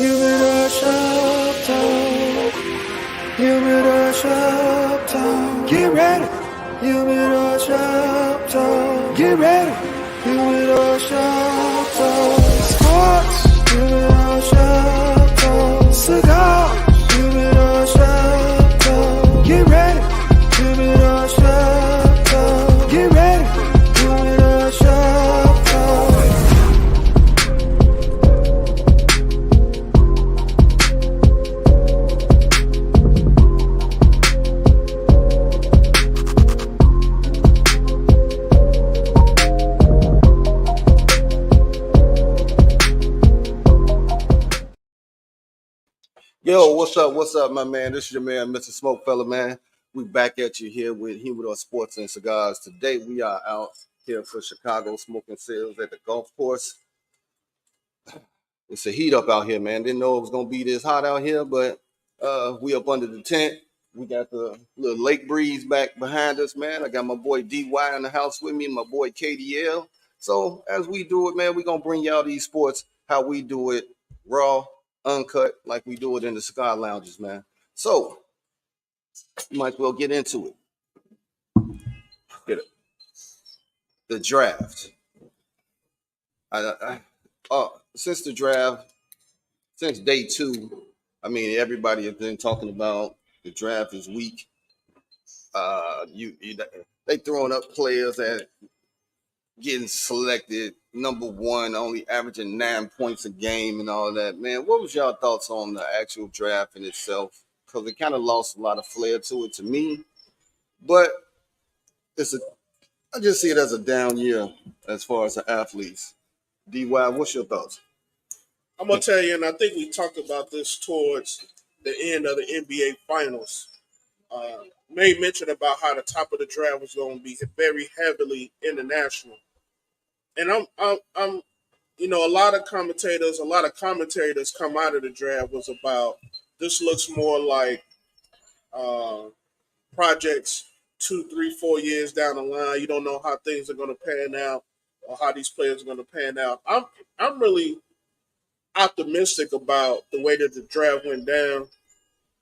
Humidor shop talk. Humidor shop talk. Get ready. Humidor shop talk. Get ready. Humidor shop talk. Sports. Humidor shop talk. Cigars. Humidor shop talk. Get ready. Humidor shop talk. Get ready. Humidor shop talk. Yo, what's up, my man? This is your man, Mr. SmokeFella, man. We back at you here with Humidor Sports and Cigars. Today we are out here for Chicago smoking sales at the golf course. It's a heat up out here, man. Didn't know it was gonna be this hot out here, but we up under the tent. We got the little lake breeze back behind us, man. I got my boy DY in the house with me, my boy KDL. So as we do it, man, we're gonna bring y'all these sports how we do it, raw, uncut, like we do it in the cigar lounges, man. So might as well get into it. Get it. The draft. Since the draft, since day 2, I mean, everybody has been talking about the draft is weak. They throwing up players that getting selected number 1, only averaging 9 points a game and all that. Man, what was y'all thoughts on the actual draft in itself? Because it kind of lost a lot of flair to it to me. But I just see it as a down year as far as the athletes. DY, what's your thoughts? I'm going to tell you, and I think we talked about this towards the end of the NBA Finals. Made mention about how the top of the draft was going to be very heavily international. And I'm a lot of commentators come out of the draft was about this looks more like projects 2, 3, 4 years down the line. You don't know how things are going to pan out or how these players are going to pan out. I'm really optimistic about the way that the draft went down.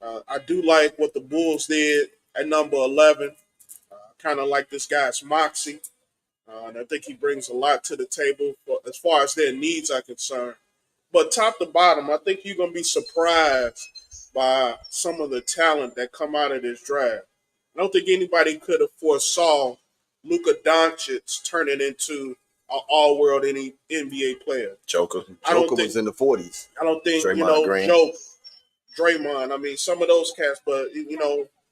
I do like what the Bulls did at number 11. Kind of like this guy's moxie. And I think he brings a lot to the table as far as their needs are concerned. But top to bottom, I think you're going to be surprised by some of the talent that come out of this draft. I don't think anybody could have foresaw Luka Doncic turning into an all-world NBA player. Joker was in the 40s. I don't think, Green. Draymond. I mean, some of those cats, but,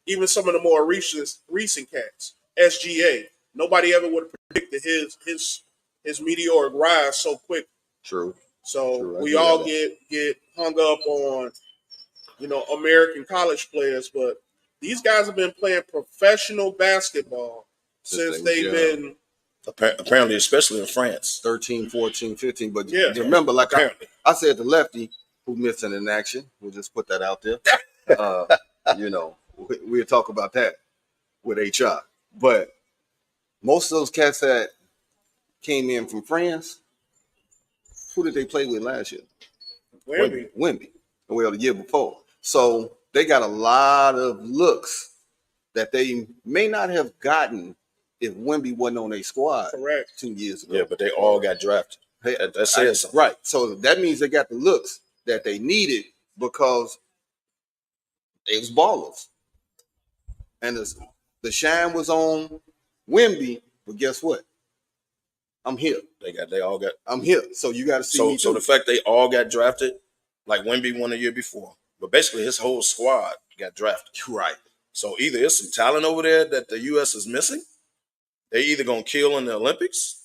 even some of the more recent cats. SGA. Nobody ever would have predicted his meteoric rise so quick. True. So we all get hung up on, American college players, but these guys have been playing professional basketball since they've been apparently, especially in France. 13, 14, 15. But remember, like I said, the lefty who missing in action, we'll just put that out there. We'll talk about that with HR. But most of those cats that came in from France, who did they play with last year? Wemby. Well, the year before. So they got a lot of looks that they may not have gotten if Wemby wasn't on their squad. Correct. 2 years ago. Yeah, but they all got drafted. That says something. Right. So that means they got the looks that they needed because they was ballers. And the shine was on Wemby, but guess what? I'm here. I'm here. So you got to see me So the fact they all got drafted, like Wemby won the year before, but basically his whole squad got drafted. Right. So either there's some talent over there that the U.S. is missing. They either gonna kill in the Olympics,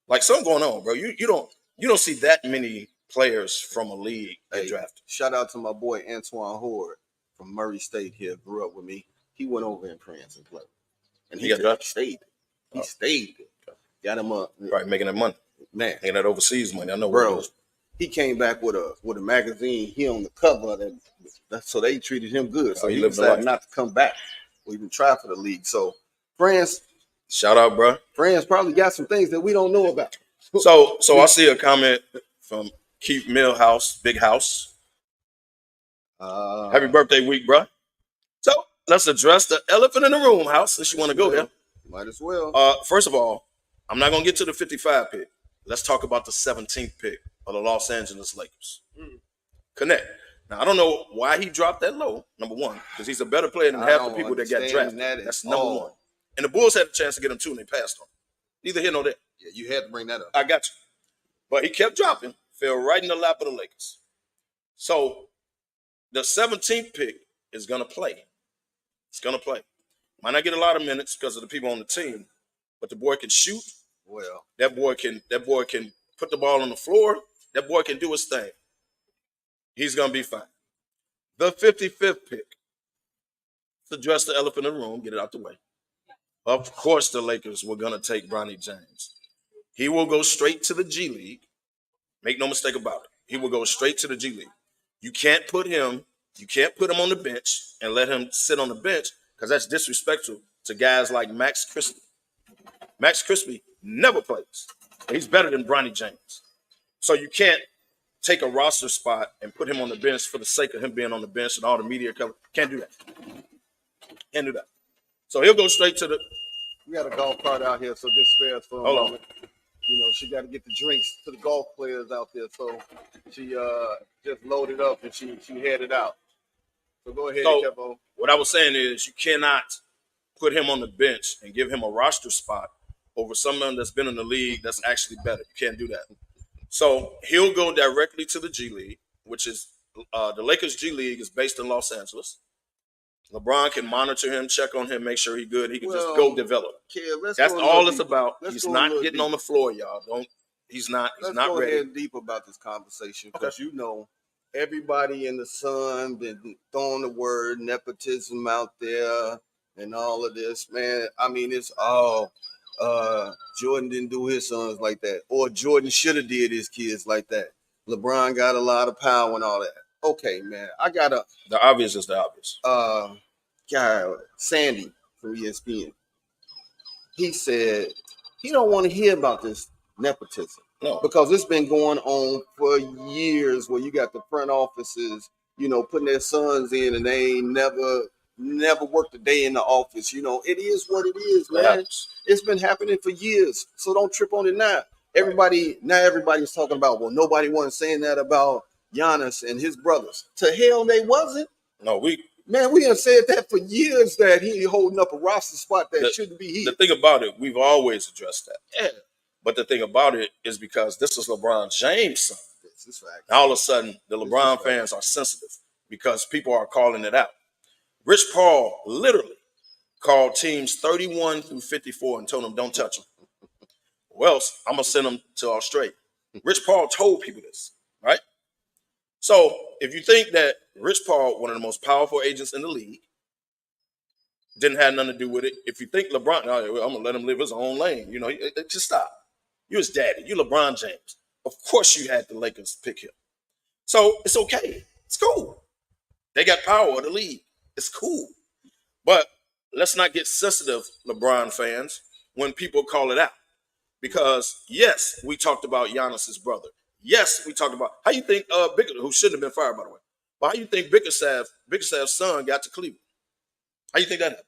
like something going on, bro. You don't see that many players from a league get drafted. Shout out to my boy Antoine Horde from Murray State here. Grew up with me. He went over in France and played, and he got drafted. He stayed. Got him up. Right, making that money. Man, making that overseas money. I know, bro. He came back with a magazine. He on the cover. So they treated him good. So he decided not to come back or even try for the league. So France, shout out, bro. France probably got some things that we don't know about. So I see a comment from Keith Millhouse, Big House. Happy birthday week, bro. So let's address the elephant in the room, House, since you want to go there. Might as well. First of all, I'm not going to get to the 55 pick. Let's talk about the 17th pick of the Los Angeles Lakers. Connect. Now, I don't know why he dropped that low, number one, because he's a better player than half the people that got drafted. That's number one. And the Bulls had a chance to get him two, and they passed on him. Neither here nor there. Yeah, you had to bring that up. I got you. But he kept dropping, fell right in the lap of the Lakers. So the 17th pick is going to play. It's going to play. Might not get a lot of minutes because of the people on the team, but the boy can shoot. Well, that boy can put the ball on the floor. That boy can do his thing. He's going to be fine. The 55th pick. To address the elephant in the room, get it out the way. Of course, the Lakers were going to take Bronny James. He will go straight to the G League. Make no mistake about it. He will go straight to the G League. You can't put him on the bench and let him sit on the bench because that's disrespectful to guys like Max Christie. Max Christie never plays. He's better than Bronny James. So you can't take a roster spot and put him on the bench for the sake of him being on the bench and all the media cover. Can't do that. Can't do that. So he'll go straight to the. We got a golf cart out here, so just spare us for a moment. You know, she got to get the drinks to the golf players out there, so she just loaded up and she headed out. So go ahead, Kevo. What I was saying is you cannot put him on the bench and give him a roster spot over someone that's been in the league that's actually better. You can't do that. So he'll go directly to the G League, which is the Lakers G League is based in Los Angeles. LeBron can monitor him, check on him, make sure he's good. He can just go develop. That's all it's about. He's not getting on the floor, y'all. He's not Let's go ready. ahead Deep about this conversation because you know everybody in the sun been throwing the word nepotism out there and all of this, man. I mean, it's all Jordan didn't do his sons like that, or Jordan should have did his kids like that. LeBron got a lot of power and all that. Okay, man, the obvious is the obvious. Guy Sandy from ESPN. He said he don't want to hear about this nepotism. No, because it's been going on for years where you got the front offices, you know, putting their sons in and they ain't never worked a day in the office. You know, it is what it is, man. It's been happening for years. So don't trip on it now. Everybody's talking about, well, nobody wasn't saying that about Giannis and his brothers. To hell they wasn't. No, we have said that for years that he holding up a roster spot that shouldn't be here. The thing about it, we've always addressed that. Yeah. But the thing about it is because this is LeBron James' son. This is fact. All of a sudden, the LeBron fans are sensitive because people are calling it out. Rich Paul literally called teams 31 through 54 and told them, don't touch them. Or else I'm going to send them to Australia. Rich Paul told people this, right? So if you think that Rich Paul, one of the most powerful agents in the league, didn't have nothing to do with it. If you think LeBron, I'm going to let him live his own lane. You know, just stop. You're his daddy. You're LeBron James. Of course you had the Lakers pick him. So it's okay. It's cool. They got power of the league. It's cool. But let's not get sensitive, LeBron fans, when people call it out. Because, yes, we talked about Giannis's brother. Yes, we talked about how you think Bickerstaff, who shouldn't have been fired, by the way, but how you think Bickerstaff's son got to Cleveland? How you think that happened?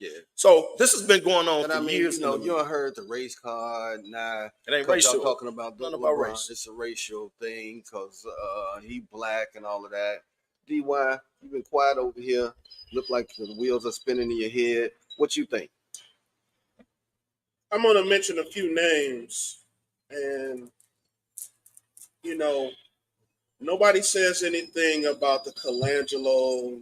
Yeah. So this has been going on for years. You know, you heard the race card. Nah, it ain't racial. Talking about nothing about race. It's a racial thing because he black and all of that. DY, you've been quiet over here. Look like the wheels are spinning in your head. What you think? I'm going to mention a few names, and you know, nobody says anything about the Colangelo,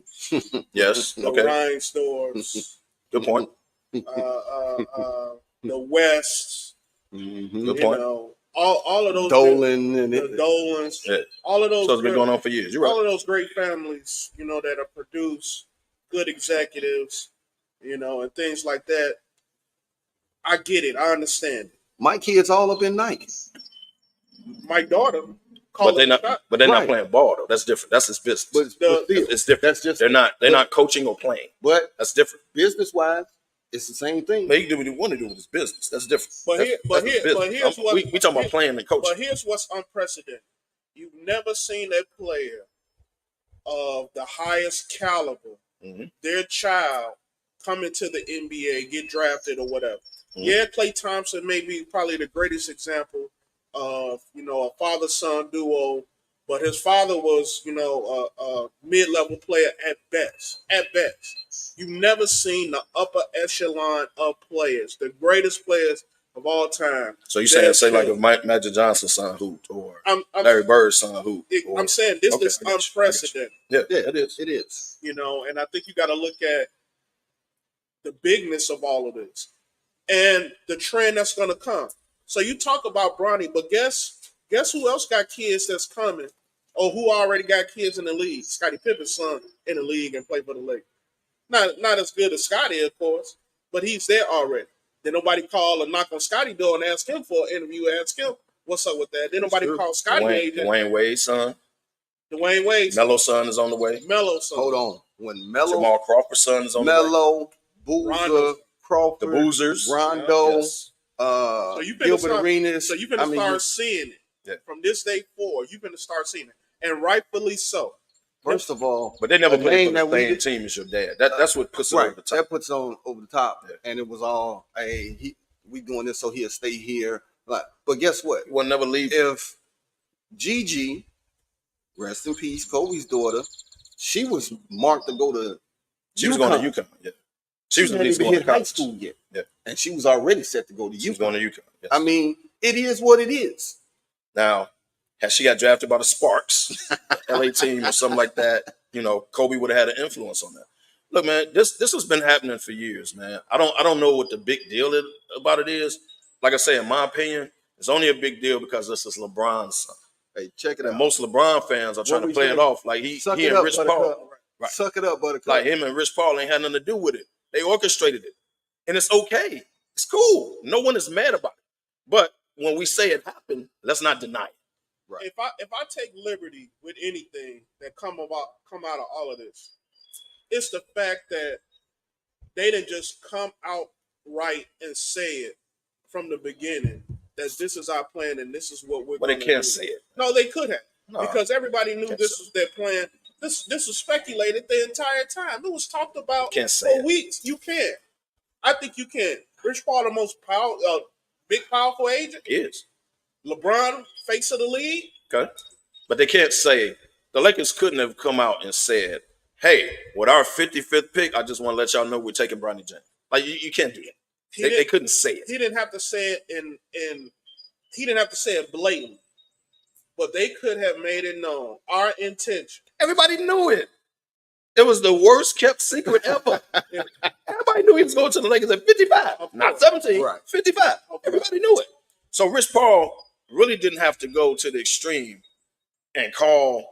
yes, the Reinsdorfs. Good point. The West. Mm-hmm. Good point. You know, all of those Dolan the Dolans, all of those. So it's been going on for years. You're right. All of those great families, you know, that have produced good executives, you know, and things like that. I get it. I understand it. My kids all up in Nike. My daughter. But they're not playing ball though. That's different. That's his business. But it's different. That's just they're not coaching or playing. But that's different. Business wise, it's the same thing. But he can do what he want to do with his business. That's different. Here's what we talking about playing and coaching. But here's what's unprecedented. You've never seen a player of the highest caliber, their child coming to the NBA, get drafted or whatever. Yeah, Klay Thompson may be probably the greatest example of, a father-son duo, but his father was, a mid-level player at best. At best. You've never seen the upper echelon of players, the greatest players of all time. So you saying, say like if Magic Johnson's son hooped, or Larry Bird's son hooped? I'm saying this is unprecedented. Yeah, it is. It is. And I think you got to look at the bigness of all of this and the trend that's going to come. So you talk about Bronny, but guess who else got kids that's coming, or who already got kids in the league? Scottie Pippen's son in the league and play for the Lakers. Not as good as Scottie, of course, but he's there already. Then nobody call or knock on Scottie door and ask him for an interview. Ask him what's up with that. Then nobody call Scottie agent. Dwayne Wade's son. Dwayne Wade's Melo's son is on the way. Melo's son. Hold on. When Melo, Jamal Crawford's son is on the way. Melo, Boozer, Crawford, the Boozers, Rondo, Gilbert Arenas. So you're going to start seeing it from this day forward. You're going to start seeing it, and rightfully so. First of all, but they never played for the same team as your dad. That's what puts it over the top. That puts on over the top, and it was all, hey, we doing this so he'll stay here. But guess what? We'll never leave. If Gigi, rest in peace, Kobe's daughter, she was marked to go to. She was going to UConn. Yeah, she was hadn't even hit high school yet. Yeah, and she was already set to go to UConn. She was going to UConn. Yes. I mean, it is what it is. Now, had she got drafted by the Sparks, LA team or something like that, Kobe would have had an influence on that. Look, man, this has been happening for years, man. I don't know what the big deal about it is. Like I say, in my opinion, it's only a big deal because this is LeBron's son. Hey, check it out. Most LeBron fans are trying to play it off like he and Rich Paul. Right. Suck it up, Buttercup. Like him and Rich Paul ain't had nothing to do with it. They orchestrated it. And it's okay. It's cool. No one is mad about it. But when we say it happened, let's not deny it. Right. If I take liberty with anything that come out of all of this, it's the fact that they didn't just come out right and say it from the beginning that this is our plan and this is what we're going to do. But they can't say it. No, they could have. Because everybody knew this was their plan. This was speculated the entire time. It was talked about for weeks. You can. I think you can. Rich Paul, the most powerful agent. He is. LeBron, face of the league. Okay. But they can't say, the Lakers couldn't have come out and said, hey, with our 55th pick, I just want to let y'all know we're taking Bronny James. Like, you can't do that. They couldn't say it. He didn't have to say it he didn't have to say it blatantly. But they could have made it known. Our intention. Everybody knew it. It was the worst kept secret ever. Everybody knew he was going to the Lakers at 55. Not 17, right. 55. Everybody knew it. So Rich Paul really didn't have to go to the extreme and call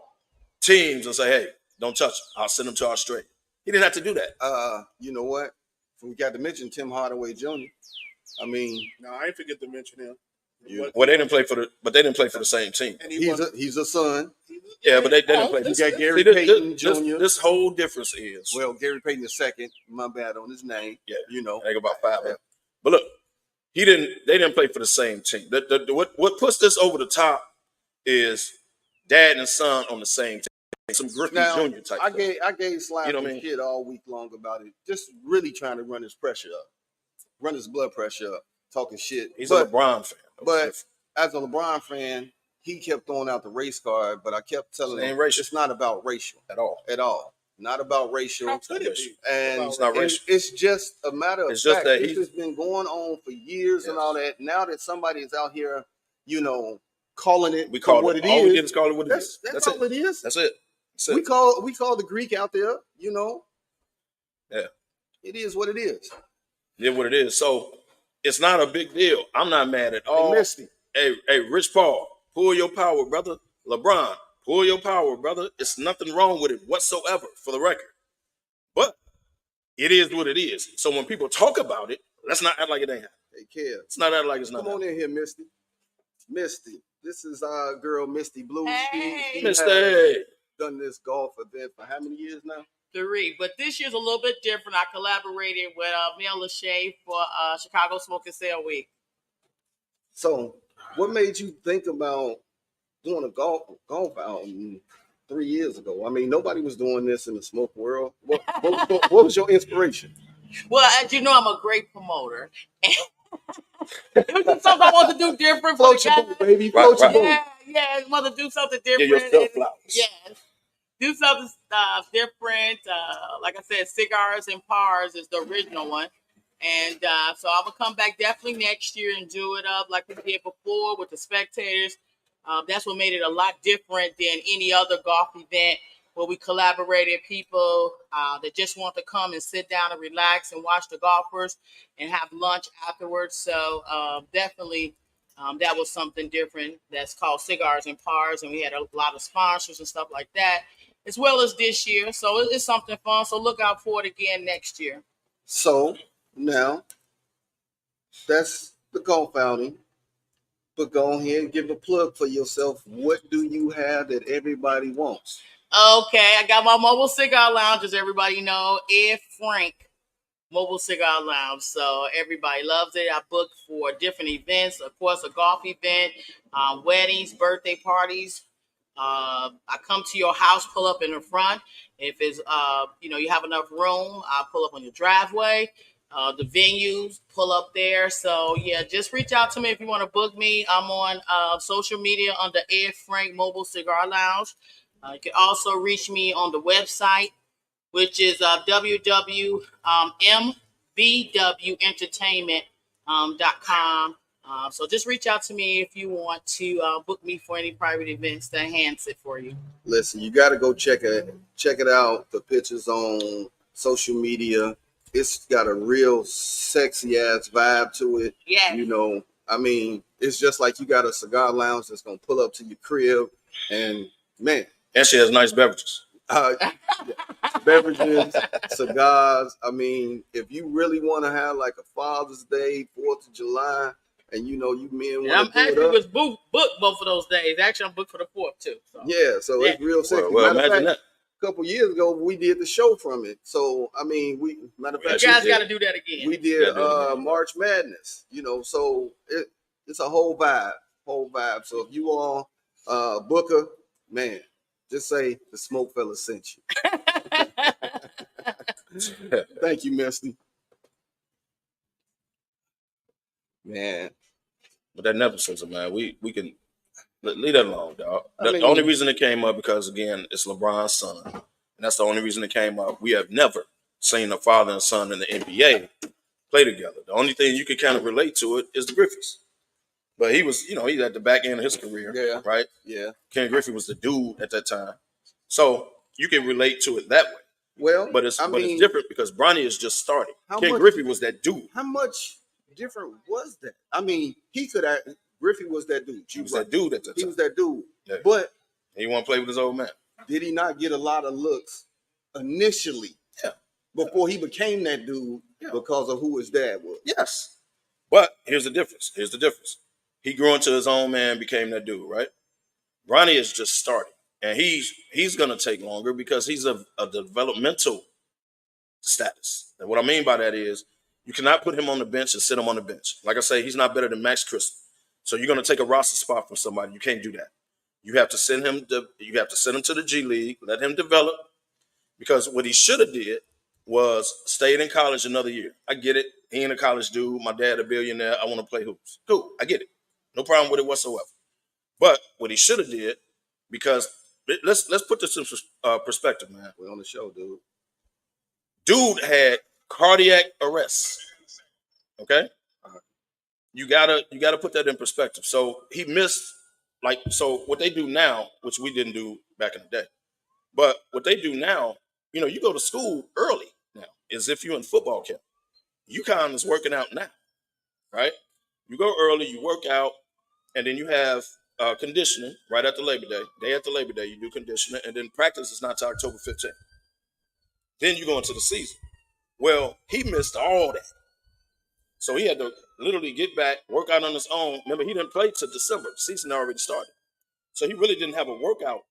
teams and say, hey, don't touch him. I'll send him to Australia. He didn't have to do that. You know what? We got to mention Tim Hardaway Jr. I mean, no, I ain't forget to mention him. Well, they didn't play for the same team. And he's a son. Yeah, but they didn't play. You got Gary Payton Jr. This whole difference is, well, Gary Payton II. My bad on his name. Yeah, I think about 5. Yeah. But look, they didn't play for the same team. What puts this over the top is dad and son on the same team. Some Griffey Jr. type. I gave Slap a kid all week long about it. Just really trying to run his pressure up, run his blood pressure up, talking shit. He's a LeBron fan. But as a LeBron fan, he kept throwing out the race card, but I kept telling him it's not about racial at all. Not about racial. How could it be? And it's not racial. It's just a matter of fact. This has been going on for years and all that. Now that somebody is out here, calling it what it is. All we did is call it what it is. That's all it is. That's it. We call the Greek out there, Yeah. It is what it is. Yeah, what it is. So it's not a big deal. I'm not mad at all. Hey, Rich Paul, pull your power, brother. LeBron, pull your power, brother. It's nothing wrong with it whatsoever, for the record. But it is what it is. So when people talk about it, let's not act like it ain't happening. Hey, kid. Let's not act like it's not. Come on in here, Misty. Misty, this is our girl, Misty Blue. Hey, Misty. Done this golf event for how many years now? 3, but this year's a little bit different. I collaborated with Mel Lachey for Chicago Smoke and Sale Week. So, what made you think about doing a golf outing? 3 years ago. I mean, nobody was doing this in the smoke world. What was your inspiration? Well, as you know, I'm a great promoter. It was just something I want to do different for Float the your guys. boat, baby. Right, Float your right. boat. Yeah, I want to do something Give different. yourself flowers. Yes, do something different. Like I said, Cigars and Pars is the original one. And so I'm going to come back definitely next year and do it up like we did before with the spectators. That's what made it a lot different than any other golf event where we collaborated people that just want to come and sit down and relax and watch the golfers and have lunch afterwards. So definitely that was something different. That's called Cigars and Pars. And we had a lot of sponsors and stuff like that, as well as this year. So it's something fun. So look out for it again next year. So now that's the golf outing. But go ahead and give a plug for yourself. What do you have that everybody wants? Okay, I got my mobile cigar lounge, as everybody know, Ed Frank Mobile Cigar Lounge. So everybody loves it. I book for different events, of course, a golf event, weddings, birthday parties. I come to your house, pull up in the front. If it's you have enough room, I'll pull up on your driveway. The venues, pull up there. So yeah, just reach out to me if you want to book me. I'm on social media under Ed Frank Mobile Cigar Lounge. You can also reach me on the website, which is www.mbwentertainment.com. So just reach out to me if you want to book me for any private events to enhance it for you. Listen, you got to go check it out. The pictures on social media. It's got a real sexy ass vibe to it. Yeah. I mean, it's just like you got a cigar lounge that's gonna pull up to your crib, and man, And she has nice beverages. Beverages, cigars. I mean, if you really want to have like a Father's Day, 4th of July, and you men want to do it actually up. was booked both of those days. Actually, I'm booked for the 4th too. So. Yeah, so it's real sexy. Well, matter of imagine fact, that. a couple years ago, we did the show from it. So, I mean, matter of fact, You guys got to do that again. we did March Madness, so it's a whole vibe. So if you are Booker, man, just say the SmokeFellas sent you. Thank you, Misty. Man. But that nepotism, man, we can leave that alone, dog. I mean, the only reason it came up because again, it's LeBron's son, and that's the only reason it came up. We have never seen a father and son in the NBA play together. The only thing you can kind of relate to it is the Griffeys. But he was, he's at the back end of his career, right? Yeah. Ken Griffey was the dude at that time, so you can relate to it that way. Well, but it's different because Bronny is just starting. Ken Griffey was that dude. How much different was that? I mean, Griffey was that dude. He was that dude at the time. He was that dude. Yeah. But he want to play with his old man. Did he not get a lot of looks initially? Yeah. Before he became that dude because of who his dad was. Yes. But here's the difference. He grew into his own man, became that dude, right? Bronny is just starting. And he's going to take longer because he's a developmental status. And what I mean by that is you cannot put him on the bench and sit him on the bench. Like I say, he's not better than Max Crystal. So you're going to take a roster spot from somebody. You can't do that. You have to send him to the G League, let him develop. Because what he should have did was stayed in college another year. I get it. He ain't a college dude. My dad a billionaire. I want to play hoops. Cool. I get it. No problem with it whatsoever. But what he should have did, because let's put this in perspective, man. We're on the show, dude. Dude had cardiac arrest. Okay? You gotta put that in perspective. So he missed, so what they do now, which we didn't do back in the day, but what they do now, you go to school early now, as if you're in football camp. UConn is working out now, right? You go early, you work out, and then you have conditioning right after Labor Day. Day after Labor Day, you do conditioning, and then practice is not till October 15th. Then you go into the season. Well, he missed all that. So he had to literally get back, work out on his own. Remember, he didn't play till December. The season already started. So he really didn't have a workout,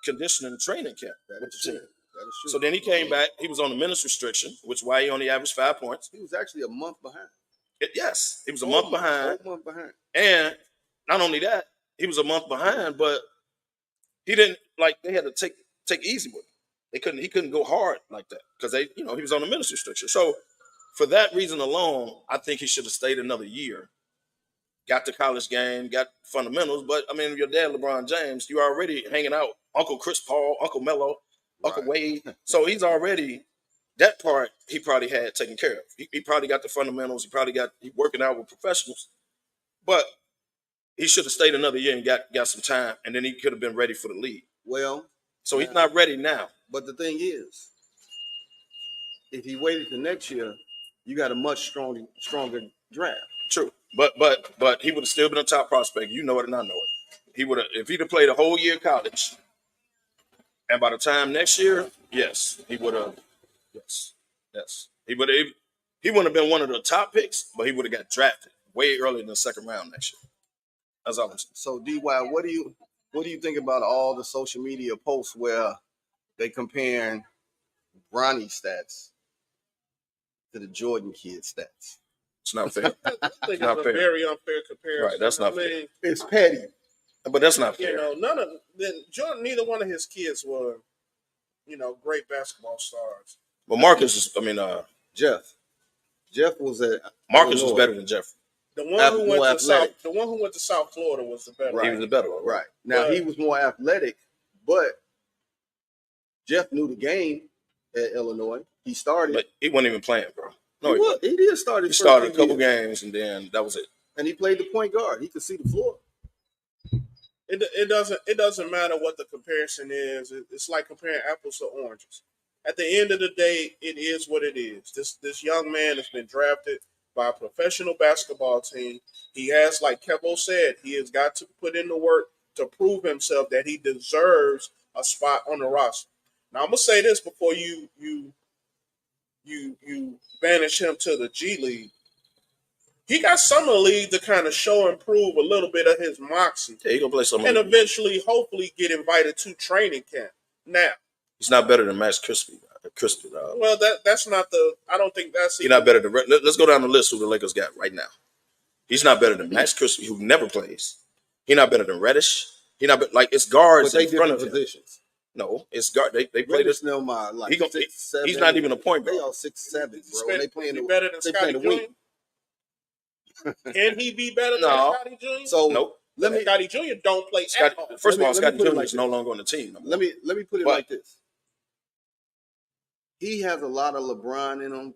conditioning training camp with the team. That is true. So then he came back. He was on the minutes restriction, which is why he only averaged 5 points. He was actually a month behind. Yes, he was a month behind. A month behind. And not only that, he was a month behind, but he didn't like they had to take easy with him. He couldn't go hard like that because he was on a minutes restriction. So for that reason alone, I think he should have stayed another year. Got the college game, got fundamentals, but I mean, your dad, LeBron James, you already hanging out, Uncle Chris Paul, Uncle Melo, Uncle Wade. So he's already that part he probably had taken care of. He probably got the fundamentals. He working out with professionals, but he should have stayed another year and got some time, and then he could have been ready for the league. Well, so he's not ready now. But the thing is, if he waited till next year, you got a much stronger draft. True, but he would have still been a top prospect. You know it, and I know it. He would have if he'd have played a whole year of college, and by the time next year, yes, he would have. Yes, he would have. He wouldn't have been one of the top picks, but he would have got drafted way earlier in the second round next year. That's all I'm saying. So DY, what do you think about all the social media posts where they comparing Bronny's stats to the Jordan kid's stats? It's not fair. I think Not it's fair. a very unfair comparison. Right, that's not fair. It's petty. But that's not fair. Jordan, neither one of his kids were, great basketball stars. But Marcus is, Jeff was at Marcus Illinois. was better than Jeffrey. The one More who went to South Florida was the better. Right. He was the better one. Right. Now he was more athletic, but Jeff knew the game at Illinois. He started. But he wasn't even playing, bro. No, he did start. He started a couple games, and then that was it. And he played the point guard. He could see the floor. It doesn't matter what the comparison is. It's like comparing apples to oranges. At the end of the day, it is what it is. This young man has been drafted by a professional basketball team. He has, like Kevo said, he has got to put in the work to prove himself that he deserves a spot on the roster. Now I'm gonna say this before you banish him to the G League. He got summer league to kind of show and prove a little bit of his moxie. Yeah, he gonna play summer and league. eventually, hopefully, get invited to training camp. Now, he's not better than Max Christie. Well, that's not the. I don't think that's. He's not better than. Let's go down the list who the Lakers got right now. He's not better than Max Christie, who never plays. He's not better than Reddish. He's not like it's guards in front of him. Positions. No, it's guard. They play this. Like He's not even a point guard. They all 6'7", bro. They playing better than Scottie Jr. Can he be better than Scottie Jr.? So nope. Scottie Jr. don't play. First of all, Scottie Jr. is no longer on the team. Let me put it like this. He has a lot of LeBron in him.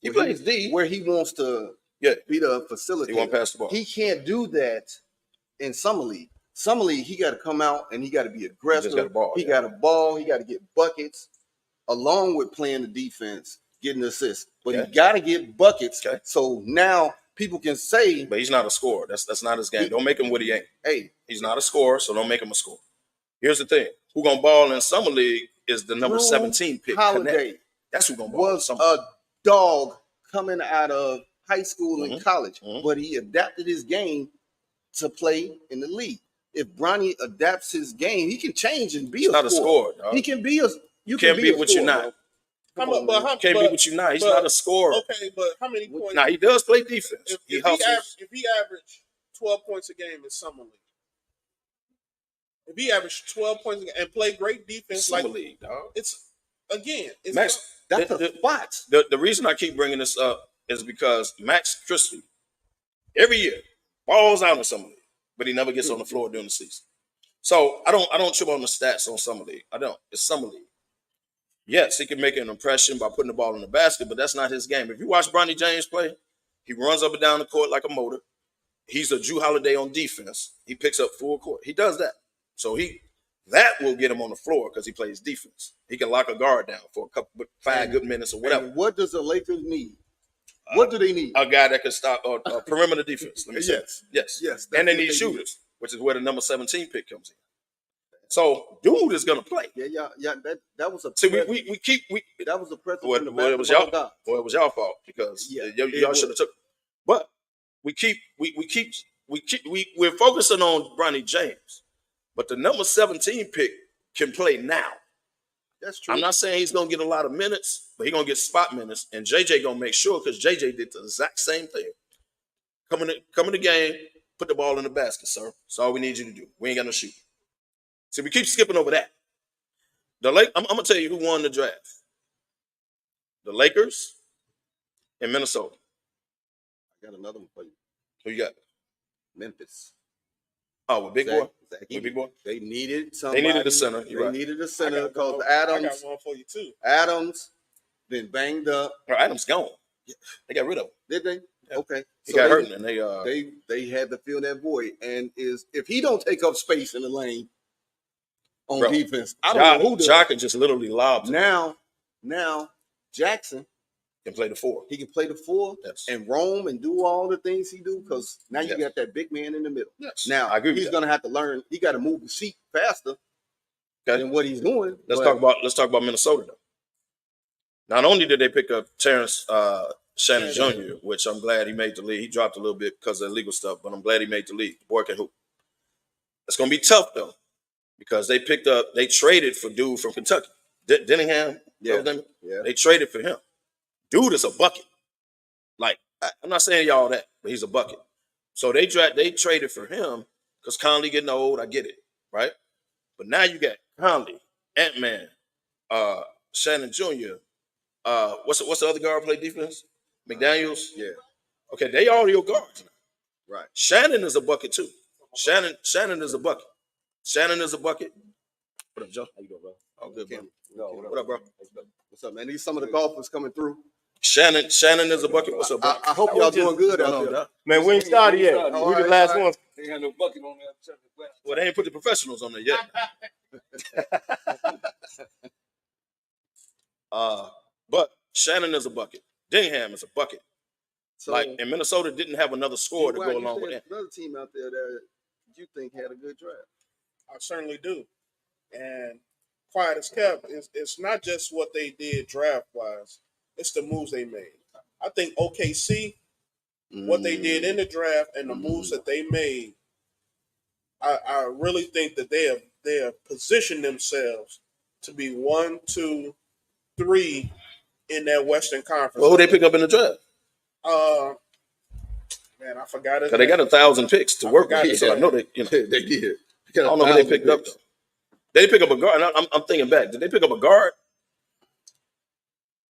He plays D where he wants to be the facilitator. He won't pass the ball. He can't do that in summer league. Summer league, he got to come out and he got to be aggressive. He got a ball. He got to get buckets, along with playing the defense, getting assists. But he got to get buckets. Okay. So now people can say, but he's not a scorer. That's not his game. Don't make him what he ain't. Hey, he's not a scorer, so don't make him a scorer. Here's the thing: who gonna ball in summer league is the number 17 pick. Holiday. That's who gonna ball. Was a dog coming out of high school and college, but he adapted his game to play in the league. If Bronny adapts his game, he can change and be not a scorer. He can be a. You can't be what you're not. Can't be what you're not. He's not a scorer. Okay, but how many points? Now he does play defense. If he averaged 12 points a game in summer league, if he averaged 12 points a game and play great defense, summer league, dog. It's Max. That's a spot. The reason I keep bringing this up is because Max Christie every year balls out in summer league, but he never gets on the floor during the season. So I don't trip on the stats on summer league. I don't. It's summer league. Yes, he can make an impression by putting the ball in the basket, but that's not his game. If you watch Bronny James play, he runs up and down the court like a motor. He's a Drew Holiday on defense. He picks up full court. He does that. So that will get him on the floor because he plays defense. He can lock a guard down for five good minutes or whatever. And what does the Lakers need? What do they need? A guy that can stop perimeter defense. Let me say. Yes. And they need shooters, which is where the number 17 pick comes in. So dude is gonna play. Yeah. That was a. See, that was a precedent. Well, it was y'all fault because y'all should have took. But we're focusing on Bronny James, but the number 17 pick can play now. That's true. I'm not saying he's gonna get a lot of minutes, but he's gonna get spot minutes, and JJ gonna make sure because JJ did the exact same thing. Come in the game, put the ball in the basket, sir. That's all we need you to do. We ain't got no shoot. See, we keep skipping over that. I'm gonna tell you who won the draft. The Lakers and Minnesota. I got another one for you. Who you got? Memphis. Oh, with Big Boy. Zach With Big Boy. They needed somebody. They needed a center. They You're right. needed a center I because got Adams. one for you too. Adams been banged up. Or Adams gone. They got rid of him. Did they? Yeah. Okay. He got hurt, and they had to fill that void. And if he don't take up space in the lane on defense, I don't know who does. Jock can just literally lob him. Now Jackson can play the 4. He can play the 4 and roam and do all the things he do because now you got that big man in the middle. Yes. Now he's gonna have to learn. He got to move the feet faster than what he's doing. Let's talk about Minnesota though. Not only did they pick up Terrence Shannon Jr., which I'm glad he made the league. He dropped a little bit because of illegal stuff, but I'm glad he made the league. The boy can hoop. It's gonna be tough though because they traded for dude from Kentucky, Denningham. Yeah. They traded for him. Dude is a bucket. Like, I'm not saying y'all that, but he's a bucket. So they traded for him because Conley getting old. I get it, right? But now you got Conley, Ant-Man, Shannon Jr. What's the other guard play defense? McDaniels. Yeah. Okay, they all your guards now. Right. Shannon is a bucket too. Shannon is a bucket. Shannon is a bucket. What up, Joe? How you doing, bro? Oh, good, bro. What up, bro? What's up, man? These some of the golfers coming through. Shannon is a bucket. What's up, bro? I hope y'all doing good out there. Man, we ain't started yet. We the last ones. They had no bucket on there. Well, they ain't put the professionals on there yet. But Shannon is a bucket. Dingham is a bucket. So, and Minnesota didn't have another score to go along with that. Another team out there that you think had a good draft. I certainly do. And quiet as kept, it's not just what they did draft-wise. It's the moves they made. I think OKC, what they did in the draft and the moves that they made, I really think that they have positioned themselves to be 1, 2, 3 in that Western Conference. Well, who they pick up in the draft? Man, I forgot it. Because they got 1,000 picks to work with, so I know they they did. I don't know who they picked up. They pick up a guard. I'm thinking back. Did they pick up a guard?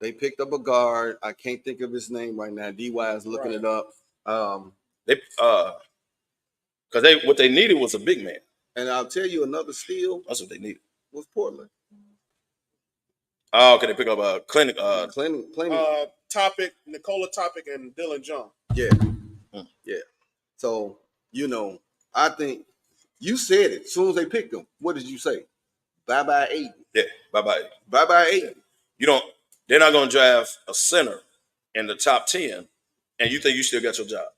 They picked up a guard. I can't think of his name right now. DY is looking it up. Because what they needed was a big man. And I'll tell you another steal. That's what they needed. Was Portland. Oh, okay. They pick up a clinic. Topic, Nikola Topic, and Dylan Jones. Yeah. Yeah. So, I think you said it. As soon as they picked him, what did you say? Bye-bye, Aiden. Yeah, bye-bye. Bye-bye, Aiden. They're not going to draft a center in the top 10, and you think you still got your job.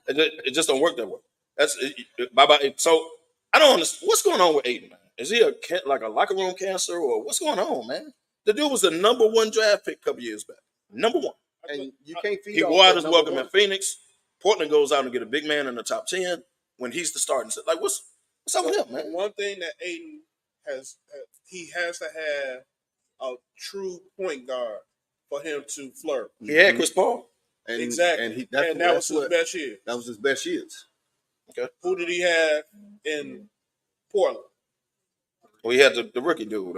It just don't work that way. Bye-bye. So, I don't understand. What's going on with Aiden, man? Is he like a locker room cancer, or what's going on, man? The dude was the #1 draft pick a couple years back. #1. And you can't feed He wore out his welcome in Phoenix. Portland goes out and get a big man in the top 10 when he's the starting. Like, what's up with him, man? One thing that Aiden has to have a true point guard for him to flirt. He had Chris Paul. Exactly. And that was his best year. That was his best years. Okay. Who did he have in Portland? Well, he had the rookie dude,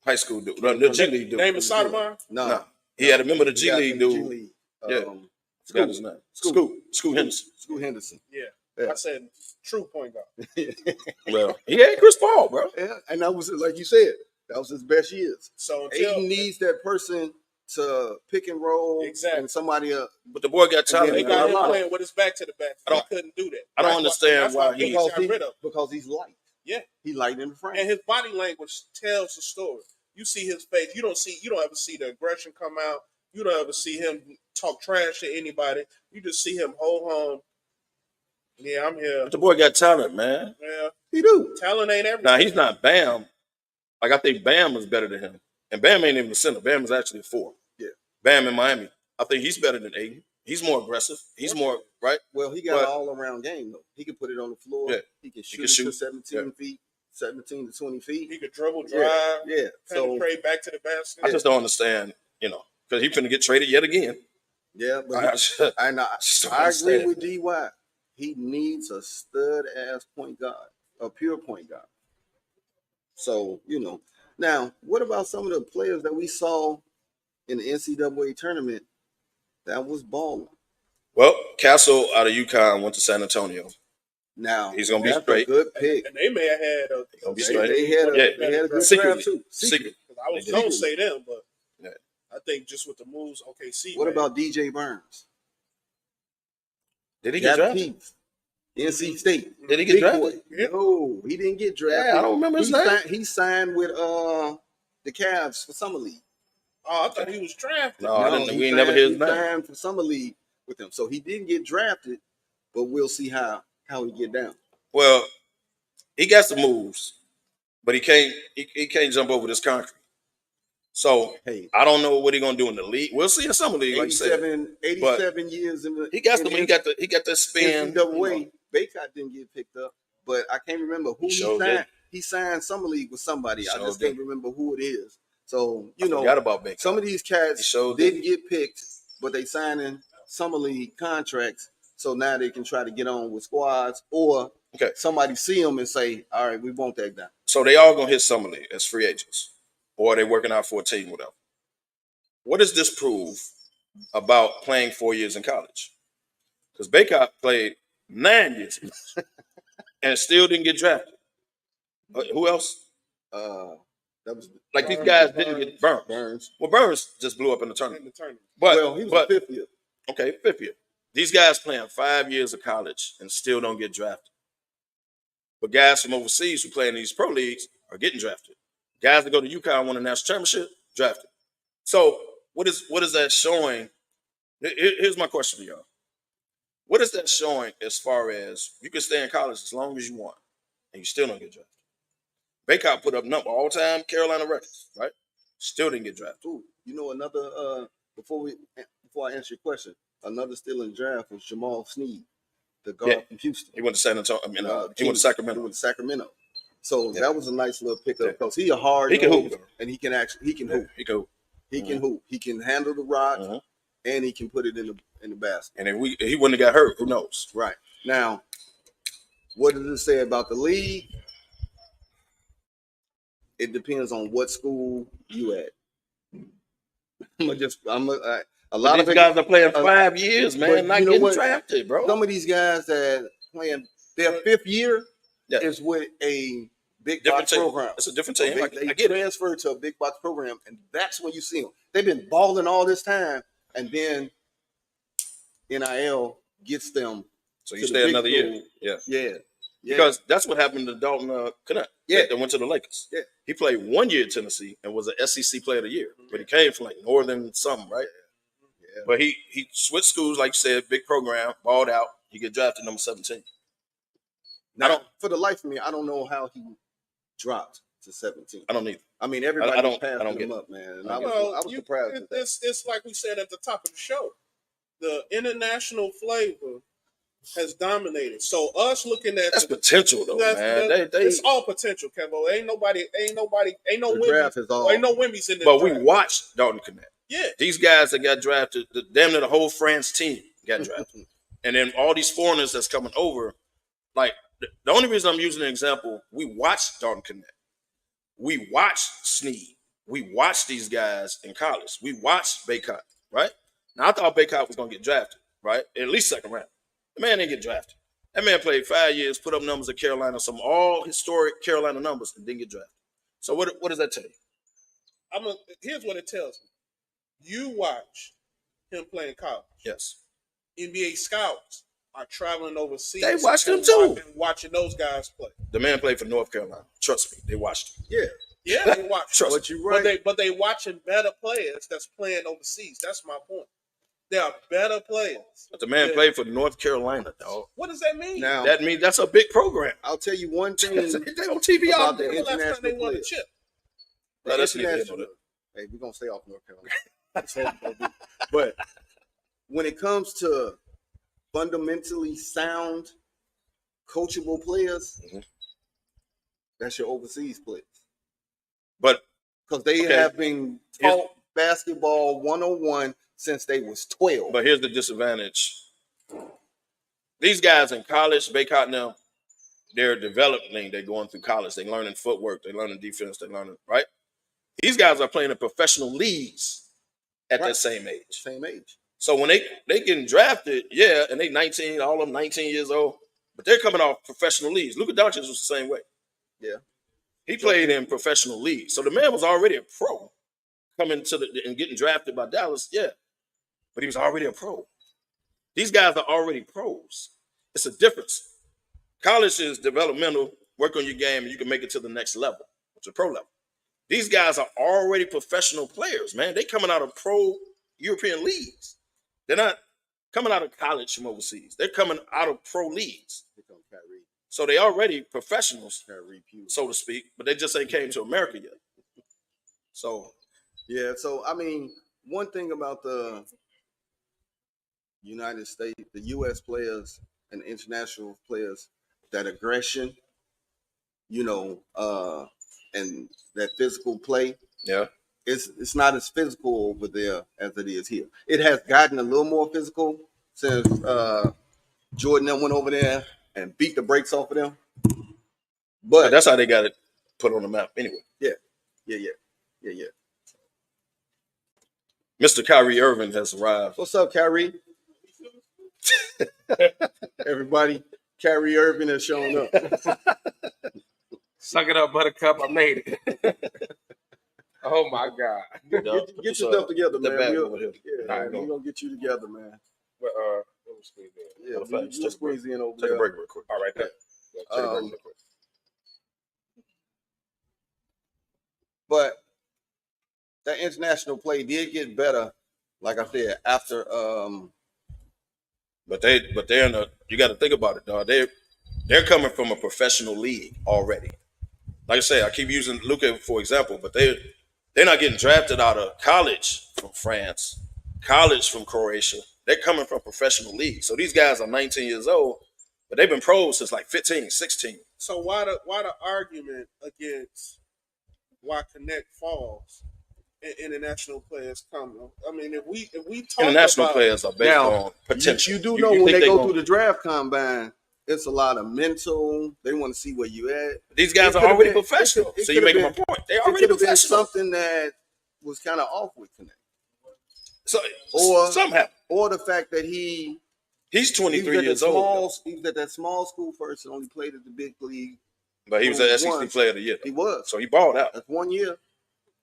high school dude, the G League dude. Name is Sotomayor? No. He had the G League dude. Yeah. Forgot his name. Scoot Henderson. Scoot Henderson. Yeah. I said true point guard. Well, he had Chris Paul, bro. Yeah, and that was, like you said, that was his best years. So Aiden needs that person to pick and roll. Exactly. And somebody but the boy got talent. They got him playing with his back to the back. He couldn't do that. I don't understand why he got rid of him. Because he's light. Yeah. He light in the frame. And his body language tells the story. You see his face. You don't ever see the aggression come out. You don't ever see him talk trash to anybody. You just see him hold home. Yeah, I'm here. But the boy got talent, man. Yeah. He do. Talent ain't everything. Now, he's not Bam. Like, I think Bam is better than him. And Bam ain't even the center. Bam is actually a 4. Yeah. Bam in Miami. I think he's better than Aiden. He's more aggressive. He's more, right? Well, he got an all-around game, though. He can put it on the floor. Yeah. He can shoot to 17 feet, 17 to 20 feet. He could dribble, drive, penetrate back to the basket. I just don't understand, because he's finna get traded yet again. Yeah, but I agree with DY. He needs a stud-ass point guard. a pure point guard. So, now what about some of the players that we saw in the NCAA tournament that was balling? Well, Castle out of UConn went to San Antonio. Now He's gonna be that's straight. a good pick. And they may have had Gonna be a straight. They had Yeah. a good Secretly. draft too. Secret. I was gonna say them, but I think just with the moves, OKC. What about DJ Burns? Did he get drafted? NC State. Did he get Big drafted? boy. No, he didn't get drafted. Yeah, I don't remember his name. He signed with the Cavs for Summer League. Oh, I thought he was drafted. No, I didn't. We ain't never hear his He name. signed for Summer League with him, so he didn't get drafted. But we'll see how he get down. Well, he got some moves, but he can't jump over this concrete. So Hey, I don't know what he's gonna do in the league. We'll see in Summer League, like you said. 87 years in the He got the spin. NCAA. Baycott didn't get picked up, but I can't remember who he Sure signed. did. He signed Summer League with somebody. I Sure just did. can't remember who it is. So I forgot about Baker. some of these cats sure didn't get picked, but they signing Summer League contracts. So now they can try to get on with squads, or somebody see them and say, "All right, we want that guy." So they all gonna hit Summer League as free agents, or they working out for a team, whatever. What does this prove about playing 4 years in college? Because Baycott played 9 years and still didn't get drafted. Who else? That was Like these guys didn't get Burns. Well, Burns just blew up in the tournament. But he was a fifth year. Okay, fifth year. These guys playing 5 years of college and still don't get drafted. But guys from overseas who play in these pro leagues are getting drafted. Guys that go to UConn won a national championship, drafted. So what is that showing? Here's my question to y'all. What is that showing as far as you can stay in college as long as you want and you still don't get drafted? Baycott put up all-time Carolina records, right? Still didn't get drafted. Ooh, another before I answer your question, another still in draft was Jamal Sneed, the guard from Houston. He went to San Antonio. He went to Sacramento. He went to Sacramento. So that was a nice little pickup because he a hard. He can hoop, and he can hoop. He can hoop. He can hoop. He can handle the rock, and he can put it in the basket. And if he wouldn't have got hurt, who knows? Right. Now, what does it say about the league? It depends on what school you at. A lot of these guys are playing 5 years, man, not getting drafted, bro. Some of these guys that playing their fifth year is with a big box program. It's a different team. They transfer to a big box program, and that's when you see them. They've been balling all this time, and then NIL gets them. So you stay another year. Yeah. Because that's what happened to Dalton Kennett. That went to the Lakers. Yeah. He played 1 year at Tennessee and was an SEC Player of the Year. But he came from like Northern something, right? Yeah. But he switched schools, like you said, big program, balled out. He get drafted number 17. Now, for the life of me, I don't know how he dropped to 17. I don't either. I mean, everybody passed him up, man. And I was surprised. It's like we said at the top of the show. The international flavor has dominated. So us looking at that's potential though, man. It's all potential, Kevo. Ain't no Wimbies in there. But we watched Dalton Kennett. Yeah. These guys that got drafted, damn near the whole France team got drafted. And then all these foreigners that's coming over, like the only reason I'm using an example, we watched Dalton Kennett. We watched Sneed. We watched these guys in college. We watched Baycott, right? Now I thought Baycott was gonna get drafted, right? At least second round. The man didn't get drafted. That man played 5 years, put up numbers at Carolina, some all historic Carolina numbers, and didn't get drafted. So what does that tell you? Here's what it tells me. You watch him playing college. Yes. NBA scouts are traveling overseas. They watched him too. Watching those guys play. The man played for North Carolina. Trust me, they watched him. Yeah, they watch. Trust me. You're right. But they watching better players that's playing overseas. That's my point. There are better players. But the man played for North Carolina, dog. What does that mean? Now, that means that's a big program. I'll tell you one thing. They on TV all about the day. Last time they won the players. chip. Hey, we're gonna stay off North Carolina. But when it comes to fundamentally sound, coachable players, that's your overseas players. But because they have been taught basketball 101 since they was 12. But here's the disadvantage. These guys in college, Baycott now, they're developing. They're going through college. They're learning footwork. They're learning defense. They're learning, right? These guys are playing in professional leagues at that same age. Same age. So when they getting drafted, yeah, and they 19, all of them 19 years old, but they're coming off professional leagues. Luka Doncic was the same way. Yeah. He played in professional leagues. So the man was already a pro coming to and getting drafted by Dallas, yeah. But he was already a pro. These guys are already pros. It's a difference. College is developmental, work on your game, and you can make it to the next level, which is pro level. These guys are already professional players, man. They coming out of pro European leagues. They're not coming out of college from overseas. They're coming out of pro leagues. So they already professionals, so to speak, but they just ain't came to America yet. So, yeah. So, I mean, one thing about the United States, the U.S. players and international players, that aggression, and that physical play. Yeah. It's not as physical over there as it is here. It has gotten a little more physical since Jordan went over there and beat the brakes off of them. But that's how they got it put on the map anyway. Yeah. Mr. Kyrie Irving has arrived. What's up, Kyrie? Everybody, Kyrie Irving has shown up. Suck it up, Buttercup. I made it. Oh my God! Get your stuff together, man. We're right, gonna get you together, man. But let me squeeze in. Yeah, we'll squeeze in over there. Take a break real quick. All right, there. Take a break real quick. But that international play did get better, like I said, after. But they're in a. You got to think about it, dog. They're coming from a professional league already. Like I say, I keep using Luka for example, but they're not getting drafted out of college from France, college from Croatia. They're coming from professional leagues. So these guys are 19 years old, but they've been pros since like 15, 16. So why the argument against why Connect falls and international players come? I mean, if we talk international about, players are based on potential. You do know when they go through the draft combine, it's a lot of mental. They want to see where you at. These guys are already professional. So you make my point. They're already professional. Something that was kind of off with Connect. So something happened. Or the fact that he's 23 years old. He was at that small school first and only played at the big league. But he was an SEC player of the year. He was. So he balled out. That's 1 year.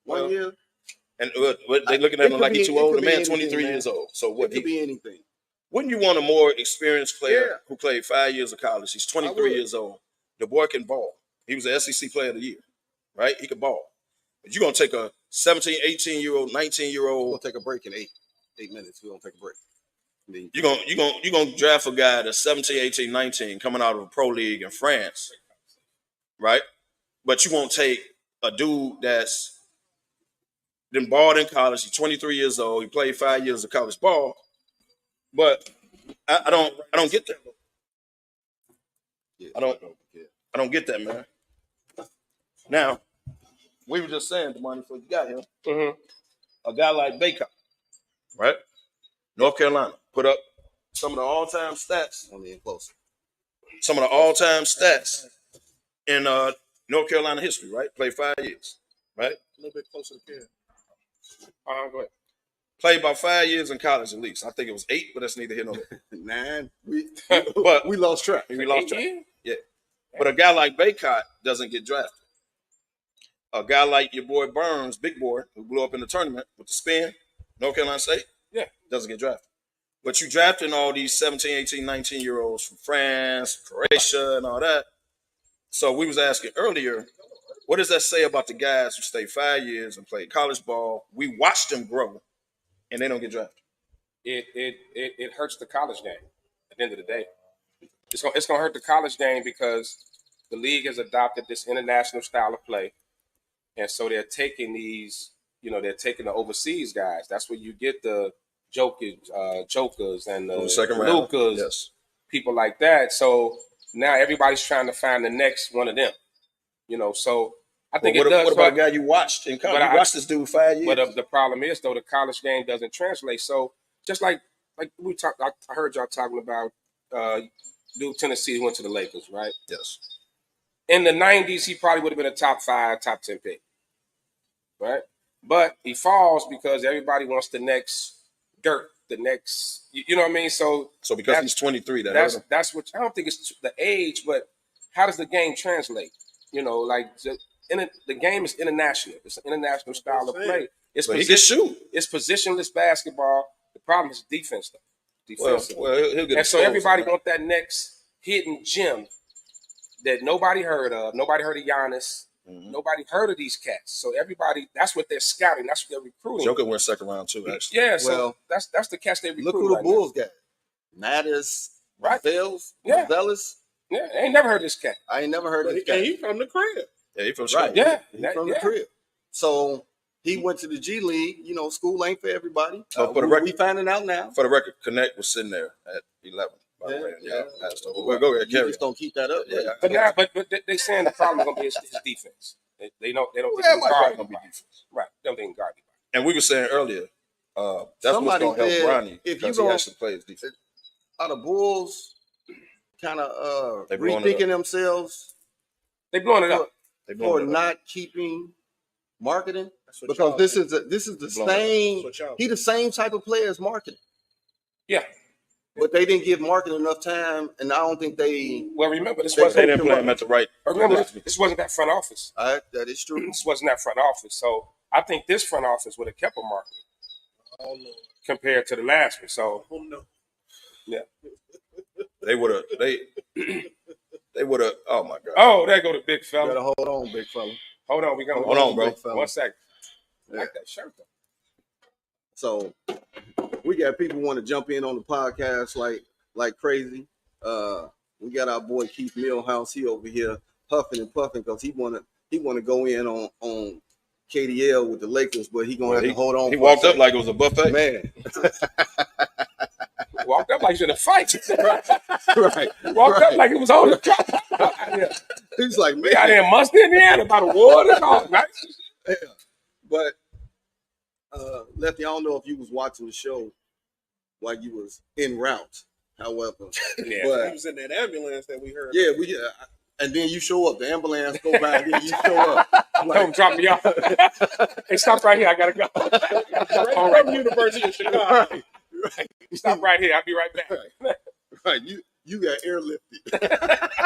One year. And they're looking at him like he's too old. The man, 23 years old. So what? It could be anything. Wouldn't you want a more experienced player who played 5 years of college? He's 23 years old. The boy can ball. He was an SEC player of the year, right? He could ball. But you're going to take a 17, 18-year-old, 19-year-old. We'll take a break in 8 minutes. We're going to take a break. You're going to draft a guy that's 17, 18, 19 coming out of a pro league in France, right? But you won't take a dude that's been balled in college. He's 23 years old. He played 5 years of college ball. But I don't get that. I don't get that, man. Now, we were just saying, Damani, before you got here, a guy like Baycott, right? North Carolina put up some of the all-time stats. I mean, close. Some of the all-time stats in North Carolina history, right? Played 5 years, right? A little bit closer to Ken. Go ahead. Played about 5 years in college at least. I think it was 8, but that's neither here nor there. 9. But we lost track. We lost track. Yeah. But a guy like Baycott doesn't get drafted. A guy like your boy Burns, big boy, who blew up in the tournament with the spin, North Carolina State, doesn't get drafted. But you drafting all these 17, 18, 19-year-olds from France, Croatia, and all that. So we was asking earlier, what does that say about the guys who stayed 5 years and played college ball? We watched them grow, and they don't get drafted. It hurts the college game at the end of the day. It's gonna hurt the college game because the league has adopted this international style of play, and so they're taking these, they're taking the overseas guys. That's where you get the Jokers and the second round. Lukas, people like that. So now everybody's trying to find the next one of them. So I think what about a guy you watched in college? You watched this dude 5 years. But the problem is, though, the college game doesn't translate. So just like we talked, I heard y'all talking about dude Tennessee who went to the Lakers, right? Yes. In the 90s, he probably would have been a top 5, top 10 pick, right? But he falls because everybody wants the next Dirk, the next, you know what I mean? So because he's 23, that's what I don't think it's the age, but how does the game translate? You know, like the game is international. It's an international style of play. But he can shoot. It's positionless basketball. The problem is defense, though. Well, he'll get and so everybody wants that next hidden gem that nobody heard of. Nobody heard of Giannis. Mm-hmm. Nobody heard of these cats. So everybody, that's what they're scouting. That's what they're recruiting. Joker went second round too, actually. Yeah, so that's the cats they recruit. Look who the Bulls got. Mattis, right? Vellis. Yeah, I ain't never heard of this cat. I ain't never heard of this cat. He from the crib. Yeah, he from Chicago. Right. Yeah, he from the crib. So he went to the G League. You know, school ain't for everybody. For the record, we finding out now. For the record, Connect was sitting there at 11. Well, go ahead, Carry. Just don't keep that up. Yeah. But they saying the problem is gonna be his defense. They don't think he's guard gonna be defense. Right. They don't think guard. And we were saying earlier, that's somebody what's gonna help Bronny because he actually plays defense. Are the Bulls kind of rethinking themselves? They blowing it up for not keeping marketing because this is the same. He the same type of player as marketing. Yeah. But they didn't give marketing enough time, and I don't think they. Well, remember this wasn't. They didn't play him at the right. Remember this wasn't that front office. That is true. This wasn't that front office. So I think this front office would have kept a marketing compared to the last one. So yeah, they would have. They would have. Oh my God. Oh, there go the big fella. You gotta hold on, big fella. Hold on, we gonna hold on, bro. 1 second. I like that shirt though. So we got people want to jump in on the podcast like crazy. We got our boy Keith Millhouse. He over here huffing and puffing because he wanna go in on KDL with the Lakers, but he gonna have to hold on. He walked up like it was a buffet, man. Walked up like he's in a fight. Right. Walked up like it was on the top. He's like, man, we out here in Must, Indiana, about a war. That's all right. Yeah. But Lefty, I don't know if you was watching the show while you was en route. However, but he was in that ambulance that we heard. Yeah, and then you show up. The ambulance go by, and then you show up. Don't drop me off. Hey, stop right here. I gotta go. Right from University of Chicago. Right. Stop right here. I'll be right back. Right. You got airlifted.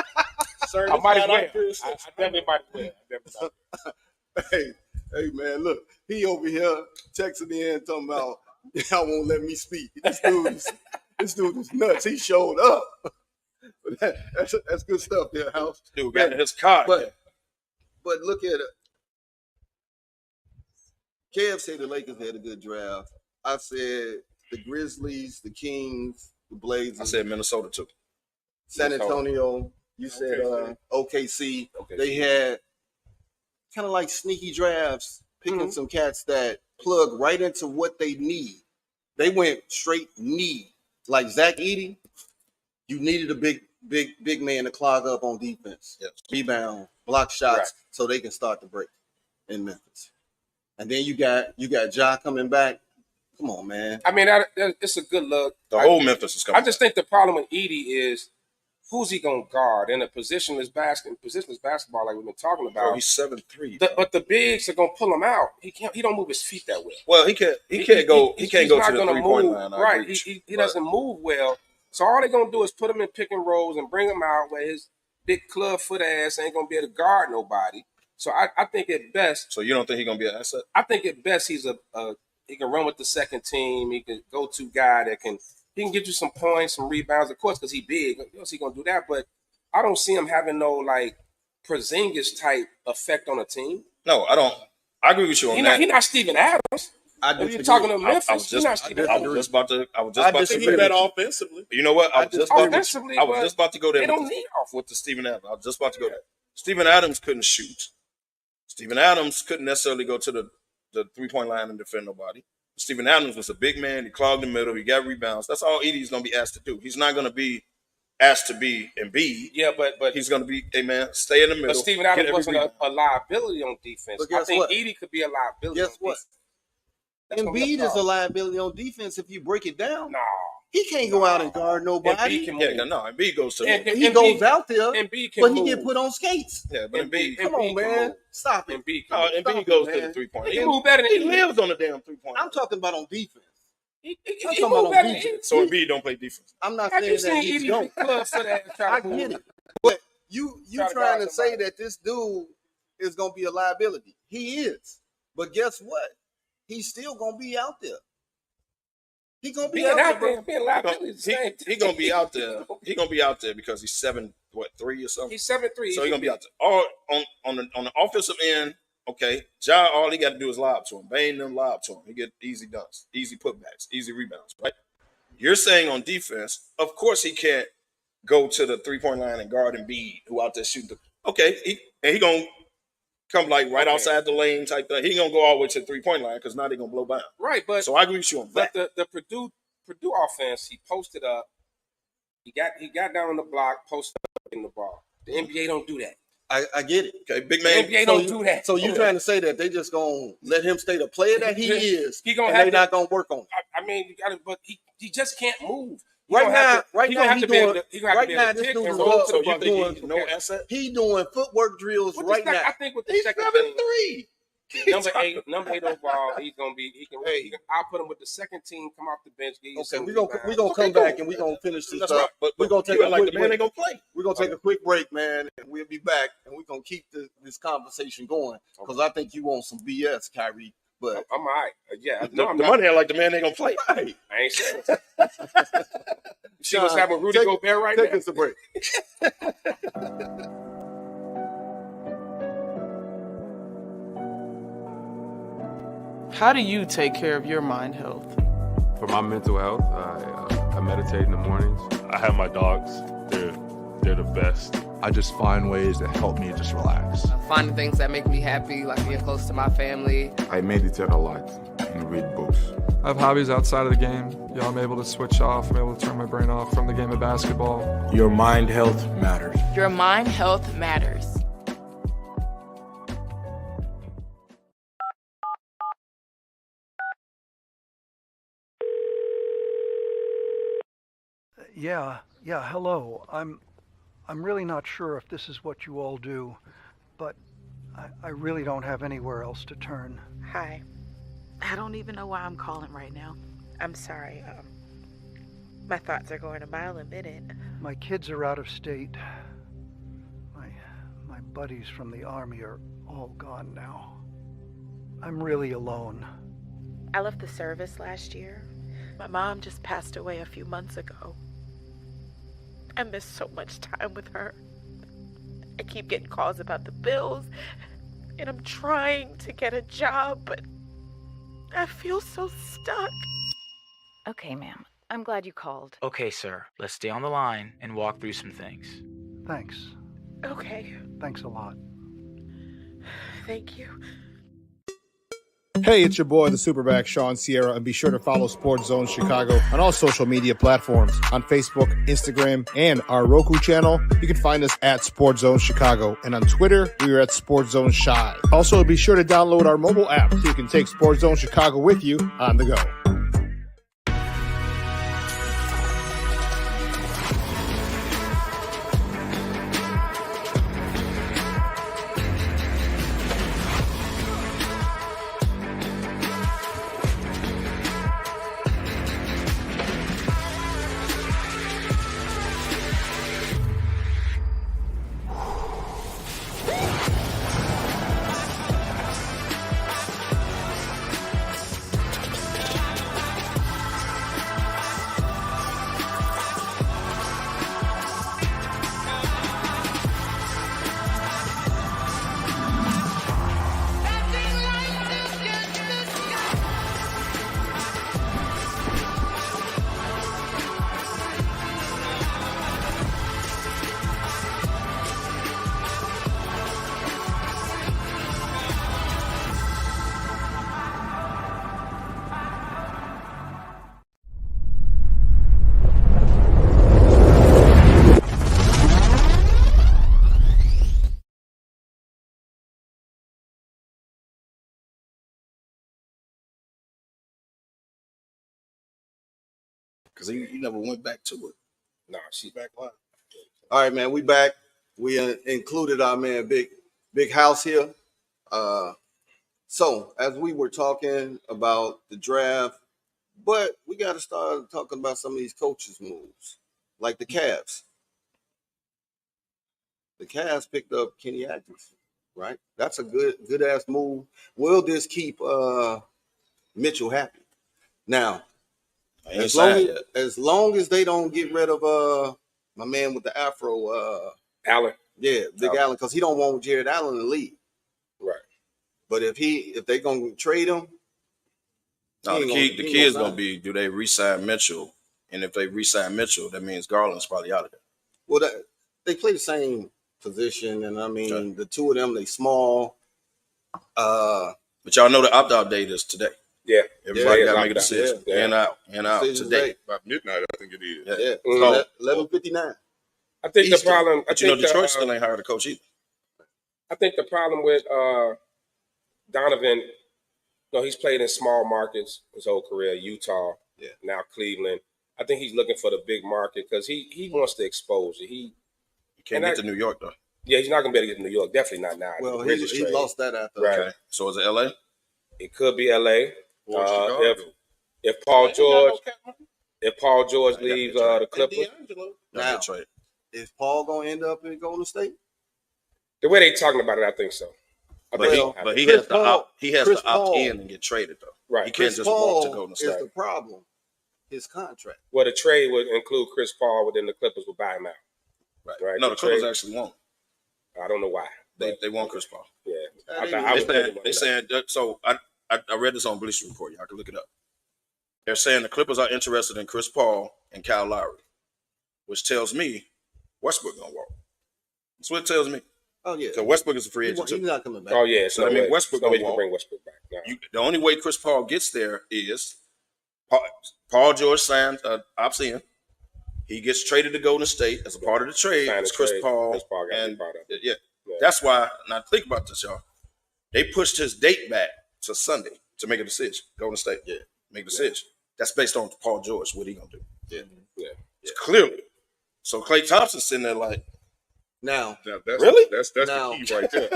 Sir, I might as well. I definitely might as well. Hey, man, look. He over here texting in talking about y'all won't let me speak. This dude is nuts. He showed up. That's good stuff there, House. Dude got his car. But look at it. Kev said the Lakers had a good draft. I said the Grizzlies, the Kings, the Blazers. I said Minnesota too. San Antonio. You said OKC. They had kind of like sneaky drafts, picking some cats that plug right into what they need. They went straight need. Like Zach Edey, you needed a big man to clog up on defense. Yes. Rebound, block shots, so they can start the break in Memphis. And then you got Ja coming back. Come on, man. I mean, it's a good look. The whole Memphis is coming. I just think the problem with Edey is who's he gonna guard in a positionless basketball like we've been talking about. Oh, he's 7'3". But the bigs are gonna pull him out. He don't move his feet that way. Well, he can't go to the 3-point line. Right. He doesn't move well. So all they're gonna do is put him in pick and rolls and bring him out where his big club foot ass ain't gonna be able to guard nobody. So I think at best. So you don't think he's gonna be an asset? I think at best he's he can run with the second team. He can go to guy that can get you some points, some rebounds, of course, because he's big. He gonna do that, but I don't see him having no like Porzingis type effect on a team. No, I don't. I agree with you on that. He's not Steven Adams. If you're talking to Memphis, I was just about to think that offensively. You know what? I was just about to go there. They don't need off with the Steven Adams. I was just about to go there. Steven Adams couldn't shoot. Steven Adams couldn't necessarily go to the 3-point line and defend nobody. Steven Adams was a big man. He clogged the middle. He got rebounds. That's all Edey's going to be asked to do. He's not going to be asked to be Embiid. Yeah, but he's going to be, hey, man, stay in the middle. But Steven Adams wasn't a liability on defense. I think Edey could be a liability. Guess what? Embiid is a liability on defense if you break it down. No. He can't go out and guard nobody. Embiid goes to He goes out there, Embiid can but move. he get put on skates. Yeah, but Embiid, Come on, man. Stop it. Embiid goes to the 3-point. He move better than He lives on the damn 3-point. I'm talking about on defense. He talking move about better on than defense. So Embiid don't play defense. I'm not Have you saying that seen he Edie don't. Club for that? I get it. But you Try to trying guard to say somebody. that this dude is going to be a liability. He is. But guess what? He's still going to be out there. He going to be Being out there, bro. being liability is the same. He gonna be out there. He gonna be out there because he's 7'3" or something. He's 7'3". So he's gonna be out there. All on the offensive end. Okay, Ja, all he got to do is lob to him. Bane them lob to him. He get easy dunks, easy putbacks, easy rebounds. Right? You're saying on defense, of course he can't go to the 3-point line and guard Embiid, who out there shooting. Okay, he gonna come like right outside the lane type thing. He ain't gonna go all the way to the 3-point line because now they're gonna blow by him. Right, but so I agree with you on that. But the Purdue offense, he posted up. He got down on the block, posted up in the ball. The NBA don't do that. I get it. Okay, big The man. NBA don't do that. So you trying to say that they just gonna let him stay the player that he is, He gonna and have they to- not gonna work on it? I mean, you got to, but he just can't move. Right now, he doing. Right now, this dude is roll up. to the So you bucket. think he's no asset? He doing footwork drills With right the sec- now. I think with the He's second 7'3". number eight overall, he's gonna be. I'll put him with the second team. Come off the bench. Get you Okay, some we gonna rebounds. come back and we gonna finish this That's up. right. But We're gonna take you a like quick the man break. ain't gonna play. We're gonna take a quick break, man, and we'll be back and we're gonna keep this conversation going because I think you want some BS, Kyrie. But I'm all right. Yeah, The, no, I'm the not. money ain't like the man ain't gonna play. right, I ain't saying it. See what's happening with Rudy Gobert right take now? us a break. How do you take care of your mind health? For my mental health, I meditate in the mornings. I have my dogs. They're the best. I just find ways that help me just relax. Finding things that make me happy, like being close to my family. I meditate a lot and read books. I have hobbies outside of the game. I'm able to switch off. I'm able to turn my brain off from the game of basketball. Your mind health matters. Your mind health matters. Yeah, hello. I'm really not sure if this is what you all do, but I really don't have anywhere else to turn. Hi. I don't even know why I'm calling right now. I'm sorry. My thoughts are going a mile a minute. My kids are out of state. My buddies from the army are all gone now. I'm really alone. I left the service last year. My mom just passed away a few months ago. I miss so much time with her. I keep getting calls about the bills, and I'm trying to get a job, but I feel so stuck. Okay, ma'am. I'm glad you called. Okay, sir. Let's stay on the line and walk through some things. Thanks. Okay. Thanks a lot. Thank you. Hey, it's your boy, the Superback, Sean Sierra, and be sure to follow Sports Zone Chicago on all social media platforms on Facebook, Instagram, and our Roku channel. You can find us at Sports Zone Chicago, and on Twitter, we are at Sports Zone Shy. Also, be sure to download our mobile app so you can take Sports Zone Chicago with you on the go. because he never went back to it. Nah, she back line. All right, man, we back. We included our man Big House here. So as we were talking about the draft, but we got to start talking about some of these coaches' moves, like the Cavs. The Cavs picked up Kenny Atkinson, right? That's a good ass move. Will this keep Mitchell happy? Now, as long as they don't get rid of my man with the afro, Allen. Yeah, Big Allen, because he don't want Jared Allen to leave. Right. But if they gonna trade him, no, the key is gonna be, do they re-sign Mitchell? And if they re-sign Mitchell, that means Garland's probably out of there. Well, they play the same position, and I mean the two of them, they small. But y'all know the opt-out date is today. Yeah, everybody got to make a decision. Yeah. And out today. About midnight, I think it is. Yeah, 11:59. I think Eastern. the problem. But Detroit still ain't hired a coach either. I think the problem with Donovan, he's played in small markets his whole career. Utah, now Cleveland. I think he's looking for the big market because he wants the exposure. He can't get to New York though. Yeah, he's not gonna be able to get to New York. Definitely not now. Well, he lost that after. Right. Okay. So is it LA? It could be LA. Or If Paul George leaves the Clippers. Now, is Paul gonna end up in Golden State? The way they talking about it, I think so. But he has to opt in and get traded though. Right. He can't just walk to Golden State. Is the problem his contract? Well, the trade would include Chris Paul, but then the Clippers would buy him out. Right. No, the Clippers actually won't. I don't know why. They want Chris Paul. Yeah. They saying so. I read this on Bleacher Report. Y'all can look it up. They're saying the Clippers are interested in Chris Paul and Kyle Lowry, which tells me Westbrook gonna walk. That's what it tells me. Oh yeah. So Westbrook is a free agent He's too. not coming back. Oh yeah. So I mean Westbrook gonna walk. Bring Westbrook back. No. The only way Chris Paul gets there is Paul George signs opts in. He gets traded to Golden State as a part of the trade. It's Chris Paul. Chris Paul got to be part of it. Yeah. That's why. Now think about this, y'all. They pushed his date back to Sunday to make a decision. Golden State. Yeah. Make a decision. That's based on Paul George. What he gonna do? Yeah. Clearly. So Klay Thompson's sitting there like. Now that's really? That's the key right there.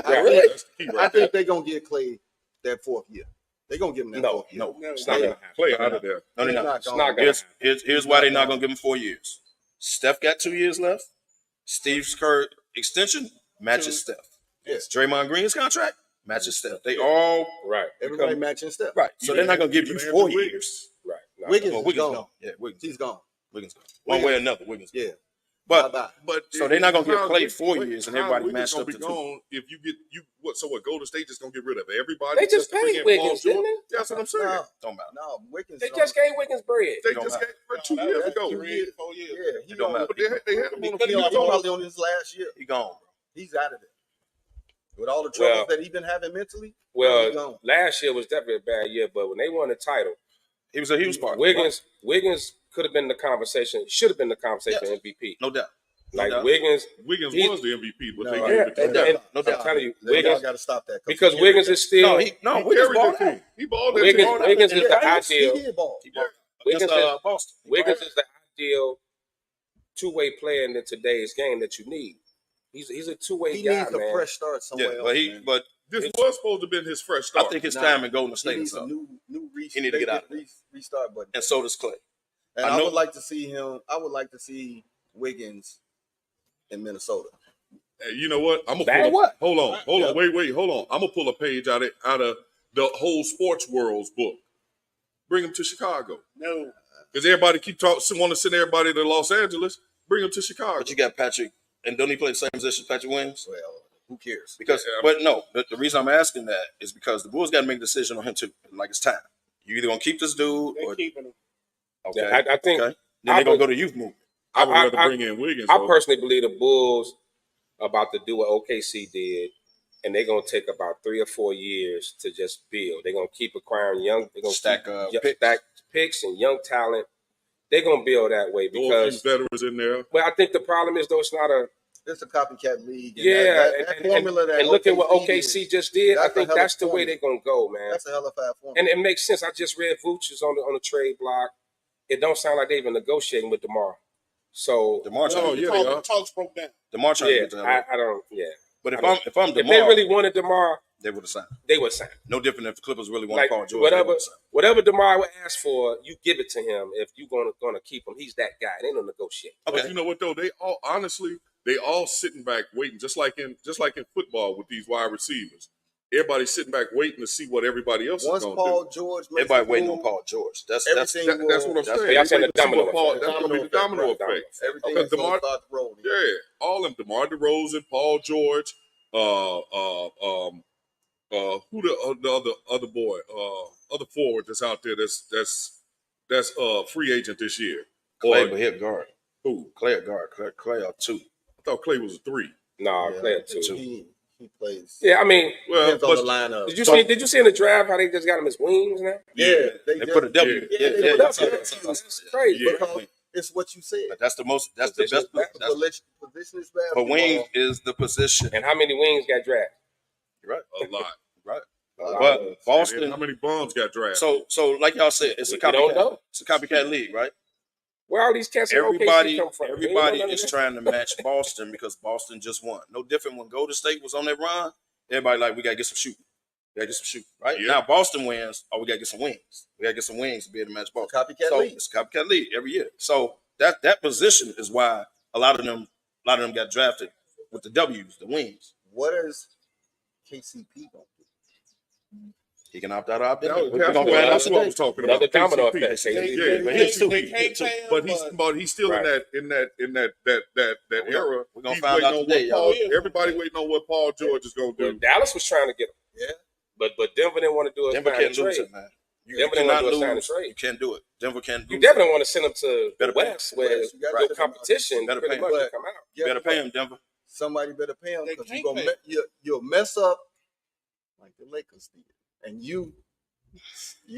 I think they're gonna get Klay that fourth year. They're gonna give him that fourth year. No, it's not gonna Klay out of there. No, they're not. It's not gonna Here's why they're not gonna give him 4 years. Steph got 2 years left. Steve Kerr extension matches Steph. Yes. Draymond Green's contract matches Steph. They all Everybody matching Steph. Right. So they're not gonna give you 4 years. Right. Wiggins is gone. gone. Yeah, Wiggins. He's gone. Wiggins gone. One way or another, Wiggins gone. Yeah. But so they're not gonna give Klay 4 years and everybody matched up to 2. Gone if you get So what? Golden State just gonna get rid of everybody? They just paid Wiggins, didn't they? That's what I'm saying. Don't matter. No, Wiggins. They just gave Wiggins bread. They just gave for 2 years ago. 2 years, 4 years. Yeah, He don't matter. They had him on He's probably on his last year. He gone, bro. He's out of there. With all the troubles that he's been having mentally. Well, last year was definitely a bad year, but when they won the title, he was part. Wiggins could have been the conversation. Should have been the conversation MVP. No doubt. Wiggins was the MVP, but they gave it to him. No doubt. I'm telling you, Wiggins got to stop that because Wiggins is still. Wiggins balled out. He balled out. Wiggins is the ideal. He did ball. Wiggins is the ideal two-way player in today's game that you need. He's a two-way guy, man. He needs a fresh start somewhere else. But this was supposed to have been his fresh start. I think his time in Golden State is up. New He need to get out of there. Restart button. And so does Klay. And I would like to see him. I would like to see Wiggins in Minnesota. Hey, you know what? I'm gonna hold on. Wait, hold on. I'm gonna pull a page out of the whole sports world's book. Bring him to Chicago. No, because everybody want to send everybody to Los Angeles. Bring him to Chicago. But you got Patrick, and don't he play the same position as Patrick Williams? Well, who cares? Because, but no, the reason I'm asking that is because the Bulls got to make a decision on him too. Like it's time. You either gonna keep this dude or keeping him. Okay, yeah, I think then they're gonna go to youth movement. I would rather bring in Wiggins. I personally believe the Bulls are about to do what OKC did, and they're gonna take about 3 or 4 years to just build. They're gonna keep acquiring young. They're gonna stack picks and young talent. They're gonna build that way because veterans in there. But I think the problem is though it's a copycat league. And that formula that and look at what OKC OKC just did. I think that's the way they're gonna go, man. That's a hell of a formula. And it makes sense. I just read Vooch is on the trade block. it don't sound like they even negotiating with DeMar. So DeMar trying to get the talks broke down. DeMar trying to get to LA. I don't. Yeah. But if I'm DeMar, if they really wanted DeMar, they would have signed. They would sign. No different if the Clippers really want Paul George. Whatever DeMar would ask for, you give it to him. If you're gonna keep him, he's that guy. They don't negotiate. Okay. But you know what though? They all sitting back waiting, just like in football with these wide receivers. Everybody's sitting back waiting to see what everybody else is going to do. Paul George, everybody waiting on Paul George. That's what I'm saying. That's what the domino effect. That's going to be the domino effect. Everything is going to start rolling. Yeah, all of them. DeMar DeRozan, Paul George, who the other boy, other forward that's out there that's free agent this year. Clay, but hit guard. Who? Clay at guard. Clay are 2. I thought Clay was a 3. No, Clay at 2. He plays. Yeah, I mean, depends on the lineup. Did you see in the draft how they just got him as wings now? Yeah, they put a W. Yeah, that's crazy. Because it's what you said. But that's the best. Position is bad. But wing is the position. And how many wings got drafted? Right, a lot. Right. But Boston, how many bums got drafted? So like y'all said, it's a copycat. It's a copycat league, right? Where all these cats everybody come from? Is trying to match Boston because Boston just won. No different when Golden State was on that run. Everybody like, we gotta get some shooting. Right? Yeah. Now Boston wins, we gotta get some wings. We gotta get some wings to be able to match Boston. League. It's a copycat league every year. So that position is why a lot of them got drafted with the W's, the wings. What is KCP gonna do? He can opt out of opt in. That's what I was talking about. The domino effect. But he's still in that era. We're gonna find out today. Everybody waiting on what Paul George is gonna do. Dallas was trying to get him. Yeah. But Denver didn't want to do it. Denver can't lose it, man. Denver didn't want to do a sign and trade. You can't do it. Denver can't do it. You definitely want to send him to the West where your competition better pretty pay much him. come out. You better pay him, Denver. Somebody better pay him because you'll mess up like the Lakers did. And you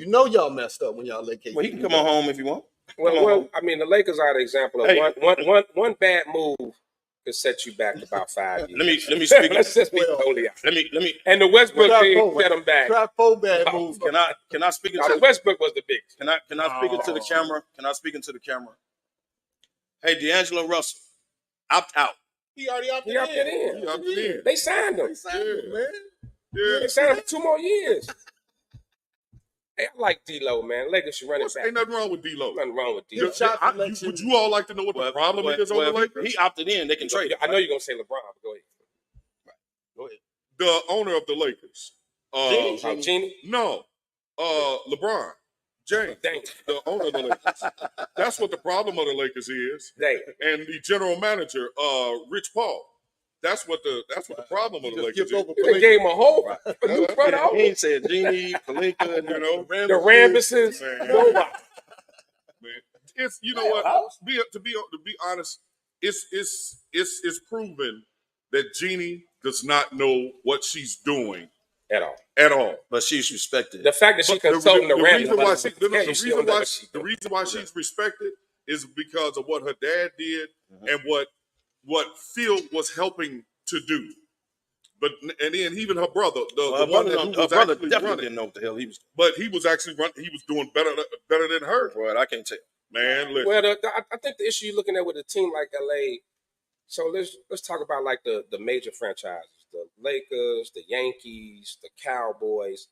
know y'all messed up when y'all let KCP. Well, he can come on home if you want. Well, I mean, the Lakers are the example of one bad move could set you back about 5 years. Let me speak. Let's just be totally honest. Let me. And the Westbrook thing set them back. Try 4 bad moves. Can I speak into the Westbrook was the biggest. Can I speak into the camera? Can I speak into the camera? Hey, D'Angelo Russell, opt out. He already opted in. They signed him. Man. Yeah. They signed him for 2 more years. Hey, I like D-Lo, man. Lakers should run it back. Ain't nothing wrong with D-Lo. Nothing wrong with D-Lo. Would you all like to know what the problem is on the Lakers? He opted in. They can trade him. I know you're going to say LeBron, but go ahead. Go ahead. The owner of the Lakers. Genie? No. LeBron James, the owner of the Lakers. That's what the problem of the Lakers is. And the general manager, Rich Paul. That's what the problem of the Lakers is. They gave him a new front office. He said Genie, Pelinka, the Rambuses. Man, it's to be honest, it's proven that Genie does not know what she's doing at all. But she's respected. The fact that she consulting the Rambuses. The reason why she's respected is because of what her dad did and what Phil was helping to do. And then even her brother, the one that was actually running, didn't know what the hell he was doing. But he was actually running. He was doing better than her. Well, I can't tell. Man, listen. Well, I think the issue you're looking at with a team like LA. So let's talk about like the major franchises, the Lakers, the Yankees, the Cowboys,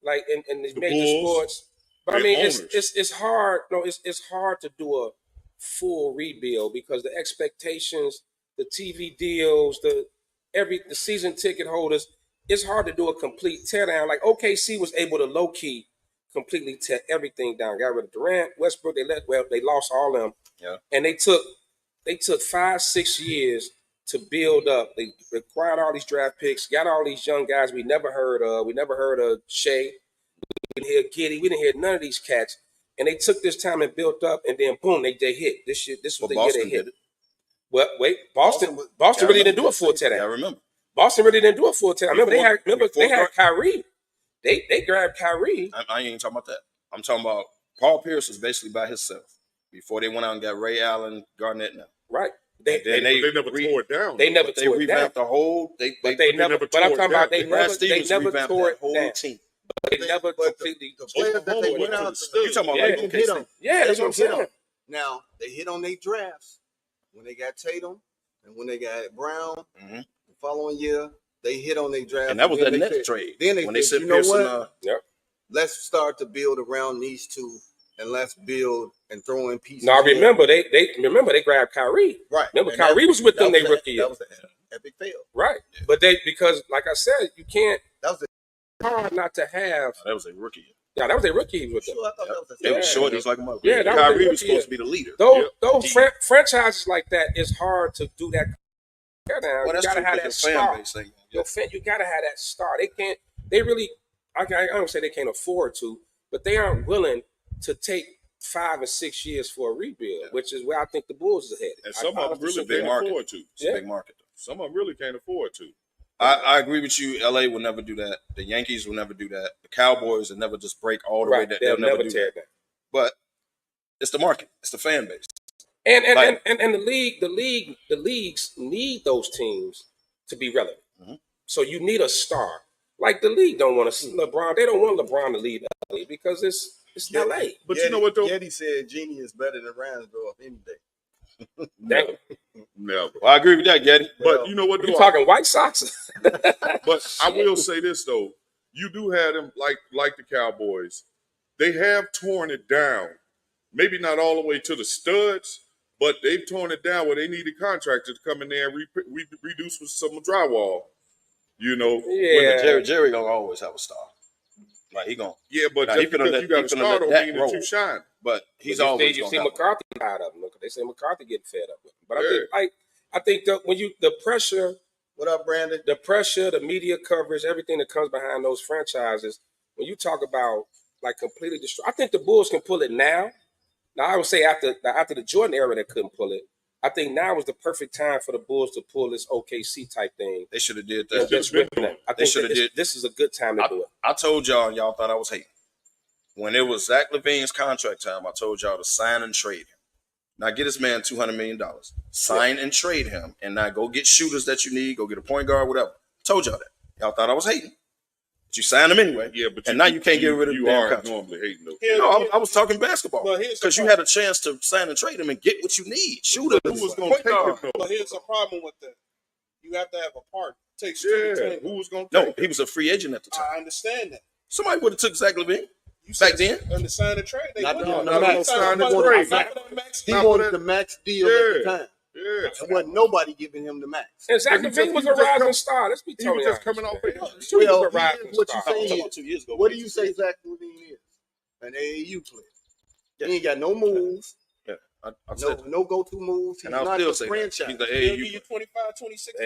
like in these major Bulls, sports. But I mean, it's hard. No, it's hard to do a full rebuild because the expectations, the TV deals, the season ticket holders. It's hard to do a complete teardown. Like OKC was able to low key completely tear everything down. Got rid of Durant, Westbrook. They lost all of them. Yeah. And they took 5-6 years to build up. They acquired all these draft picks, got all these young guys we never heard of. We never heard of Shea. We didn't hear Giddey. We didn't hear none of these cats. And they took this time and built up, and then boom, they hit. This was the year they hit. Well, wait, Boston really didn't do a full teardown. I remember. Boston really didn't do a full teardown. Remember they had Kyrie. They grabbed Kyrie. I ain't talking about that. I'm talking about Paul Pierce was basically by himself before they went out and got Ray Allen, Garnett now. Right. They never tore it down. They never tore it down. The whole. But I'm talking about they never tore it down. Team. but they never completely. The players that they went out to, you talking about Yeah. like they can hit them. Yeah, that's what I'm saying. Now they hit on their drafts when they got Tatum and when they got Brown. Mm-hmm. The following year, they hit on their draft, And that was then that they Nets said- trade. Then they when they said, sent you know Pearson, what? Let's start to build around these two, and let's build and throw in pieces. Now here. remember they grabbed Kyrie. Right. Remember And Kyrie was with them that their was rookie year. That was an epic fail. Right. But because like I said, you can't. That was hard not to have. That was a rookie year. Yeah, that was a rookie. He was with them. Sure, I thought that was They were short. He was like a mother. Yeah, that Kyrie was was supposed to be the leader. Those franchises like that, it's hard to do that. Now. Well, You that's gotta true, have 'cause that the fan star. base thing. You gotta have that star. They can't. They really. I don't say they can't afford to, but they aren't willing to take 5 or 6 years for a rebuild, which is where I think the Bulls is headed. And some of them really can't afford to. It's a big market. Some of them really can't afford to. I agree with you. LA will never do that. The Yankees will never do that. The Cowboys will never just break all the way. They'll never do tear that. it down. But it's the market. It's the fan base. And the leagues need those teams to be relevant. Mm-hmm. So you need a star. Like the league don't want to see LeBron. They don't want LeBron to leave LA because it's LA. But you know what though? Yeti said Genie is better than Ransdorf any day. Never. Never. Well, I agree with that, Getty. But you know what? You talking White Sox? But I will say this though, you do have them like the Cowboys. They have torn it down. Maybe not all the way to the studs, but they've torn it down where they needed contractors to come in there and reduce with some drywall. You know, Yeah. Jerry gonna always have a star. Like he gonna. Yeah, but now, just because you got a star don't mean that you shine. But he's But always. you see gonna have McCarthy tired of him. Look, they say McCarthy getting fed up with him. But I think that when the pressure. What up, Brandon? The pressure, the media coverage, everything that comes behind those franchises. When you talk about like completely destroy, I think the Bulls can pull it now. Now I would say after the Jordan era, they couldn't pull it. I think now is the perfect time for the Bulls to pull this OKC type thing. They should have did that. I think this is a good time to do it. I told y'all, and y'all thought I was hating. When it was Zach LaVine's contract time, I told y'all to sign and trade him. Now get this man $200 million. Sign and trade him, and now go get shooters that you need. Go get a point guard, whatever. Told y'all that. Y'all thought I was hating, but you signed him anyway. Yeah, but now you can't get rid of you the damn are contract. normally hating though. No, I was talking basketball But here's the because you had a chance to sign and trade him and get what you need. Shooters. Who was going to take him though? But here's the problem with that. You have to have a part. It takes two Yeah, to who was going to No, take he him? was a free agent at the time. I understand that. Somebody would have took Zach LaVine You back said then. on the sign of trade, they Not wouldn't. the max. Sign the He trade. wanted the max deal at the time. Yeah. There wasn't nobody giving him the max. And Zach He LaVine just- was he a was just rising come- star. Let's be He was totally just honest. coming off. He Well, was a he rising is what you star. say. 2 years ago. What do you say Zach LaVine is? An AAU player. He ain't got no moves. Yeah, I said that. No go-to moves. He's And I'll not still the say that. franchise. He's the He'll give AAU. you 25, 26.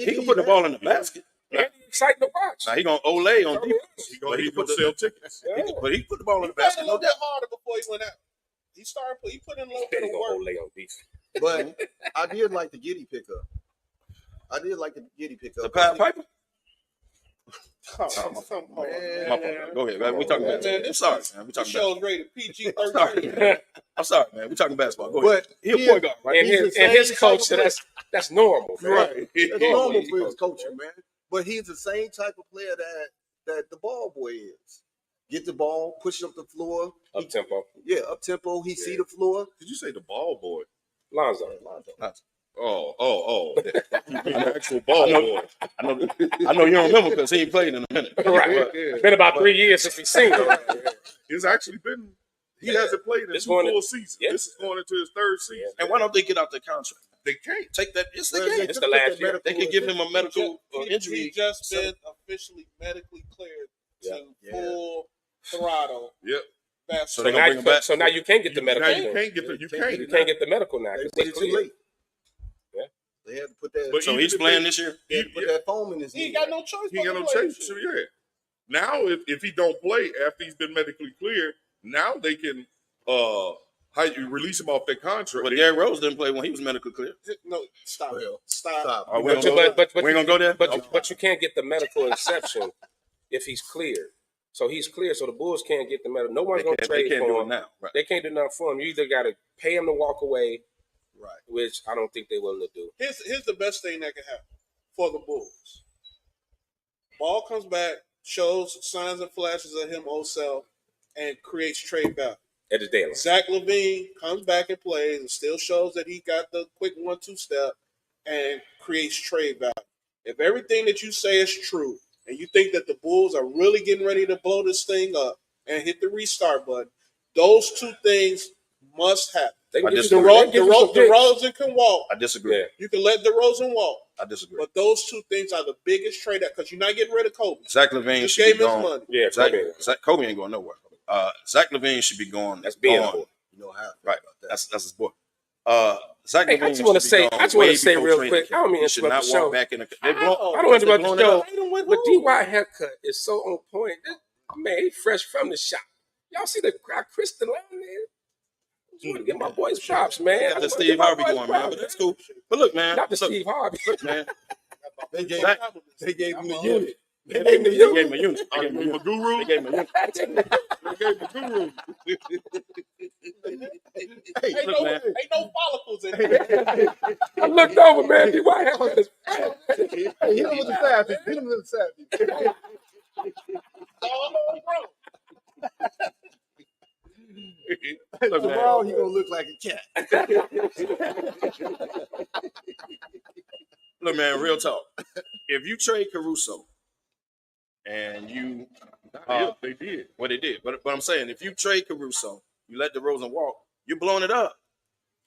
He can put the ball in the basket. And he's exciting to watch. Now he gonna Olay on defense. He But he can put sell the tickets. but he put the ball in He the played a basket. No little bit doubt. harder before he went out. He put in a little He bit of gonna work. lay on defense. But I did like the Giddy pickup. The Pied Piper. Come on, man. My fault. Go ahead, man. We talking basketball. I'm sorry, man. We This talking show's basketball. rated PG-13. I'm sorry. I'm sorry, man. We talking basketball. Go ahead. But He a point guard, right? And his coach, so that's normal. Man. Right. That's normal for his He's coaching, man. But he's the same type of player that the ball boy is. Get the ball, push it up the floor. Up tempo. Yeah, up tempo. He see the floor. Did you say the ball boy? Lonzo. Oh. The actual ball boy. I know you don't remember because he ain't played in a minute. Right. Yeah. Been about 3 years since we've seen him. It's actually been. He hasn't played in It's 2 going full to- seasons. yeah. This is going into his 3rd season. And why don't they get out their contract? They can't. Take that. Yes, they Well, can. It's the last year. They can give him a medical He injury. just been officially medically cleared to full throttle Yep. basketball. So they now, gonna bring him back? so now you can't get the medical. Now you thing. can't get the. You can't. You can't get the medical now They because put they it too clear. late. Yeah. They had to put that. But So even he's if playing they- this year. They had to put that foam in his He knee. ain't got no choice. He ain't got no but to play. chase. So yeah. Now if he don't play after he's been medically cleared, now they can how you release him off that contract. But Derrick Rose didn't play when he was medically clear. No, stop. Well, Stop. Oh, we ain't gonna go there. But you can't get the medical exception if he's cleared. So he's clear. So the Bulls can't get the medical. No one's going to They trade can't for do him. it now. Right. They can't do nothing for him. You either got to pay him to walk away, Right. which I don't think they're willing to do. Here's the best thing that can happen for the Bulls. Ball comes back shows signs and flashes of him old self, and creates trade value. At the deadline. Zach LaVine comes back and plays and still shows that he got the quick 1-2 step and creates trade value. If everything that you say is true and you think that the Bulls are really getting ready to blow this thing up and hit the restart button, those two things must happen. DeRozan can walk. I disagree. Yeah. You can let DeRozan walk. I disagree. But those two things are the biggest trade because you're not getting rid of Kobe. Zach LaVine just should gave be his gone. money. Yeah, Kobe ain't going nowhere. Zach LaVine should be gone. That's being gone. a boy. You know how? Right. That's his boy. Zach hey, LaVine I just want to say, real quick. I don't mean to interrupt the show. Back in the, I don't interrupt the show. But DY haircut is so on point. Man, he fresh from the shop. Y'all see the Kristen Lamb there? I just want to get my boys props, man. Got the Steve Harvey going, man, but that's cool. But look, man. Not the Steve Harvey. Look, man. They gave him the unit. They gave him a unit. They gave him a guru. They gave him a unit. Ain't no follicles in here. I looked over, man. DY haircut is Hit him with the side piece. Hit him with the side piece. Look, man. Tomorrow he gonna look like a cat. Look, man, real talk. If you trade Caruso and you they did. Well, they did. But I'm saying if you trade Caruso, you let DeRozan walk, you're blowing it up.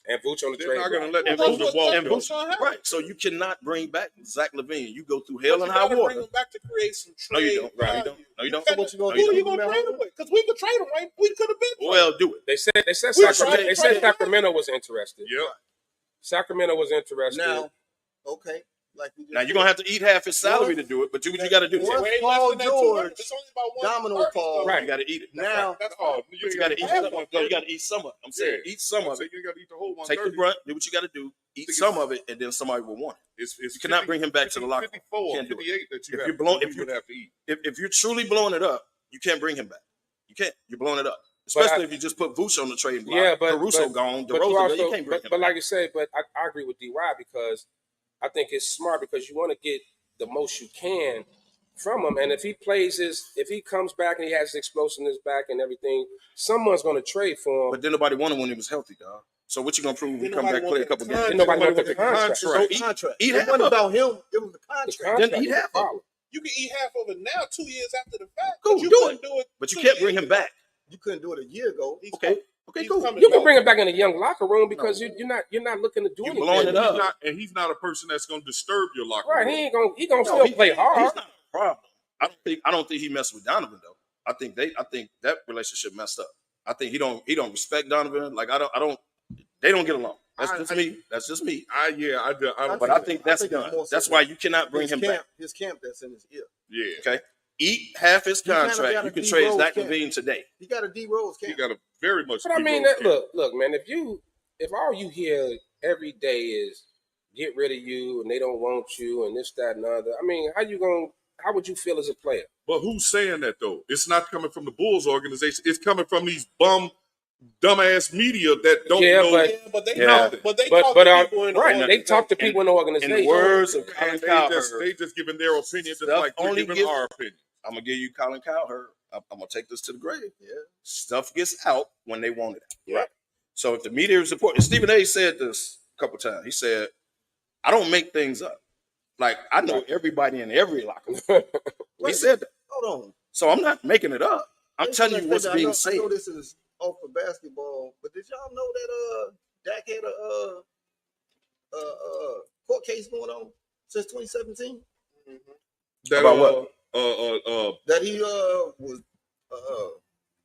And Vooch on the They're trade. not gonna let Well, DeRozan that's walk. what's though. gonna happen. Right. So you cannot bring back Zach LaVine. You go through hell But and you high gotta water. bring him back to create some No, trade you don't. Right. value. No, you don't. Who are you gonna trade him with? Because we could trade him, right? We could have been. Well, do it. They said We tried- Sacramento was interested. Yeah. Sacramento was interested. Now, okay. Like we just Now you're gonna have to eat half his salary to do it, but do what you got to do. Once Way Paul less than that 200. George It's only about domino 130. falls, Right. You got to eat it. now That's Oh, all. But you got to eat some of it. No, you got to eat some of it. I'm saying eat some of So it. you got to eat the whole Take the 130. brunt. Do what you got to do. Eat some of it, and then somebody will want it. It's You cannot bring him back to the locker room. 54, Can't do it. 58 that you If have you're blown, to, if you you would have to eat. if you're truly blowing it up, you can't bring him back. You can't. You're blowing it up. Especially if you just put Vooch on the trading block. Yeah, but Caruso gone. but DeRozan, you you can't bring him but back. like you say, but I agree with DY because I think it's smart because you want to get the most you can from him. And if he comes back and he has his explosiveness back and everything, someone's going to trade for him. But then nobody wanted when he was healthy, dog. So what you gonna prove when he Then come back nobody play a wanted couple the games? contract. Nobody Nobody wanted the wanted the contract. contract. So contract. Eat It half wasn't of it. about him. It was the The contract. contract Then eat is half the of problem. You can eat half of it now, 2 years after the fact. Cool, but you do couldn't do it. But you 2 can't bring years him ago. back. You couldn't do it a year ago. He's Okay. coming- Okay, he's cool. coming You can back. bring him back in the young locker room because you're not looking to do You anything. blowing it And up. he's not a person that's going to disturb your locker Right, room. he gonna No, still play hard. He's not a problem. I don't think he messed with Donovan though. I think that relationship messed up. I think he don't respect Donovan. Like they don't get along. That's just me. But I think that's done. That's why you cannot bring him back. His camp that's in his ear. Yeah. Okay. Eat half his He kinda contract. got You a can D trade Rose Zach camp. LaVine today. He got a D Rose camp. He got a very much. But I mean, D-Rose camp. look, man. If all you hear every day is get rid of you and they don't want you and this, that, and the other, I mean, how would you feel as a player? But who's saying that though? It's not coming from the Bulls organization. It's coming from these dumbass media that don't know. But they nothing. talk to people in the right. They talk to people in the organization. In the words of Colin And Cowherd, they just giving their opinion just Stuff like we're only giving gives- our opinion. I'm gonna give you Colin Cowherd. I'm gonna take this to the grave. Yeah. Stuff gets out when they want it. Right. So if the media is reporting, Stephen A. said this a couple times. He said, "I don't make things up. Like I know everybody in every locker room." He said that. Hold on. So I'm not making it up. I'm telling you what's I being know, said. I know this is off for basketball, but did y'all know that Dak had a court case going on since 2017? That, About what? That he was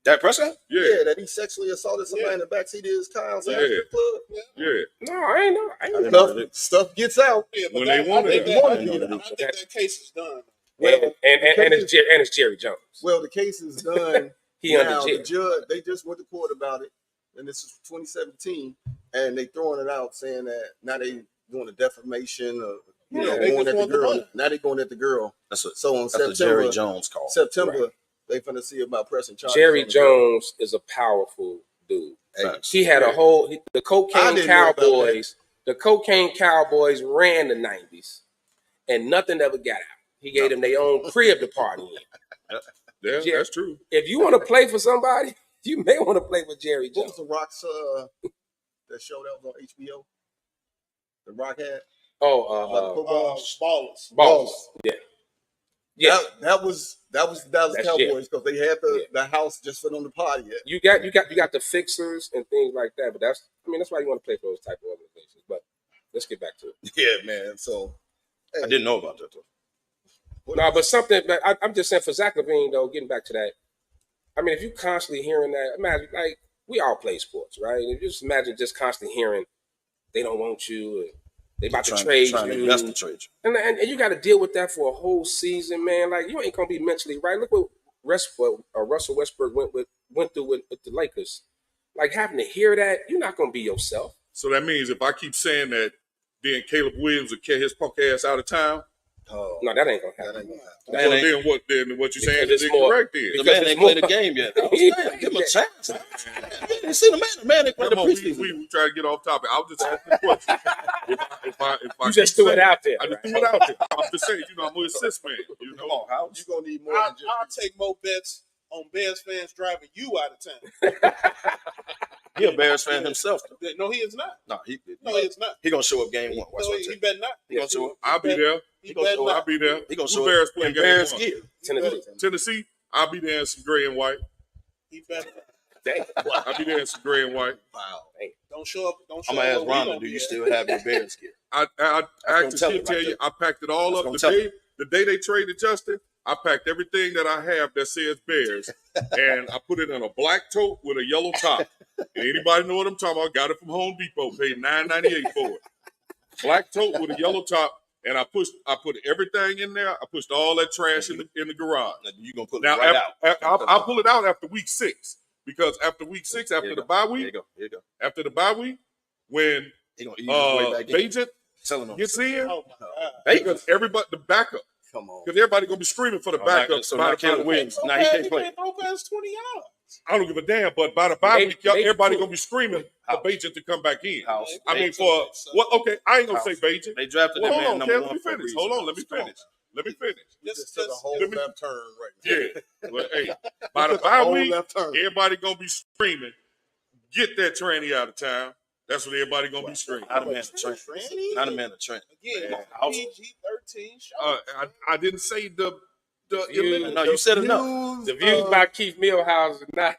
Dak Prescott? yeah, that he sexually assaulted somebody in the backseat of his car outside the strip club. Yeah. No, I ain't know. Stuff gets out. Yeah, but When that, they want I think it. that case is done. And it's Jerry Jones. Well, the case is done. He now, under jail. the judge, they just went to court about it, and this is 2017, and they throwing it out saying that now they doing a defamation of They going just at the want the girl. money. Now they going at the girl. So on That's a September, Jerry Jones call. September, they finna see about pressing charges. Jerry on the girl. Jones is a powerful dude. Facts. He had a whole the I cocaine didn't know about Cowboys. The cocaine Cowboys ran the 90s, and nothing ever got out. He gave them their own crib to party in. Yeah, Jerry, that's true. If you want to play for somebody, you may want to play with Jerry What Jones. was the Rock's that show that was on HBO? The Rock had. Ballers. Yeah. Yeah, that was Dallas That's Cowboys because they had the house just for them to party at. You got the fixers and things like that, but that's why you want to play for those type of organizations. But let's get back to it. Yeah, man. So I didn't know about that though. No, but something. But I'm just saying for Zach LaVine though, getting back to that. I mean, if you constantly hearing that, imagine like we all play sports, right? And you just imagine just constantly hearing they don't want you, and they about to trade you, and you got to deal with that for a whole season, man. Like you ain't gonna be mentally right. Look what Russell Westbrook went through with the Lakers. Like having to hear that, you're not gonna be yourself. So that means if I keep saying that, then Caleb Williams will carry his punk ass out of town. No, that ain't gonna happen. Then what you're saying is incorrect then. The man ain't played the game yet. Give him a chance. You see the man ain't played the preseason. We try to get off topic. I was just asking the question. If I you just threw it out there. I just threw it out there. I'm just saying, I'm an assist man. Come on, how you gonna need more? I'll take more bets on Bears fans driving you out of town. He a Bears fan himself. Though. No, he is not. No, he is not. He gonna show up game one. He better not. He gonna show up. I'll be there. I'll be there. He gonna Who show Bears up play in game Bears one? gear. Tennessee. I'll be there in some gray and white. He better. I'll be there in some gray and white. Wow. Don't show up. I'm gonna ask Rhonda, do you still have your Bears gear? I actually tell you, I packed it all up the day they traded Justin. I packed everything that I have that says Bears, and I put it in a black tote with a yellow top. And anybody know what I'm talking about? Got it from Home Depot. Paid $9.98 for it. Black tote with a yellow top, and I put everything in there. I pushed all that trash in the garage. You gonna put now, it right out? I'll pull it out after week 6 because after week 6, after the bye week, here you go. After the bye week, when Bajent gets in, because everybody the backup. Come on. Because everybody gonna be screaming for the backup. So now Caleb Williams, now he can't play. Throw past 20 yards. I don't give a damn, but by the bye week, everybody gonna be screaming for Bajent to come back in. I mean, okay, I ain't gonna say Bajent. They drafted that man number one. Let me finish. Hold on, let me finish. Just took a whole left turn right now. Yeah. Well, hey, by the bye week, everybody gonna be screaming, get that tranny out of town. That's what everybody gonna be screaming. Not a man of Trent. Not a man of Trent. Again, PG-13. I didn't say the no, you said enough. The views by Keith Millhouse are not.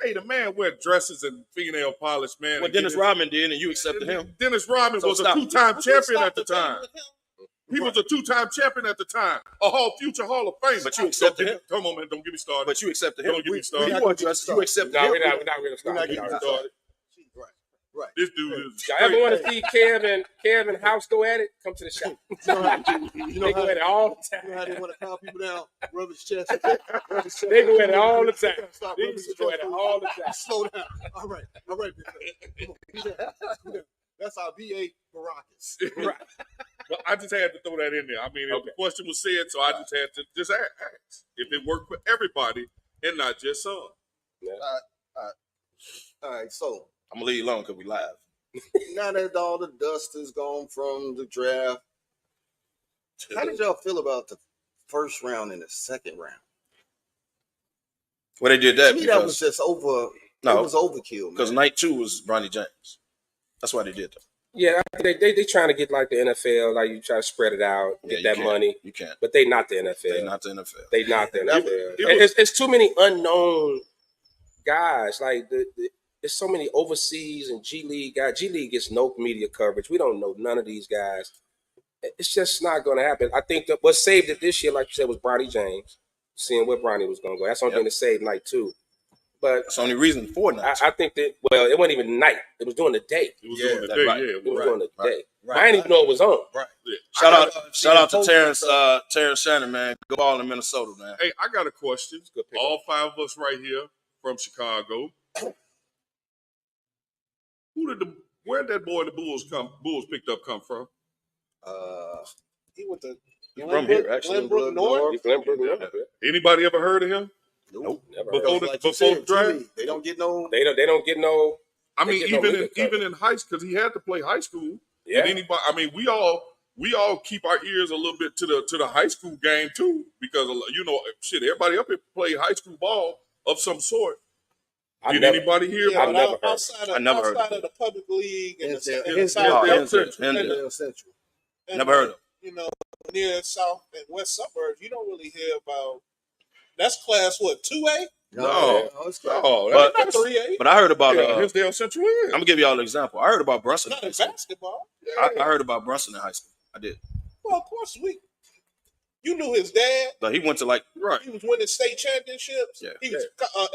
Hey, the man wear dresses and fingernail polish, man. What Dennis Rodman did, and you accepted him. Dennis Rodman was a 2-time champion at the time. He was a 2-time champion at the time, future Hall of Fame. But you accepted him. Come on, man, don't get me started. But you accepted him. Don't get me started. You accepted him. No, we're not going to start. We're not getting started. Right. This dude is. Y'all ever want to see Kev and House go at it? Come to the shop. They go at it all the time. You know how they want to calm people down? Rub his chest. They go at it all the time. They used to go at it all the time. Slow down. All right. Come on. That's our VA Baracus. Right. But I just had to throw that in there. I mean, the question was said, so I just had to just ask if it worked for everybody and not just some. Yeah. All right, so I'm gonna leave you alone because we live. Now that all the dust is gone from the draft, how did y'all feel about the first round and the second round? Well, they did that To me, because that was just over. No, it was overkill. Because night 2 was Bronny James. That's why they did that. Yeah, they trying to get like the NFL, like you try to spread it out, get that money. You can't. But they not the NFL. They not the NFL. They not the NFL. It's too many unknown guys. Like there's so many overseas and G League guys. G League gets no media coverage. We don't know none of these guys. It's just not going to happen. I think that what saved it this year, like you said, was Bronny James. Seeing where Bronny was going to go. That's the only thing that saved night 2. But that's the only reason for night. I think that, well, it wasn't even night. It was during the day. It was during the day, right. It was during the day. Right. I didn't even know it was on. Right. Yeah. Shout out to Terrence Shannon, man. Go ball in Minnesota, man. Hey, I got a question. All 5 of us right here from Chicago. Where did that boy the Bulls picked up come from? He went to from here, actually. Glenbrook North. Anybody ever heard of him? Nope. Never before the draft, they don't get no. They don't get no. I mean, even in high school, because he had to play high school. Yeah. And anybody, I mean, we all we all keep our ears a little bit to the high school game too, because shit, everybody up here play high school ball of some sort. Did anybody hear about it? Outside of the public league and Central. Never heard of. Near south and west suburbs, you don't really hear about. That's class what 2A? No, Not 3A. but I heard about Hinsdale Central is. I'm gonna give y'all an example. I heard about Brunson. Not in basketball. I heard about Brunson in high school. I did. Well, of course you knew his dad. But he went to He was winning state championships. Yeah. He was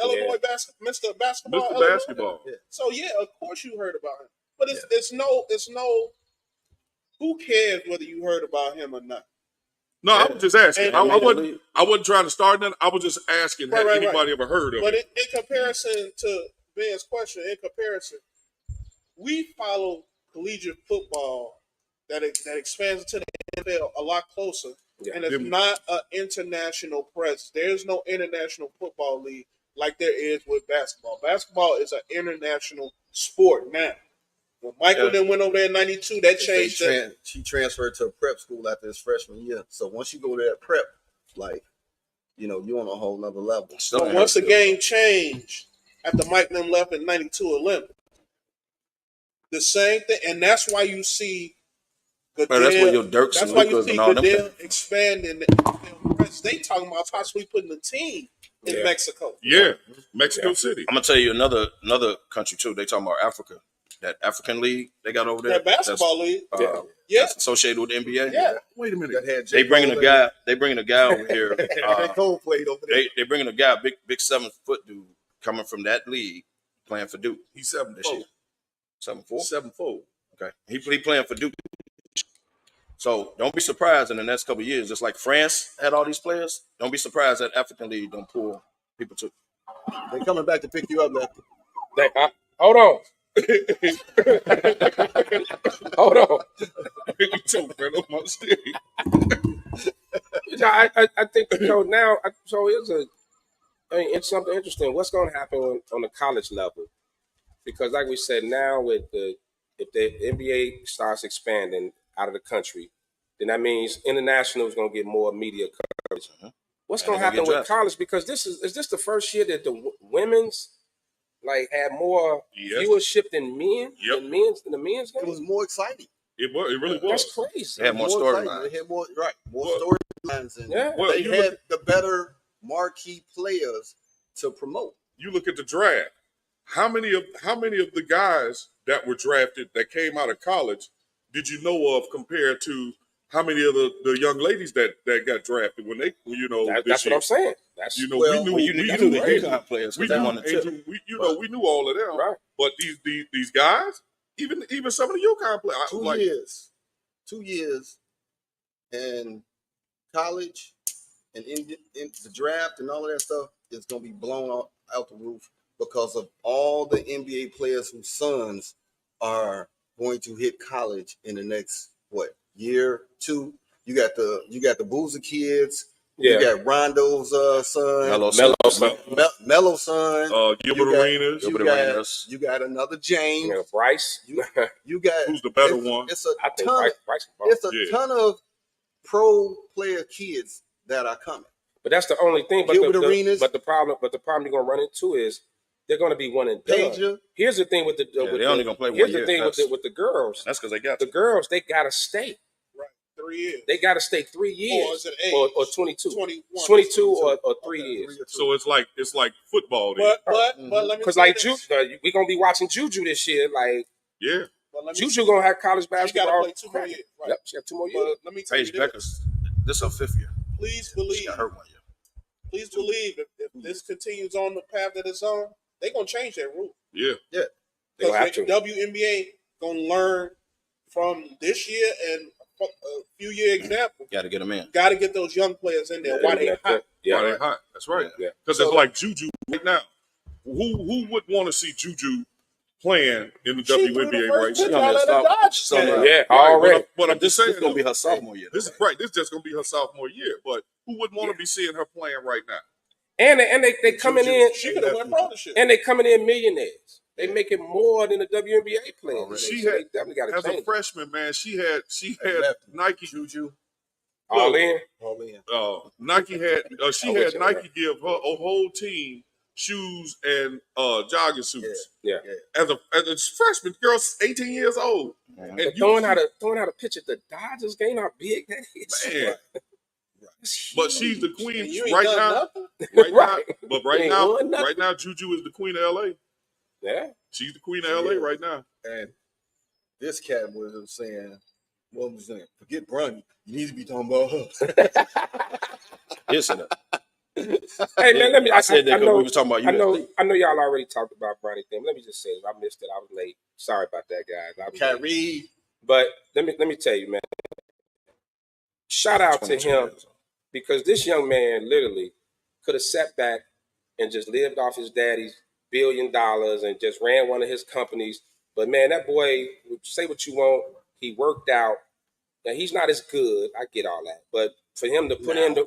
Illinois Mr. Basketball. Mr. Basketball. Yeah. So of course you heard about him. But it's no. Who cares whether you heard about him or not? No, I was just asking. I wasn't trying to start nothing. I was just asking, had anybody ever heard of it? But in comparison to Ben's question, we follow collegiate football that expands to the NFL a lot closer, and it's not an international presence. There's no international football league like there is with basketball. Basketball is an international sport now. When Michael then went over there in '92, that changed. He transferred to a prep school after his freshman year. So once you go to that prep, you're on a whole nother level. So once the game changed after Mike and them left in '92 Olympics, the same thing, and that's why you see Goodell. That's where your Dirks That's and why you Lucas see and all Goodell them. expanding. They talking about possibly putting a team in Mexico. Yeah, Mexico City. I'm gonna tell you another country too. They talking about Africa. That African league they got over there. That basketball league. That's associated with the NBA. Yeah. Wait a minute. They bringing a guy. They bringing a guy over here. Cole played over there. They bringing a guy, big 7-foot dude, coming from that league, playing for Duke. He's 7'4". 7'4". 7'4". Okay, he playing for Duke. So don't be surprised in the next couple of years, just like France had all these players. Don't be surprised that African league don't pull people too. They coming back to pick you up, Lefty. Hold on. Hold on. You told me on my stage. I think now. So it's something interesting. What's going to happen on the college level? Because like we said, now if the NBA starts expanding out of the country, then that means international is going to get more media coverage. What's going to happen with college? Because is this the first year that the women's had more viewership than men? Yep. The men's game? It was more exciting. It really was. That's crazy. They had more storylines. They had more storylines, and they had the better marquee players to promote. You look at the draft. How many of the guys that were drafted that came out of college did you know of compared to how many of the young ladies that got drafted when they that's what I'm saying. That's we knew the UConn players. We knew all of them. Right. But these guys, even some of the UConn players, 2 years, and college and in the draft and all of that stuff is going to be blown out the roof because of all the NBA players whose sons are going to hit college in the next year, 2. You got the Boozer kids. Yeah. You got Rondo's son, Melo's son, Gilbert Arenas. You got another James, Bryce. You got who's the better one? It's a ton of pro player kids that are coming. But that's the only thing. But the problem you're gonna run into is they're gonna be one and done. Here's the thing with the they only gonna play 1 year. Here's the thing with the girls. That's because they got the girls. They gotta stay. 3 years. They got to stay 3 years, or 22, 21, 22 or 3 years. So it's like football. But let me because we're gonna be watching Juju this year. Juju gonna have college basketball. She got to play 2 more years. Right? Yep, she got 2 more years. But let me tell you this is her 5th year. Please believe. She got hurt 1 year. Please believe if this continues on the path that it's on, they're gonna change that rule. Yeah. Because the WNBA gonna learn from this year and a few year example. Got to get them in. Got to get those young players in there. Why they hot? Why they hot? That's right. Because it's like Juju right now. Who would want to see Juju playing in the WNBA right now? Already. But I'm just saying, this is gonna be her sophomore year. This is right. This is just gonna be her sophomore year. But who would want to be seeing her playing right now? And they coming in. She could have won pro this year. And they coming in millionaires. They making more than the WNBA players. She So had they definitely got to as change. a freshman, man. She had Nike. Juju. All in. Nike had she had Nike right. give her a whole team shoes and jogging suits. Yeah. As a freshman, girl's 18 years old. And throwing out a picture of the Dodgers game, how big that is. Man. But she's the queen You ain't right done now. nothing. Right. Now, but right now, Juju is the queen of LA. Yeah. She's the queen of LA right now. And this cat was saying, what was saying? Forget Bronny. You need to be talking about her. Listen. Hey man, let me. I said that because know, we were talking about USC. I know y'all already talked about Bronny thing. Let me just say, I missed it. I was late. Sorry about that, guys. Kyrie. But let me tell you, man. Shout out to him because this young man literally could have sat back and just lived off his daddy's $1 billion and just ran one of his companies. But man, that boy, say what you want, he worked out. Now he's not as good. I get all that, but for him to put in to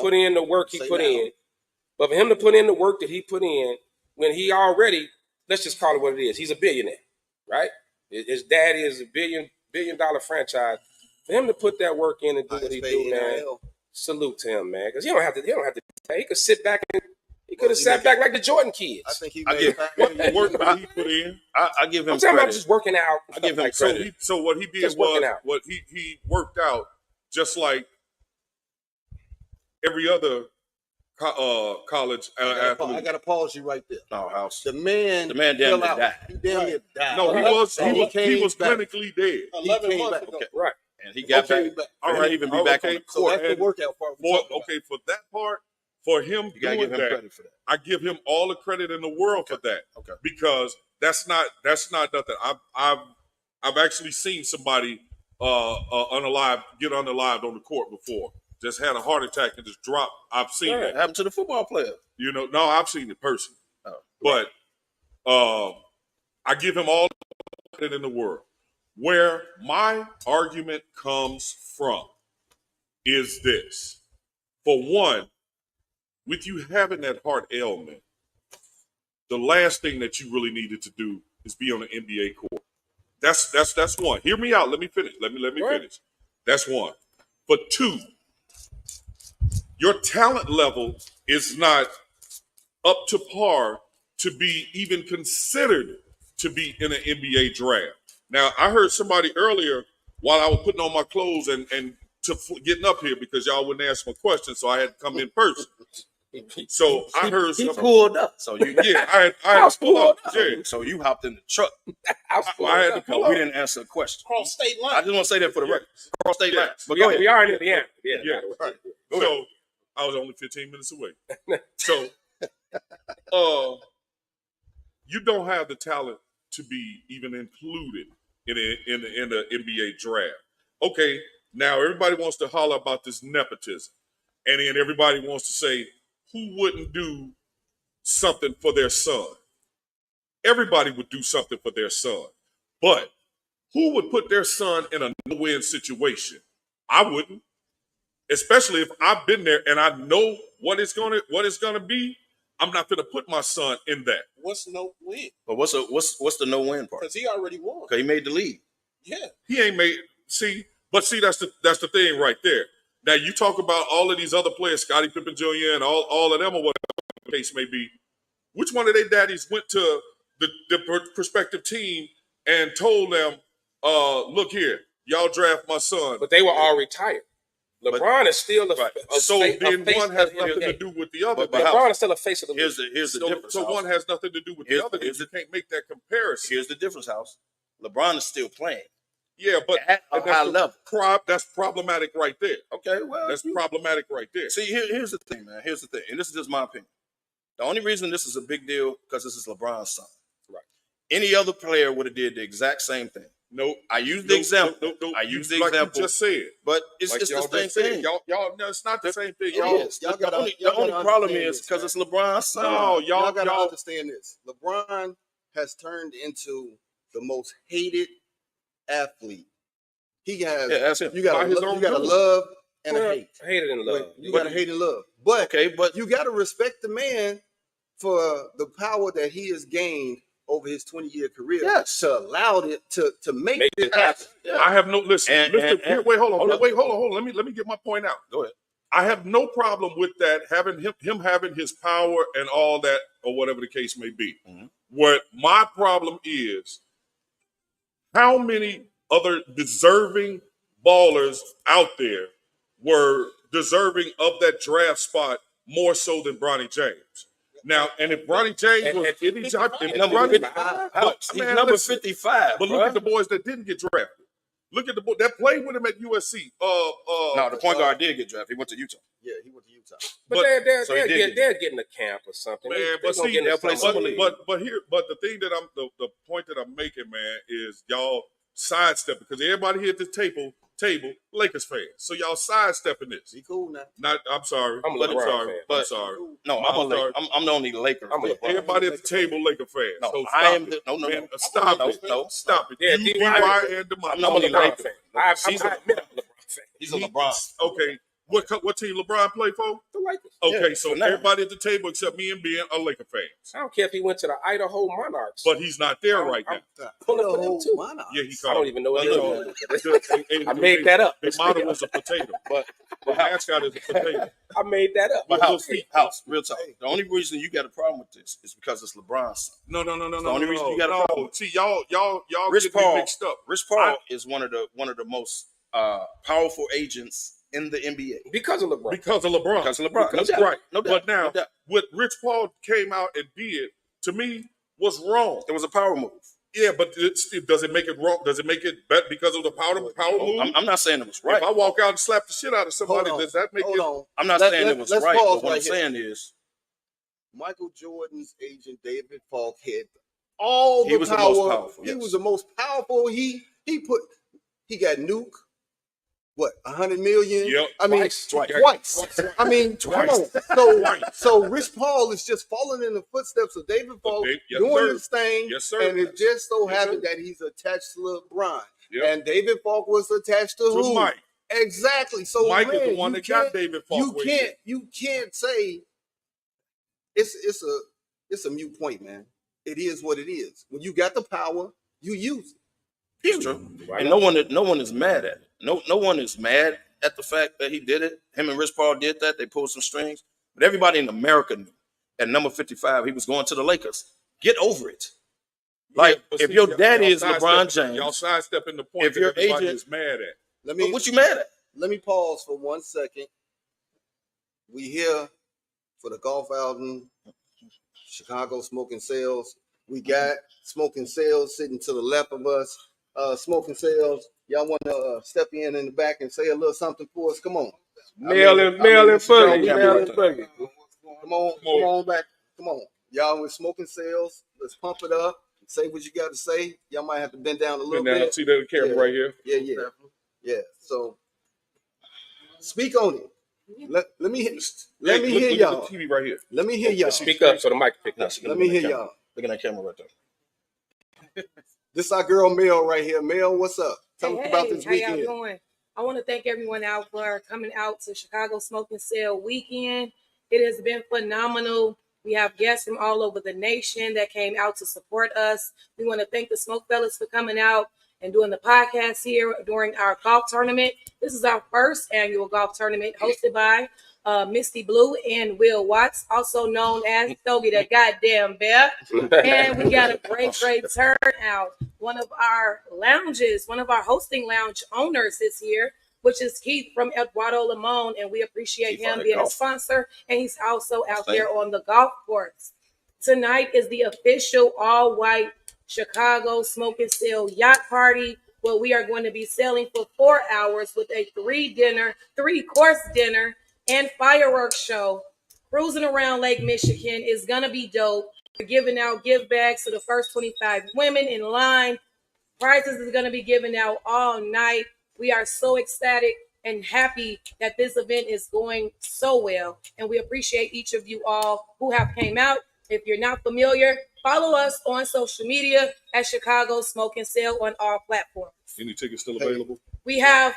put in the work he put in, but for him to put in the work that he put in when he already, let's just call it what it is. He's a billionaire, right? His daddy is a billion dollar franchise. For him to put that work in and do what he do, man, salute to him, man. Because he don't have to. He could sit back and he could have sat back like the Jordan kids. I think he made the work that he put in. I give him I'm talking credit. about just working out. I give him like credit. So what he did Just was working out. what he worked out just like every other college athlete. I got to pause you right there. Oh, house. The man damn near died. He damn near died. No, he was back. clinically dead. 11 months ago. Okay, right. And he got back. All right, even be back on the So court. that's the workout part. For that part, for him You gotta doing give him that, credit for that. I give him all the credit in the world for that. Okay. Because that's not nothing. I've actually seen somebody get unalived on the court before. Just had a heart attack and just dropped. I've seen Yeah, that. it happened to the football player. You know, no, I've seen it personally. Oh, But I give him all the credit in the world. Where my argument comes from is this. For one, with you having that heart ailment, the last thing that you really needed to do is be on an NBA court. That's one. Hear me out. Let me finish. Let me finish. That's one. But two, your talent level is not up to par to be even considered to be in an NBA draft. Now, I heard somebody earlier while I was putting on my clothes and getting up here because y'all wouldn't ask my questions, so I had to come in person. So I heard he pulled up. So you I had to pull up. Yeah. So you hopped in the truck. I had to pull up. We didn't answer a question. Cross state line. I just want to say that for the record. Cross state line. But Yeah, go ahead. we are in Indiana. Yeah. Right. So I was only 15 minutes away. So you don't have the talent to be even included in the NBA draft. Okay, now everybody wants to holler about this nepotism. And then everybody wants to say, who wouldn't do something for their son? Everybody would do something for their son. But who would put their son in a no-win situation? I wouldn't. Especially if I've been there and I know what it's gonna be. I'm not gonna put my son in that. What's no win? But what's the no win part? Because he already won. Okay, he made the league. Yeah. He ain't made. See, that's the thing right there. Now you talk about all of these other players, Scottie Pippen Jr. and all of them, or whatever the case may be. Which one of their daddies went to the prospective team and told them, "Look here, y'all draft my son." But they were all retired. LeBron is still so then one has nothing to do with the other. But LeBron is still a face of the league. Here's the difference. So House. one has nothing to do with the other. You can't make that comparison. Here's the difference, House. LeBron is still playing. Yeah, but at a high level. That's problematic right there. Okay, well, that's problematic right there. See, here's the thing, man. Here's the thing, and this is just my opinion. The only reason this is a big deal because this is LeBron's son. Right. Any other player would have did the exact same thing. Nope. I used the example. I used the example. You just said. But it's like the same thing. Y'all, no, it's not the same thing. The only problem is because it's LeBron's son. No, y'all gotta understand this. LeBron has turned into the most hated athlete. He has. Yeah, that's him. You got to love and a hate. Hated and love. You got to hate and love. But you got to respect the man for the power that he has gained over his 20-year career Yes. to allow it to make it happen. Yeah. I have no listen. Wait, hold on. Hold Let me get my point out. Go ahead. I have no problem with that, having him having his power and all that, or whatever the case may be. Mm-hmm. What my problem is, how many other deserving ballers out there were deserving of that draft spot more so than Bronny James? Now, and if Bronny James was any type, he's number 55. But look at the boys that didn't get drafted. Look at the boy that played with him at USC. No, the point guard did get drafted. He went to Utah. Yeah, he went to Utah. But they're getting a camp or something. Man, But the thing that the point that I'm making, man, is y'all sidestep, because everybody here at the table Lakers fans. So y'all sidestepping this. Be cool now. I'm sorry. I'm a LeBron fan. I'm sorry. No, I'm the only Laker. Everybody at the table Laker fans. No, so I am. Stop it. Yeah, You, DY, and DeMar. I'm the only Laker fan. He's a LeBron fan. He's a LeBron. Okay. What team LeBron play for? The Lakers. Okay, Yeah, so for now. everybody at the table except me and Ben are Laker fans. I don't care if he went to the Idaho Monarchs. But he's not there right now. Pulling for them too. Yeah, he I don't even know what it is. I made that up. The model was a potato, but the mascot is a potato. I made that up. But House, real talk. The only reason you got a problem with this is because it's LeBron's son. No. The only reason you got a problem. See, y'all Rich get Paul me mixed up. Rich Paul is one of the most powerful agents in the NBA because of LeBron. That's right. No doubt. But now, No doubt. what Rich Paul came out and did, to me, was wrong. It was a power move. Yeah, but does it make it wrong? Does it make it better because of the power move? I'm not saying it was right. If I walk out and slap the shit out of somebody, does that make it? I'm not saying it was right. But what I'm saying is, Michael Jordan's agent David Falk had all the power. He was the most powerful. He was the most powerful. He got Nuke. What, 100 million? Yep. I mean, twice. I mean, come on. So Rich Paul is just following in the footsteps of David Falk, doing his thing. Yes, sir. And it just so happened that he's attached to LeBron. Yep. And David Falk was attached to who? Mike. Exactly. So Mike is the one that got David Falk. You can't say it's a mute point, man. It is what it is. When you got the power, you use it. It's true. And no one is mad at it. No one is mad at the fact that he did it. Him and Rich Paul did that. They pulled some strings. But everybody in America knew at number 55 he was going to the Lakers. Get over it. Like, if your daddy is LeBron James, y'all sidestepping the point if your that everybody agent is mad at. What you mad at? Let me pause for 1 second. We here for the golf album, Chicago Smoking Sales. We got Smoking Sales sitting to the left of us. Smoking Sales, y'all want to step in the back and say a little something for us? Come on. Mail and boogie. Come on back. Come on. Y'all with Smoking Sales. Let's pump it up. Say what you got to say. Y'all might have to bend down a little bit. See the camera right here? Yeah. So speak on it. Let me hear y'all. Look at the TV right here. Let me hear y'all. Speak up so the mic pick up. Let me hear y'all. Look at that camera right there. This is our girl Mel right here. Mel, what's up? Tell us about this weekend. How y'all doing? I want to thank everyone out for coming out to Chicago Smoking Sale weekend. It has been phenomenal. We have guests from all over the nation that came out to support us. We want to thank the SmokeFellas for coming out and doing the podcast here during our golf tournament. This is our first annual golf tournament hosted by Misty Blue and Will Watts, also known as Stogie the Goddamn Bear. And we got a great turnout. One of our hosting lounge owners is here, which is Keith from Eduardo Limon, and we appreciate him being a sponsor. And he's also out there on the golf course. Tonight is the official all-white Chicago Smoking Sale Yacht Party, where we are going to be sailing for 4 hours with a three-course dinner and fireworks show. Cruising around Lake Michigan is going to be dope. We're giving out gift bags to the first 25 women in line. Prizes is going to be given out all night. We are so ecstatic and happy that this event is going so well. And we appreciate each of you all who have came out. If you're not familiar, follow us on social media at Chicago Smoking Sale on all platforms. Any tickets still available? We have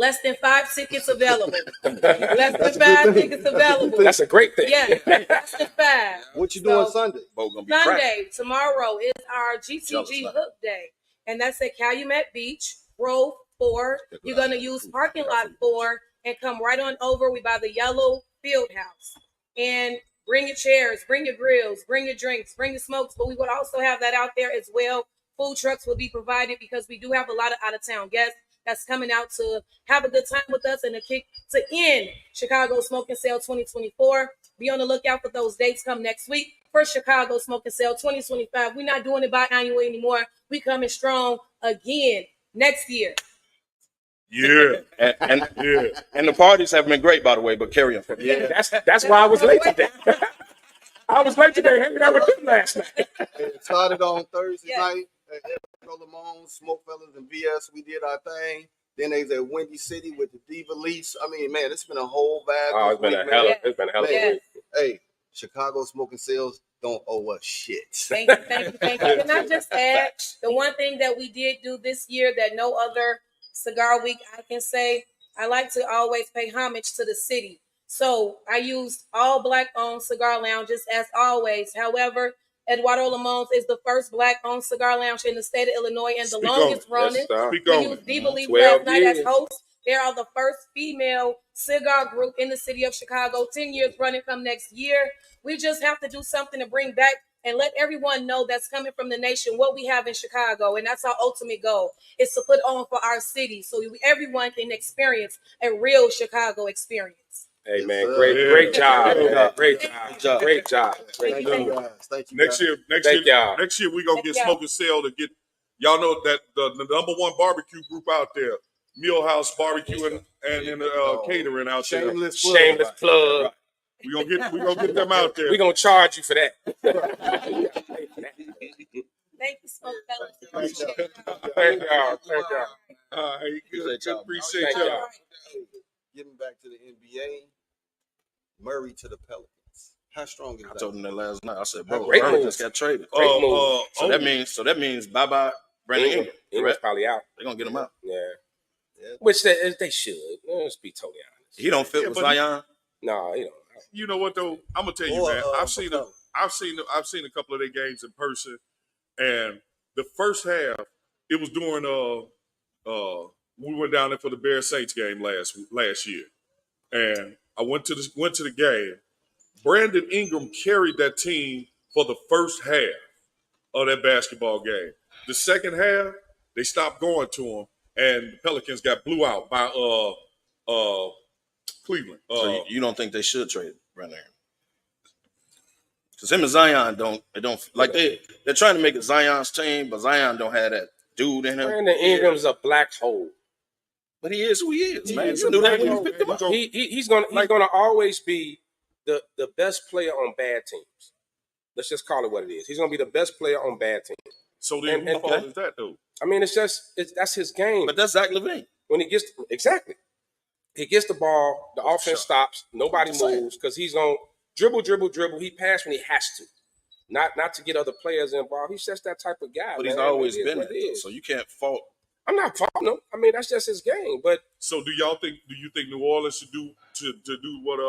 Less than 5 tickets available. Less than 5 tickets available. That's a great thing. Yeah, less than 5. What you doing Sunday? Sunday, tomorrow is our GTG Hook Day, and that's at Calumet Beach, row 4. You're gonna use parking lot 4 and come right on over. We by the yellow field house, and bring your chairs, bring your grills, bring your drinks, bring your smokes. But we would also have that out there as well. Food trucks will be provided because we do have a lot of out of town guests that's coming out to have a good time with us and to end Chicago Smoke and Sale 2024. Be on the lookout for those dates come next week for Chicago Smoke and Sale 2025. We're not doing it biannual anymore. We coming strong again next year. Yeah. And the parties have been great, by the way, but carry on. Yeah, that's why I was late today. I was late today hanging out with them last night. It started on Thursday night at Lemon, SmokeFellas, and VS. We did our thing. Then they was at Windy City with the Diva Leafs. I mean, man, it's been a whole vibe. Oh, it's been a hell of a week. Hey, Chicago Smoking Sales don't owe us shit. Thank you. Can I just add the one thing that we did do this year that no other cigar week I can say? I like to always pay homage to the city. So I used all Black-owned cigar lounges as always. However, Eduardo Lamone's is the first Black-owned cigar lounge in the state of Illinois and the longest running. We used Diva Leaf last night as host. They are the first female cigar group in the city of Chicago, 10 years running come next year. We just have to do something to bring back and let everyone know that's coming from the nation what we have in Chicago. And that's our ultimate goal, is to put on for our city so everyone can experience a real Chicago experience. Hey, man, great job. Great job. Thank you, guys. Thank you. Next year, we're going to get Smoke and Sale to get, y'all know that the number one barbecue group out there, Millhouse Barbecue and catering out there. Shameless plug. We're gonna get them out there. We're gonna charge you for that. Thank you, SmokeFellas. Thank y'all. All right, good. Appreciate y'all. Getting back to the NBA, Murray to the Pelicans. How strong is that? I told him that last night. I said, bro, Great Murray move. just got traded. So that means bye Brandon Ingram. Ingram's probably out. They're gonna get him out. Yeah. Which they should. Let's be totally honest. He don't fit with Zion. No, he don't. You know what though? I'm gonna tell you, man. I've seen a couple of their games in person, and the first half, it was during we went down there for the Bears Saints game last year, and I went to the game. Brandon Ingram carried that team for the first half of that basketball game. The second half, they stopped going to him, and the Pelicans got blew out by Cleveland. So you don't think they should trade Brandon Ingram? Because him and Zion don't like they're trying to make it Zion's team, but Zion don't have that dude in him. Brandon Ingram's a black hole. But he is who he is, man. You knew that when you picked him up. He's gonna always be the best player on bad teams. Let's just call it what it is. He's gonna be the best player on bad teams. So then whose fault is that though? I mean, that's his game. But that's Zach LaVine. When he gets he gets the ball, the offense stops, nobody moves because he's gonna dribble. He passes when he has to, not to get other players involved. He's just that type of guy. But he's always been that, so you can't fault. I'm not faulting him. I mean, that's just his game. But so do you think New Orleans should do what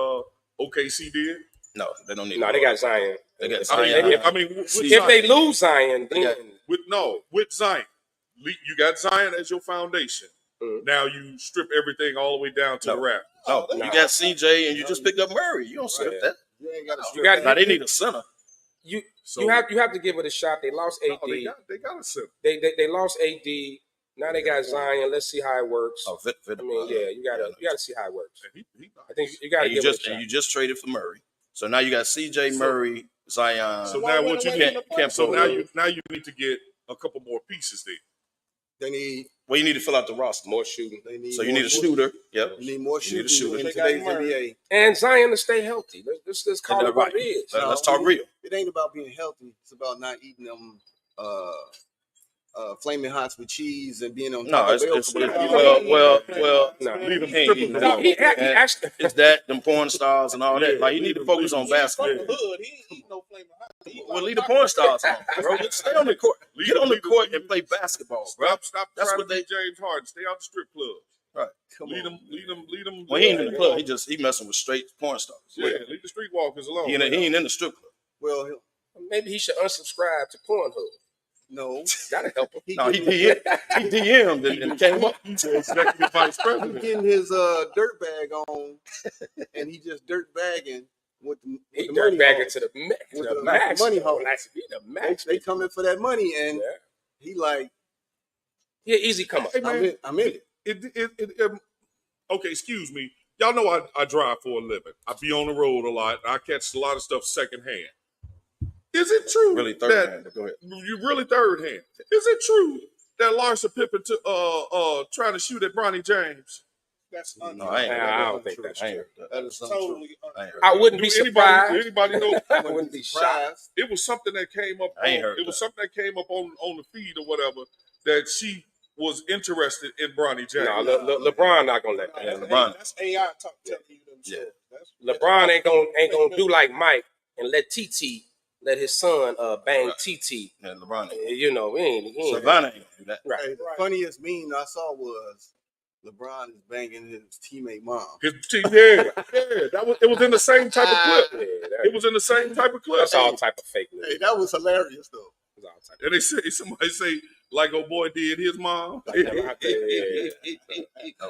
OKC did? No, they don't need. No, they got Zion. They got Zion. If they lose Zion, then with Zion, you got Zion as your foundation. Now you strip everything all the way down to the wrap. No, you got CJ and you just picked up Murray. You don't strip that. You ain't got to strip. You got. They need a center. You have to give it a shot. They lost AD. They got a center. They lost AD. Now they got Zion. Let's see how it works. Oh, I mean, you gotta see how it works. I think you gotta give it a shot. And you just traded for Murray, so now you got CJ, Murray, Zion. So now what you can't. So now you need to get a couple more pieces there. They need. Well, you need to fill out the roster. More shooting. So you need a shooter. Yep. You need more shooting in today's NBA. And Zion to stay healthy. Let's call it what it is. Let's talk real. It ain't about being healthy. It's about not eating them flaming hots with cheese and being on top of it's that them porn stars and all that. Like you need to focus on basketball. Well, leave the porn stars on, bro. Stay on the court. Get on the court and play basketball, bro. Stop That's trying what to be James Harden. Stay out the strip club. Right. Lead them. Well, he ain't in the club. He messing with straight porn stars. Yeah, leave the streetwalkers alone. He ain't in the strip club. Well, maybe he should unsubscribe to Pornhub. No, that'll help him. He DM'd and came up. He's the executive vice president. He's getting his dirt bag on, and he just dirt bagging with the dirt money bagging haul. to the with the the max. money haul. Be the max. They come in for that money, and he like, yeah, easy come up. Hey, man, I'm in it. Okay, excuse me. Y'all know I drive for a living. I be on the road a lot. I catch a lot of stuff secondhand. Is it true? Really third hand. Go ahead. You really third hand. Is it true that Larsa Pippen trying to shoot at Bronny James? That's no, I don't think that's true. That is totally. I wouldn't be surprised. Anybody know? I wouldn't be shocked. It was something that came up. It was something that came up on the feed or whatever that she was interested in Bronny James. No, LeBron not gonna let that. Yeah, LeBron. That's AI telling you them. Yeah. LeBron ain't gonna do like Mike and let his son bang TT. Yeah, LeBron. You know, he ain't Savannah ain't gonna do that. Right. Hey, the funniest meme I saw was LeBron is banging his teammate mom. It was in the same type of clip. It was in the same type of clip. That's all type of fake news. Hey, that was hilarious though. And they say somebody say like old boy did his mom. Oh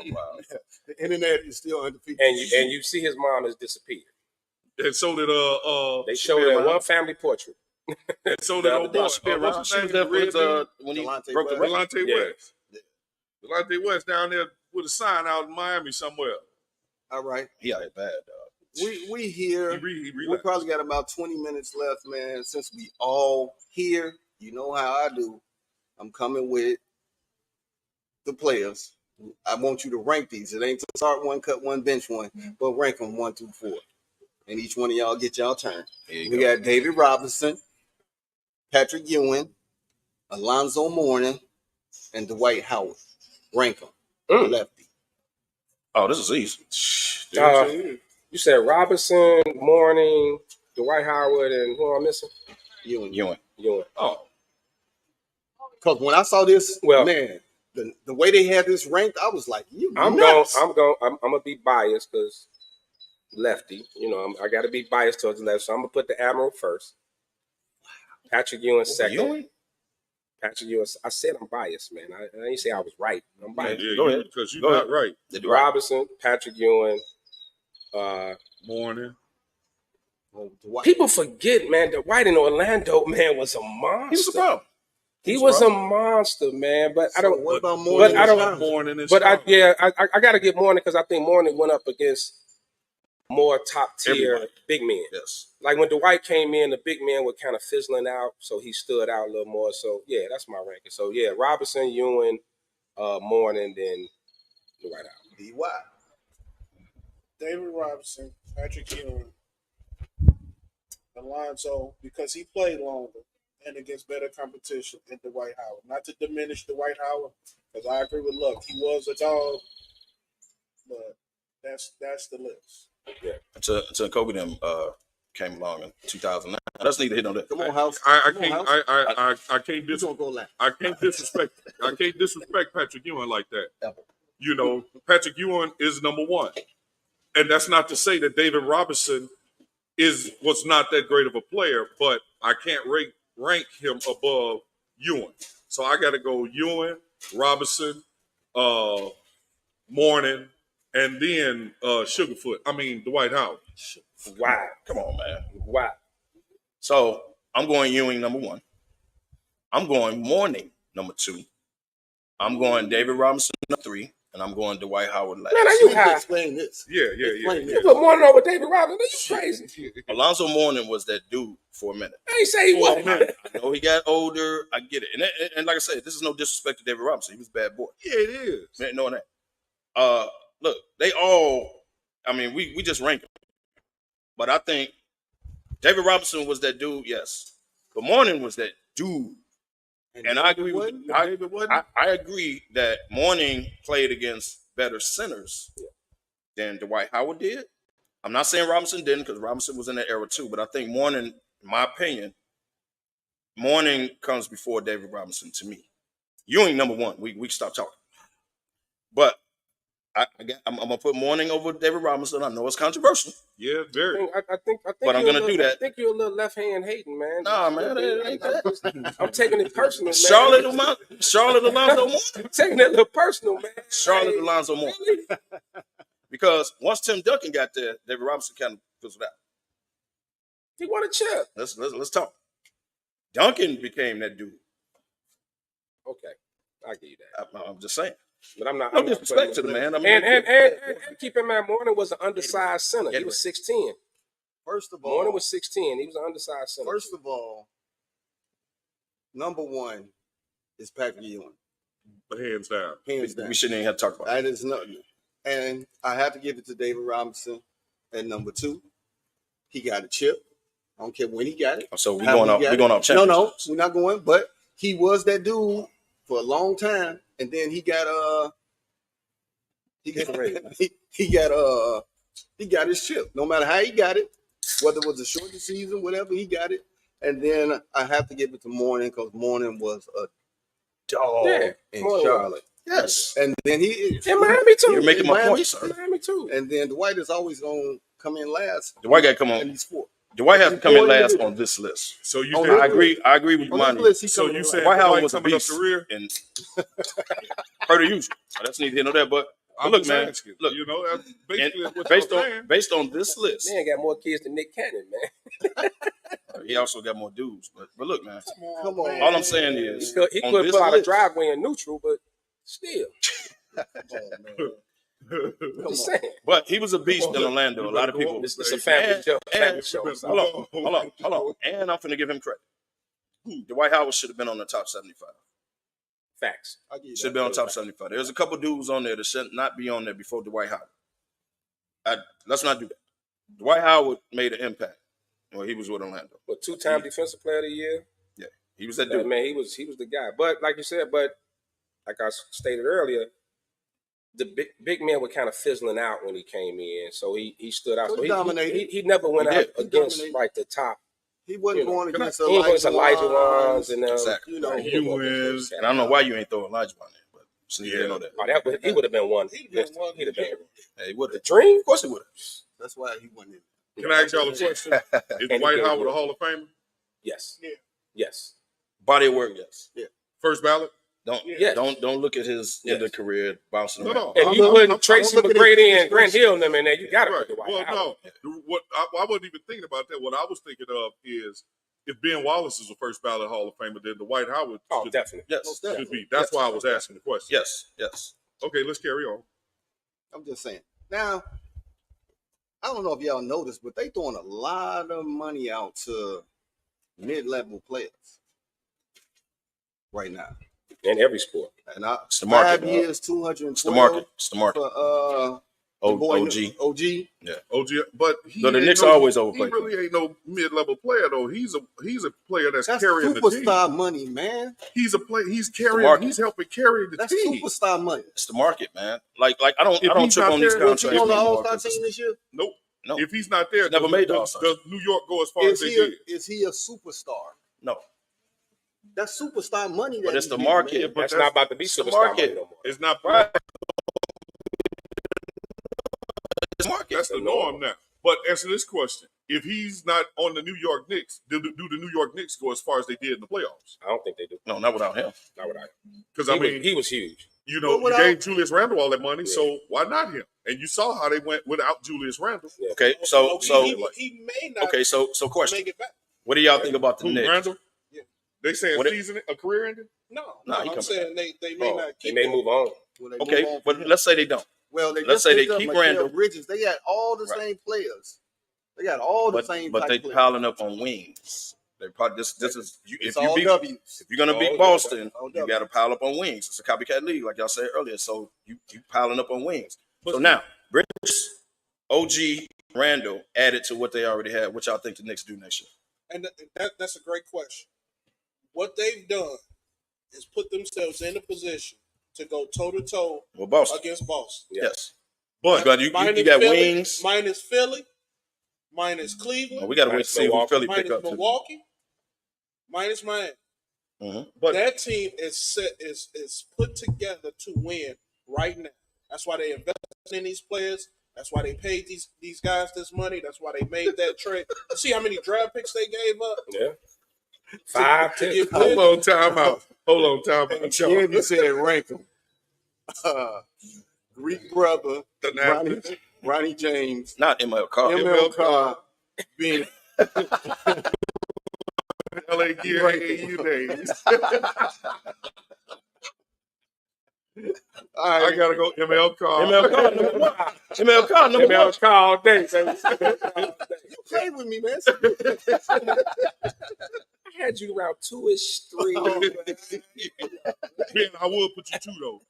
wow! The internet is still undefeated. And you see his mom has disappeared. And so did they showed it in one family portrait. And so did old boy. What's his name? When he Delonte broke the West. Delonte West. Delonte West down there with a sign out in Miami somewhere. All right. He out here bad, dog. We here. He We probably got about 20 minutes left, man. Since we all here, you know how I do. I'm coming with the players. I want you to rank these. It ain't to start one, cut one, bench one, but rank them 1 through 4. And each one of y'all get y'all turn. We got David Robinson, Patrick Ewing, Alonzo Mourning, and Dwight Howard. Rank them. Lefty. Oh, this is easy. You said Robinson, Mourning, Dwight Howard, and who am I missing? Ewing. Oh. Because when I saw this, man, the way they had this ranked, I was like, I'm gonna be biased because lefty. You know, I got to be biased towards the left, so I'm gonna put the Admiral first. Patrick Ewing second. Patrick Ewing. I said I'm biased, man. I didn't say I was right. I'm biased. Go ahead, because you're not right. Robinson, Patrick Ewing, Mourning. People forget, man, that White in Orlando, man, was a monster. He was a problem. He was a monster, man. But I don't. What about Mourning? I got to get Mourning because I think Mourning went up against more top tier big men. Yes. Like when Dwight came in, the big men were kind of fizzling out, so he stood out a little more. So yeah, that's my ranking. So yeah, Robinson, Ewing, Mourning, then Dwight out. DY. David Robinson, Patrick Ewing, Alonzo, because he played longer and against better competition than Dwight Howard. Not to diminish Dwight Howard, because I agree with Luck. He was a dog, but that's the list. Yeah. Until Kobe them came along in 2009. I just need to hit on that. Come on, House. I can't disrespect. I can't disrespect Patrick Ewing like that. You know, Patrick Ewing is number one, and that's not to say that David Robinson was not that great of a player, but I can't rank him above Ewing. So I got to go Ewing, Robinson, Mourning, and then Dwight Howard. Wow. Come on, man. Wow. So I'm going Ewing number 1. I'm going Mourning number 2. I'm going David Robinson number 3. And I'm going Dwight Howard last. Man, are you high? Explain this. Yeah. You put Mourning over David Robinson? You crazy. Alonzo Mourning was that dude for a minute. I ain't say he wasn't. I know he got older. I get it. And like I said, this is no disrespect to David Robinson. He was a bad boy. Yeah, it is. Man, knowing that. Look, they all, we just rank them. But I think David Robinson was that dude, yes. But Mourning was that dude. And I agree I agree that Mourning played against better centers than Dwight Howard did. I'm not saying Robinson didn't, because Robinson was in that era too, but I think Mourning, in my opinion, Mourning comes before David Robinson to me. Ewing number 1. We stop talking. But I'm gonna put Mourning over David Robinson. I know it's controversial. Yeah, very. I think. But I'm gonna do that. I think you're a little left hand hating, man. Nah, man, it ain't that. I'm taking it personal, man. Charlotte Alonzo Moore. I'm taking it a little personal, man. Charlotte Alonzo Moore. Because once Tim Duncan got there, David Robinson kind of fizzled out. He won a chip. Let's talk. Duncan became that dude. Okay, I give you that. I'm just saying. But I'm not. No disrespect to the man. And keep in mind, Mourning was an undersized center. He was 6'10". First of all, Mourning was 6'10". He was an undersized center. First of all, number one is Patrick Ewing. Hands down. Hands down. We shouldn't even have to talk about that. Is not, and I have to give it to David Robinson at number 2. He got a chip. I don't care when he got it. So we're going off championships. No, we're not going. But he was that dude for a long time, and then he got his chip. No matter how he got it, whether it was a short season, whatever, he got it. And then I have to give it to Mourning because Mourning was a dog in Charlotte. Yes, and then he in Miami too. You're making my point, sir. Miami too. And then Dwight is always gonna come in last. Dwight got to come on. And he's 4. Dwight has to come in last on this list. So you I agree with Monty. So you said Dwight Howard Dwight was a coming up beast the rear? and per the usual. That's neither here nor there. But I'm look, just man. asking. Look, You know, that's basically what based on this list, Man got more kids than Nick Cannon, man. he also got more dudes. But look, man. Come on. All I'm saying is He could put out a driveway in neutral, but still. Just saying. But he was a beast in Orlando. A lot of people. It's a family show. Hold on. And I'm finna give him credit. Dwight Howard should have been on the top 75. Facts. Should have been on top 75. There's a couple dudes on there that should not be on there before Dwight Howard. Let's not do that. Dwight Howard made an impact. Well, he was with Orlando. But 2-time defensive player of the year. Yeah, he was that dude. Man, he was the guy. But like you said, like I stated earlier, the big man was kind of fizzling out when he came in, so he stood out. So he never went out against like the top. He wasn't going against Elijah Wines and exactly. You know, and I don't know why you ain't throw Elijah on there, but so you know that. Oh, he would have been one. He'd have been. Hey, he would have. Dream? Of course he would have. That's why he went in. Can I ask y'all a question? Is Dwight Howard a Hall of Famer? Yes. Yeah. Yes. Body of work, yes. Yeah. First ballot? Don't look at his end of career bouncing around. No. If you put Tracy McGrady and Grant Hill in them in there, you got to put Dwight Howard. What I wasn't even thinking about that. What I was thinking of is if Ben Wallace is a first ballot Hall of Famer, then Dwight Howard definitely. Yes. should be. That's why I was asking the question. Yes. Okay, let's carry on. I'm just saying. Now, I don't know if y'all know this, but they throwing a lot of money out to mid-level players right now. In every sport. And it's the market, 5 years, 212. It's the market. It's the market. For, OG. Yeah. OG. But he the Knicks always overplay. He really ain't no mid-level player though. He's a player that's carrying the team. Superstar money, man. He's a player. He's carrying. He's helping carry the team. Superstar money. It's the market, man. Like I don't trip on these contracts. On the All-Star team this year? Nope. No. If he's not there, never made the All-Star. Does New York go as far as they did? Is he a superstar? No. That's superstar money. But it's the market. That's not about to be superstar money no more. It's not. Right. That's the norm now. But answer this question: if he's not on the New York Knicks, do the New York Knicks go as far as they did in the playoffs? I don't think they do. No, not without him. Not without him. Because I mean, he was huge. You know, you gave Julius Randle all that money, so why not him? And you saw how they went without Julius Randle. Yeah. Okay, so he may not. Okay, so question. Make it back. What do y'all think about the Knicks? Randle? Yeah. They saying a career ending? No, I'm saying they may not. They may move on. Okay, but let's say they don't. Well, let's say they keep Randle. Bridges. They got all the same players. They got all the same. But they players. piling up on wings. They probably this is if you're gonna beat All Boston, W's. you got to pile up on wings. It's a copycat league, like y'all said earlier. So you piling up on wings. So now Bridges, OG, Randle added to what they already had. What y'all think the Knicks do next year? And that's a great question. What they've done is put themselves in a position to go toe-to-toe against Boston. Yes. But you got Philly, wings. minus Philly, minus Cleveland. Well, we got to wait to see who Philly pick up. Milwaukee, minus Miami. Mm-hmm. But that team is put together to win right now. That's why they invested in these players. That's why they paid these guys this money. That's why they made that trade. You see how many draft picks they gave up? Yeah. 5, 10. Hold on, time out. Candy said rank them. Greek brother, Ronnie James, not MLK. MLK being LA Gear AAU days. All right. I gotta go MLK. MLK number one. MLK number one. MLK all day, baby. You play with me, man. I had you around 2-ish, 3. Man, I would put you 2 though.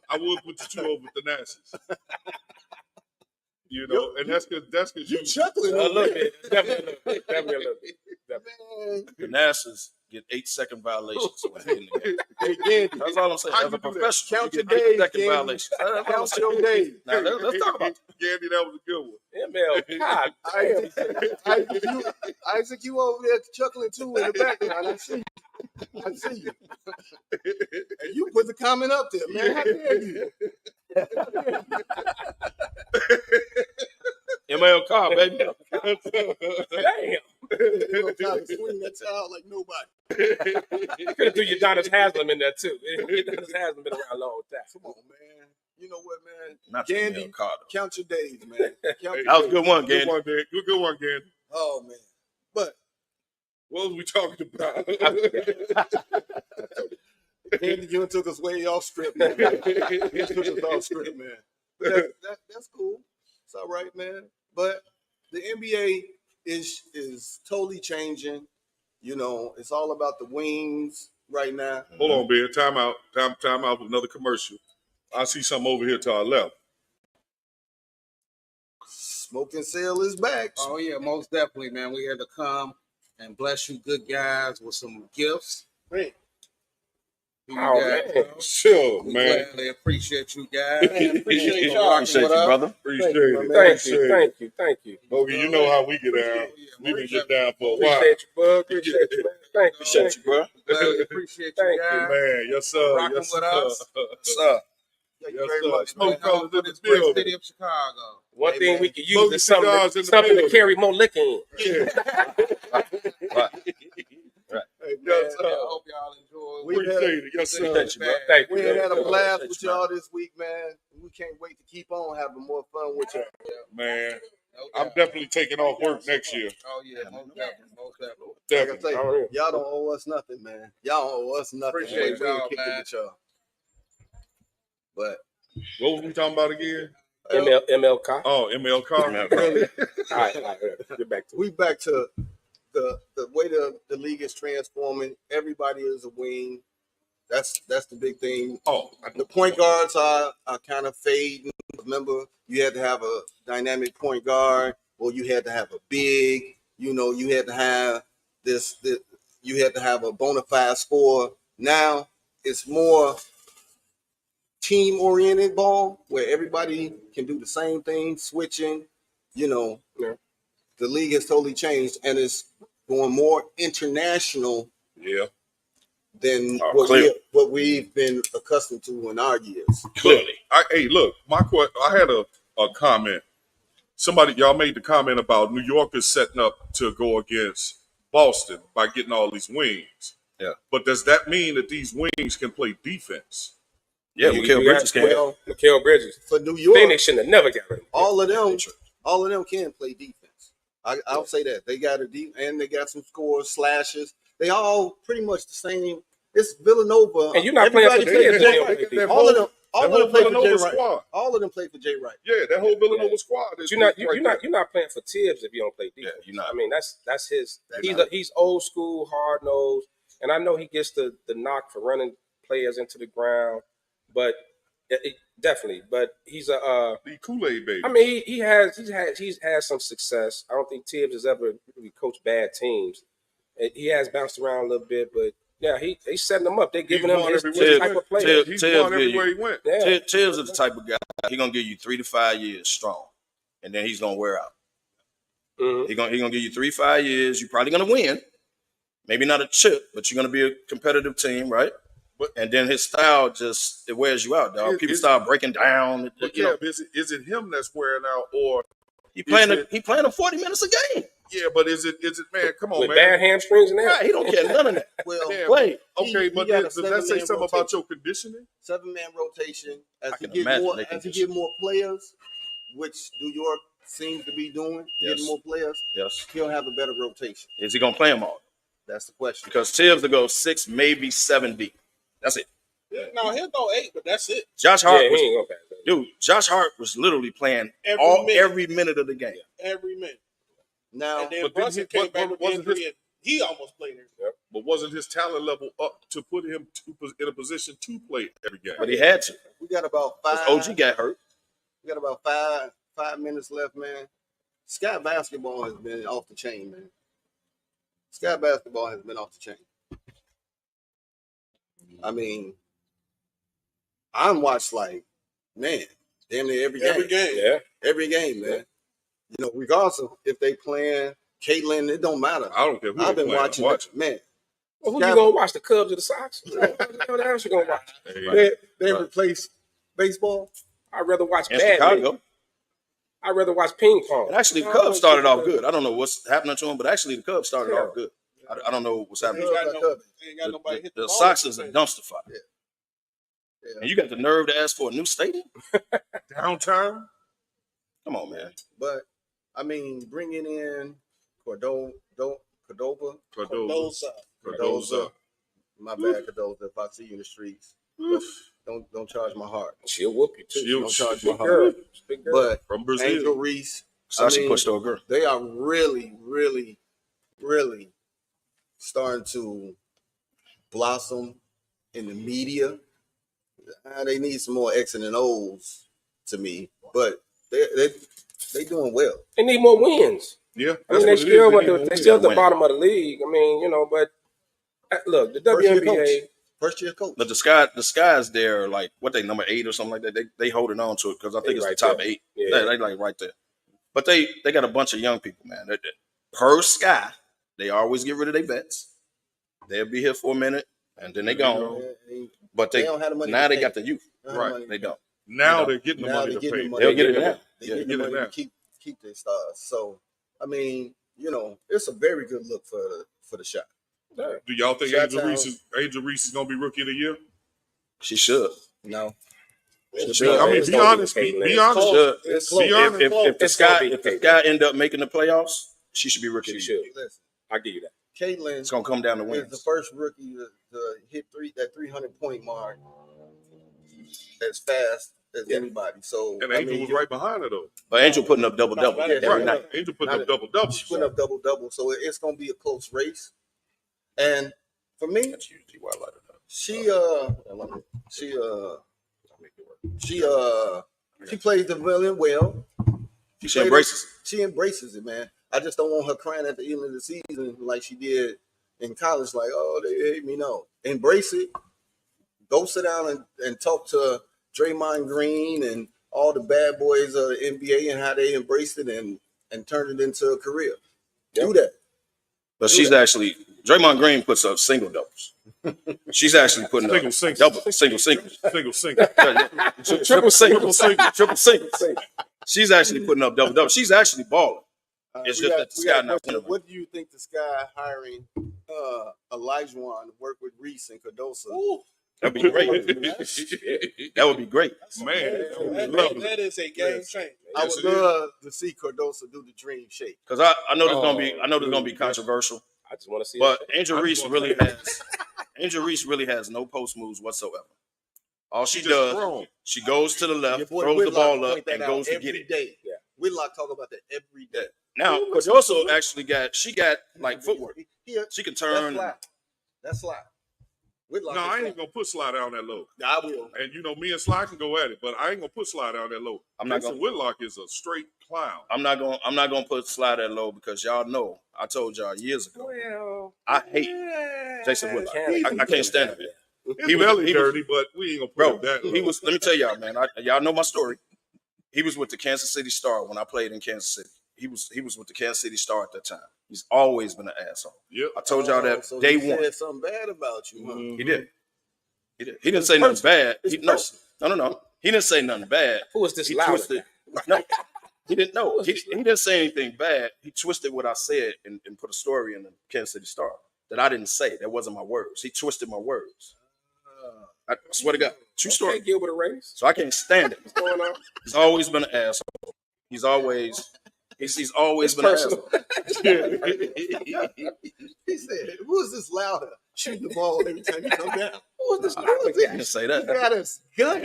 I would put you 2 over Thanasis. You know, and that's because you chuckling a little bit. Definitely a little bit. Thanasis get 8-second violations. Hey, that's all I'm saying. As a professional, count you your get days, 8-second Candy. violations. Count your days. Now let's talk about Candy. That was a good one. ML, God, Isaac, you over there chuckling too in the background. I see you. And you put the comment up there, man. How dare you? MLK, baby. damn. You gonna try to swing that towel like nobody. You could have threw your Donis Haslam in there too. Donis Haslam been around a long time. Come on, man. You know what, man? Not Gandy, count your days, man. That was a good one, Gandy. Good one, Gandy. Oh man. But what was we talking about? Gandy, you took us way off script, man. You took us off script, man. That's cool. It's all right, man. But the NBA is totally changing. You know, it's all about the wings right now. Hold on, Ben. Time out. Time out with another commercial. I see something over here to our left. Smoking Sale is back. Oh yeah, most definitely, man. We're here to come and bless you good guys with some gifts. Great. Sure, we man. Gladly appreciate you guys. Appreciate y'all. Appreciate you, brother. Appreciate it. Thank you. Okay, you know how we get down. We've been get down for a while. Appreciate you, bud. Appreciate you, man. Thank you. Appreciate you, bro. Gladly appreciate you guys. Man, yes sir. Rocking Yes with sir. us. Sir. Thank Yes, you very sir. much, man. SmokeFellas in This the great building. city of Chicago. One thing we could use is Smoking cigars in something the to building. carry more liquor in. Yeah. Right. Hey, man. Yes, sir. I hope y'all enjoy. We Appreciate it. Yes, sir. Thank you, bro. Thank you. We had a Appreciate blast you, with man. y'all this week, man. We can't wait to keep on having more fun with y'all. Man, No I'm doubt. definitely taking off work next year. Oh yeah, most definitely, most definitely. Like I Definitely. say, y'all don't owe us nothing, man. Y'all don't owe us nothing. Appreciate We'll y'all, kick it man. with y'all. But What was we talking about again? MLK. Oh, MLK. really, All right. Get back to it. we back to the way the league is transforming. Everybody is a wing. That's the big thing. Oh, The point guards are kind of fading. Remember, you had to have a dynamic point guard, or you had to have a big. You know, you had to have this you had to have a bona fide scorer. Now it's more team-oriented ball where everybody can do the same thing, switching. You know, the league has totally changed, and it's going more international yeah. than Clearly. what we've been accustomed to in our years. Clearly. Hey, look, I had a comment. Somebody, y'all made the comment about New Yorkers setting up to go against Boston by getting all these wings. Yeah. But does that mean that these wings can play defense? Yeah, Mikal Bridges can. Well, Mikal Bridges. for New York, Phoenix shouldn't have never got rid of him. all of them can play defense. I'll say that they got a deep and they got some scores, slashes. They all pretty much the same. It's Villanova. And you're not playing for Everybody Jay. plays Jay Wright. All of them. All of them play for Jay Villanova Wright. squad. All of them play for Jay Wright. Yeah, that whole Villanova squad. But you're not playing for Tibbs if you don't play defense. you're not. I mean, that's his. That's He's old school, hard nosed, and I know he gets the knock for running players into the ground, but definitely. But he's a the Kool-Aid baby. I mean, he's had some success. I don't think Tibbs has ever really coached bad teams. He has bounced around a little bit, but yeah, they setting him up. They giving him his type of player. He's won everywhere he went. Yeah. Tibbs is the type of guy. He's gonna give you 3 to 5 years strong, and then he's gonna wear out. Mm-hmm. He's gonna give you 3 to 5 years. You're probably gonna win, maybe not a chip, but you're gonna be a competitive team, right? and then his style just it wears you out, dog. People start breaking down. But is it him that's wearing out, or he playing him 40 minutes a game? Yeah, but is it man? Come on, with man. bad hamstrings and that. Right, he don't care none of that. Well, play. Okay, but does that say something about your conditioning? 7-man rotation. As I he can get imagine more, they can as he just- get more players, which New York seems to be doing, Yes. getting more players, Yes. he'll have a better rotation. Is he gonna play them all? That's the question. Because Tibbs will go 6, maybe 7 deep. That's it. No, he'll go 8, but that's it. Josh Hart Yeah, he was, ain't gonna pass that. dude. Josh Hart was literally playing Every every minute of the game. Every minute. Now, And then but Brunson came back with wasn't injury, and he almost played it. But wasn't his talent level up to put him in a position to play every game? But he had to. We got about 5. OG got hurt. We got about five minutes left, man. Sky basketball has been off the chain, man. Sky basketball has been off the chain. I mean, I'm watched like, man, damn near every game. Yeah. Every game, man. You know, regardless of if they playing Caitlin, it don't matter. I don't care who I've they been playing, watching I'm it, man. Well, who you gonna watch? The Cubs or the Sox? What else you gonna watch? They replaced baseball. I'd rather watch In badminton. Chicago. I'd rather watch ping pong. And actually, the Cubs started off good. I don't know what's happening to them, but actually, the Cubs started off good. I don't know what's happening. Ain't got nobody hit The ball. Sox is a dumpster fire. And you got the nerve to ask for a new stadium? Downtown? Come on, man. But I mean, bringing in Cordova. My bad, Cardoza. If I see you in the streets, don't charge my heart. She'll whoop you too. Don't charge my Big heart. girl. Big girl. But From Brazil. Angel Reese, Sashi pushed over. They are really, really, really starting to blossom in the media. They need some more X's and O's to me, but they doing well. They need more wins. Yeah, I mean, they still at the bottom of the league. I mean, you know, but look, the WNBA. First year coach. But the Skies, they're like what they number 8 or something like that. They holding on to it because I think it's right the top there. 8. Yeah. They like right there. But they got a bunch of young people, man. Per Sky, they always get rid of their vets. They'll be here for a minute and then they gone. But they don't have the money now to they pay. got the youth. They don't have Right. money They don't. Now they're getting the money to pay. They'll get it now. They get the money to keep their stars. So I mean, you know, it's a very good look for the shot. Do y'all think Angel Reese is gonna be rookie of the year? She should. No. I mean, be honest. Be honest. If the Sky end up making the playoffs, she should be rookie. She should. Listen, I'll give you that. Caitlin It's gonna come down to is wins. the first rookie to hit that 300-point mark as fast as anybody. So And Angel was right behind her though. But Angel putting up double Yeah, every night. Angel putting up double. She's putting up double. So it's gonna be a close race. And for me, she plays the villain well. She embraces it. She embraces it, man. I just don't want her crying at the end of the season like she did in college, like, oh, they hate me. No. Embrace it. Go sit down and talk to Draymond Green and all the bad boys of the NBA and how they embraced it and turned it into a career. Do that. But she's actually Draymond Green puts up single doubles. She's actually putting up double singles. Single. Triple single. She's actually putting up double. She's actually balling. It's just that the Sky not winning. What do you think the Sky hiring Elijah to work with Reese and Cardoza? That'd be great. That would be great. Man, that is a game changer. I would love to see Cardoza do the dream shake. Because I know there's gonna be controversial. I just want to see. But Angel Reese really has no post moves whatsoever. All she does, she goes to the left, throws the ball up, and goes to get it. Day. Yeah. Whitlock talk about that every day. Now, but also actually got like footwork. She can turn. That's slide. Whitlock no, I ain't gonna put Sly down that low. I will. And you know, me and Sly can go at it, but I ain't gonna put Sly down that low. I'm not gonna. Whitlock is a straight clown. I'm not gonna put Sly that low because y'all know I told y'all years ago. Well, I hate Jason Whitlock. I can't stand him. He was dirty, but we ain't gonna put him that low. He was. Let me tell y'all, man. Y'all know my story. He was with the Kansas City Star when I played in Kansas City. He was with the Kansas City Star at that time. He's always been an asshole. Yep. I told y'all that so day he one. said something bad about you, huh? He did. He didn't say nothing bad. No. He didn't say nothing bad. Who is this He loud? twisted. No, he didn't know. He didn't say anything bad. He twisted what I said and put a story in the Kansas City Star that I didn't say. That wasn't my words. He twisted my words. I swear to God. True story. Okay, Gilbert Arenas. So I can't stand it. What's going on? He's always been an asshole. He's always been personal. an asshole. He said, "Who is this louder? Shooting the ball every time you come down." Who is this I louder? didn't say that. He got us gun.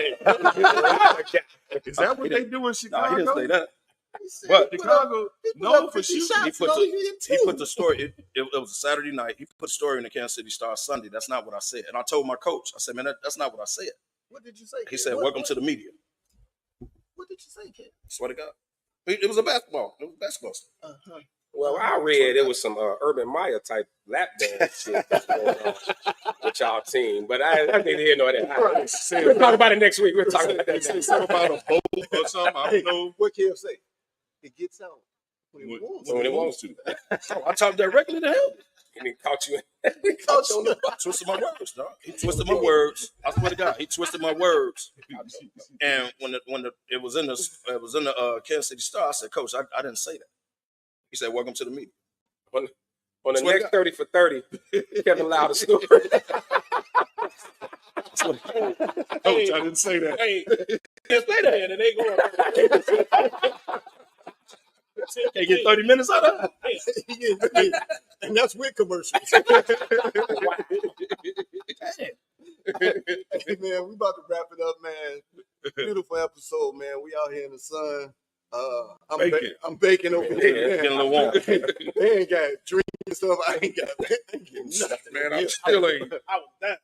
Is that what they do in Chicago? No, he didn't say that. But Chicago, no, for shooting. shooting. He put the story. It was a Saturday night. He put a story in the Kansas City Star Sunday. That's not what I said. And I told my coach, I said, man, that's not what I said. What did you say? He said, welcome to the media. What did you say, kid? Swear to God. It was a basketball. It was a basketball story. Well, I read it was some Urban Meyer type lap dance shit that's going on with y'all team, but I didn't hear no of that. We'll talk about it next week. We'll talk about that. Something about a boat or something. I don't know. What Kev say? It gets out when it wants to. I talked directly to him. And he caught you. Twisted my words, dog. He twisted my words. I swear to God, he twisted my words. And when it was in the Kansas City Star, I said, Coach, I didn't say that. He said, welcome to the meeting. On the next 30 for 30, Kevin Loud a story. Coach, I didn't say that. Hey, can't say that, and they going. Can't get 30 minutes out of it. And that's with commercials. Hey, man, we about to wrap it up, man. Beautiful episode, man. We out here in the sun. I'm baking over here. Getting a little warm. They ain't got drinks and stuff. I ain't got nothing. Man, I'm still ain't. I was that.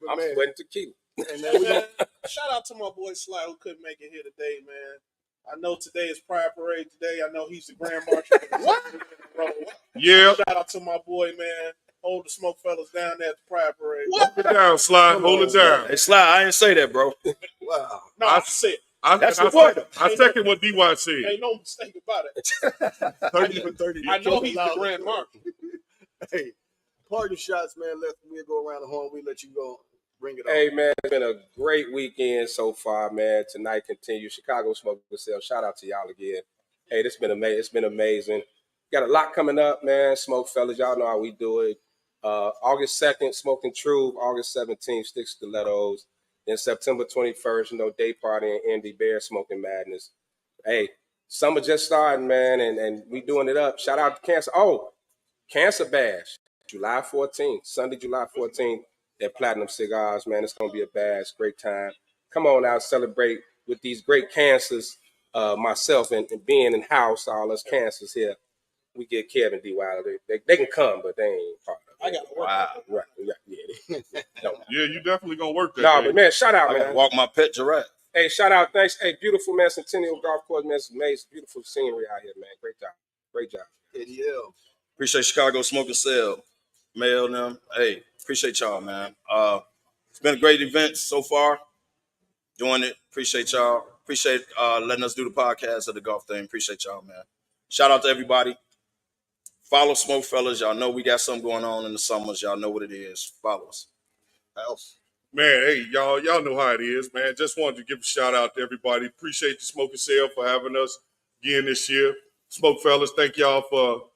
I'm sweating tequila. And man, shout out to my boy Sly who couldn't make it here today, man. I know today is Pride Parade today. I know he's the Grand Marshal. What? Yeah. Shout out to my boy, man. Hold the SmokeFellas down there at the Pride Parade. Hold it down, Sly. Hold it down. Hey, Sly, I didn't say that, bro. Wow. No, I said. I second what D.Y. said. Ain't no mistake about it. 30 for 30. I know he's the Grand Marshal. Hey, party shots, man. We'll go around the horn. We let you go. Bring it on. Hey, man, it's been a great weekend so far, man. Tonight continues. Chicago SmokeFellas. Shout out to y'all again. Hey, this been amazing. It's been amazing. Got a lot coming up, man. SmokeFellas, y'all know how we do it. August 2nd, Smoking Truth. August 17th, Sticks Stilettos. Then September 21st, day party in Indy Bear Smoking Madness. Hey, summer just starting, man, and we doing it up. Shout out to Cancer. Oh, Cancer Bash, July 14th, Sunday, July 14th at Platinum Cigars, man. It's going to be a bash, great time. Come on out, celebrate with these great cancers, myself and being in house, all us cancers here. We get Kevin D. Wilder. They can come, but they ain't part of it. I got to work. Wow. Right. Yeah. No. Yeah, you definitely going to work that. No, but man, shout out, I man. gotta walk my pet giraffe. Hey, shout out. Thanks. Hey, beautiful, man. Centennial Golf Course, man. It's amazing. Beautiful scenery out here, man. Great job. Great job. ADL. Appreciate Chicago Smoking Cell. Mail them. Hey, appreciate y'all, man. It's been a great event so far. Doing it. Appreciate y'all. Appreciate letting us do the podcast of the golf thing. Appreciate y'all, man. Shout out to everybody. Follow SmokeFellas. Y'all know we got something going on in the summers. Y'all know what it is. Follow us. Else. Man, hey, y'all know how it is, man. Just wanted to give a shout out to everybody. Appreciate the Smoking Cell for having us again this year. SmokeFellas, thank y'all for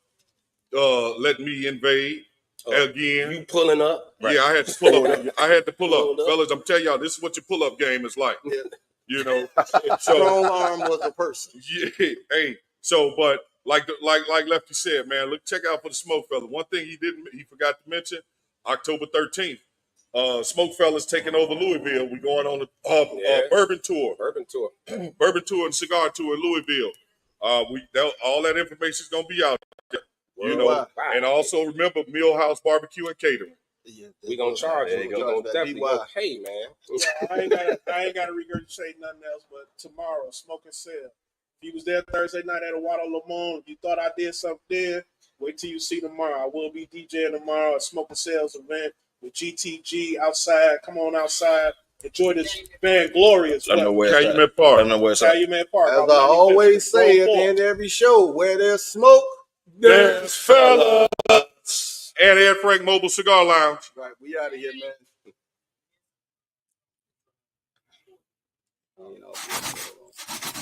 letting me invade again. You pulling up? Right. Yeah, I had to pull up. I had to pull up. Fellas, I'm telling y'all, this is what your pull-up game is like. Yeah. You know? Strong arm was a person. Yeah, hey. So, but like Lefty said, man, look, check out for the SmokeFellas. One thing he forgot to mention, October 13th, SmokeFellas taking over Louisville. We're going on the bourbon tour. Bourbon tour and cigar tour in Louisville. All that information is gonna be out there. You know, Wow. and also remember Millhouse Barbecue and Catering. Yeah, We gonna charge you. We gonna definitely go pay, man. Yeah, I ain't gotta regurgitate nothing else, but tomorrow, Smoking Cell. If you was there Thursday night at Awada Lamont, if you thought I did something there, wait till you see tomorrow. I will be DJing tomorrow at Smoking Cell's event with GTG outside. Come on outside. Enjoy this band Glorious. I know where it's at. Calumet Park. I know where it's at. Calumet Park. As I always say at the end of every show, where there's smoke, there's fellas. And Ed Frank Mobile Cigar Lounge. Right, we out of here, man. You know.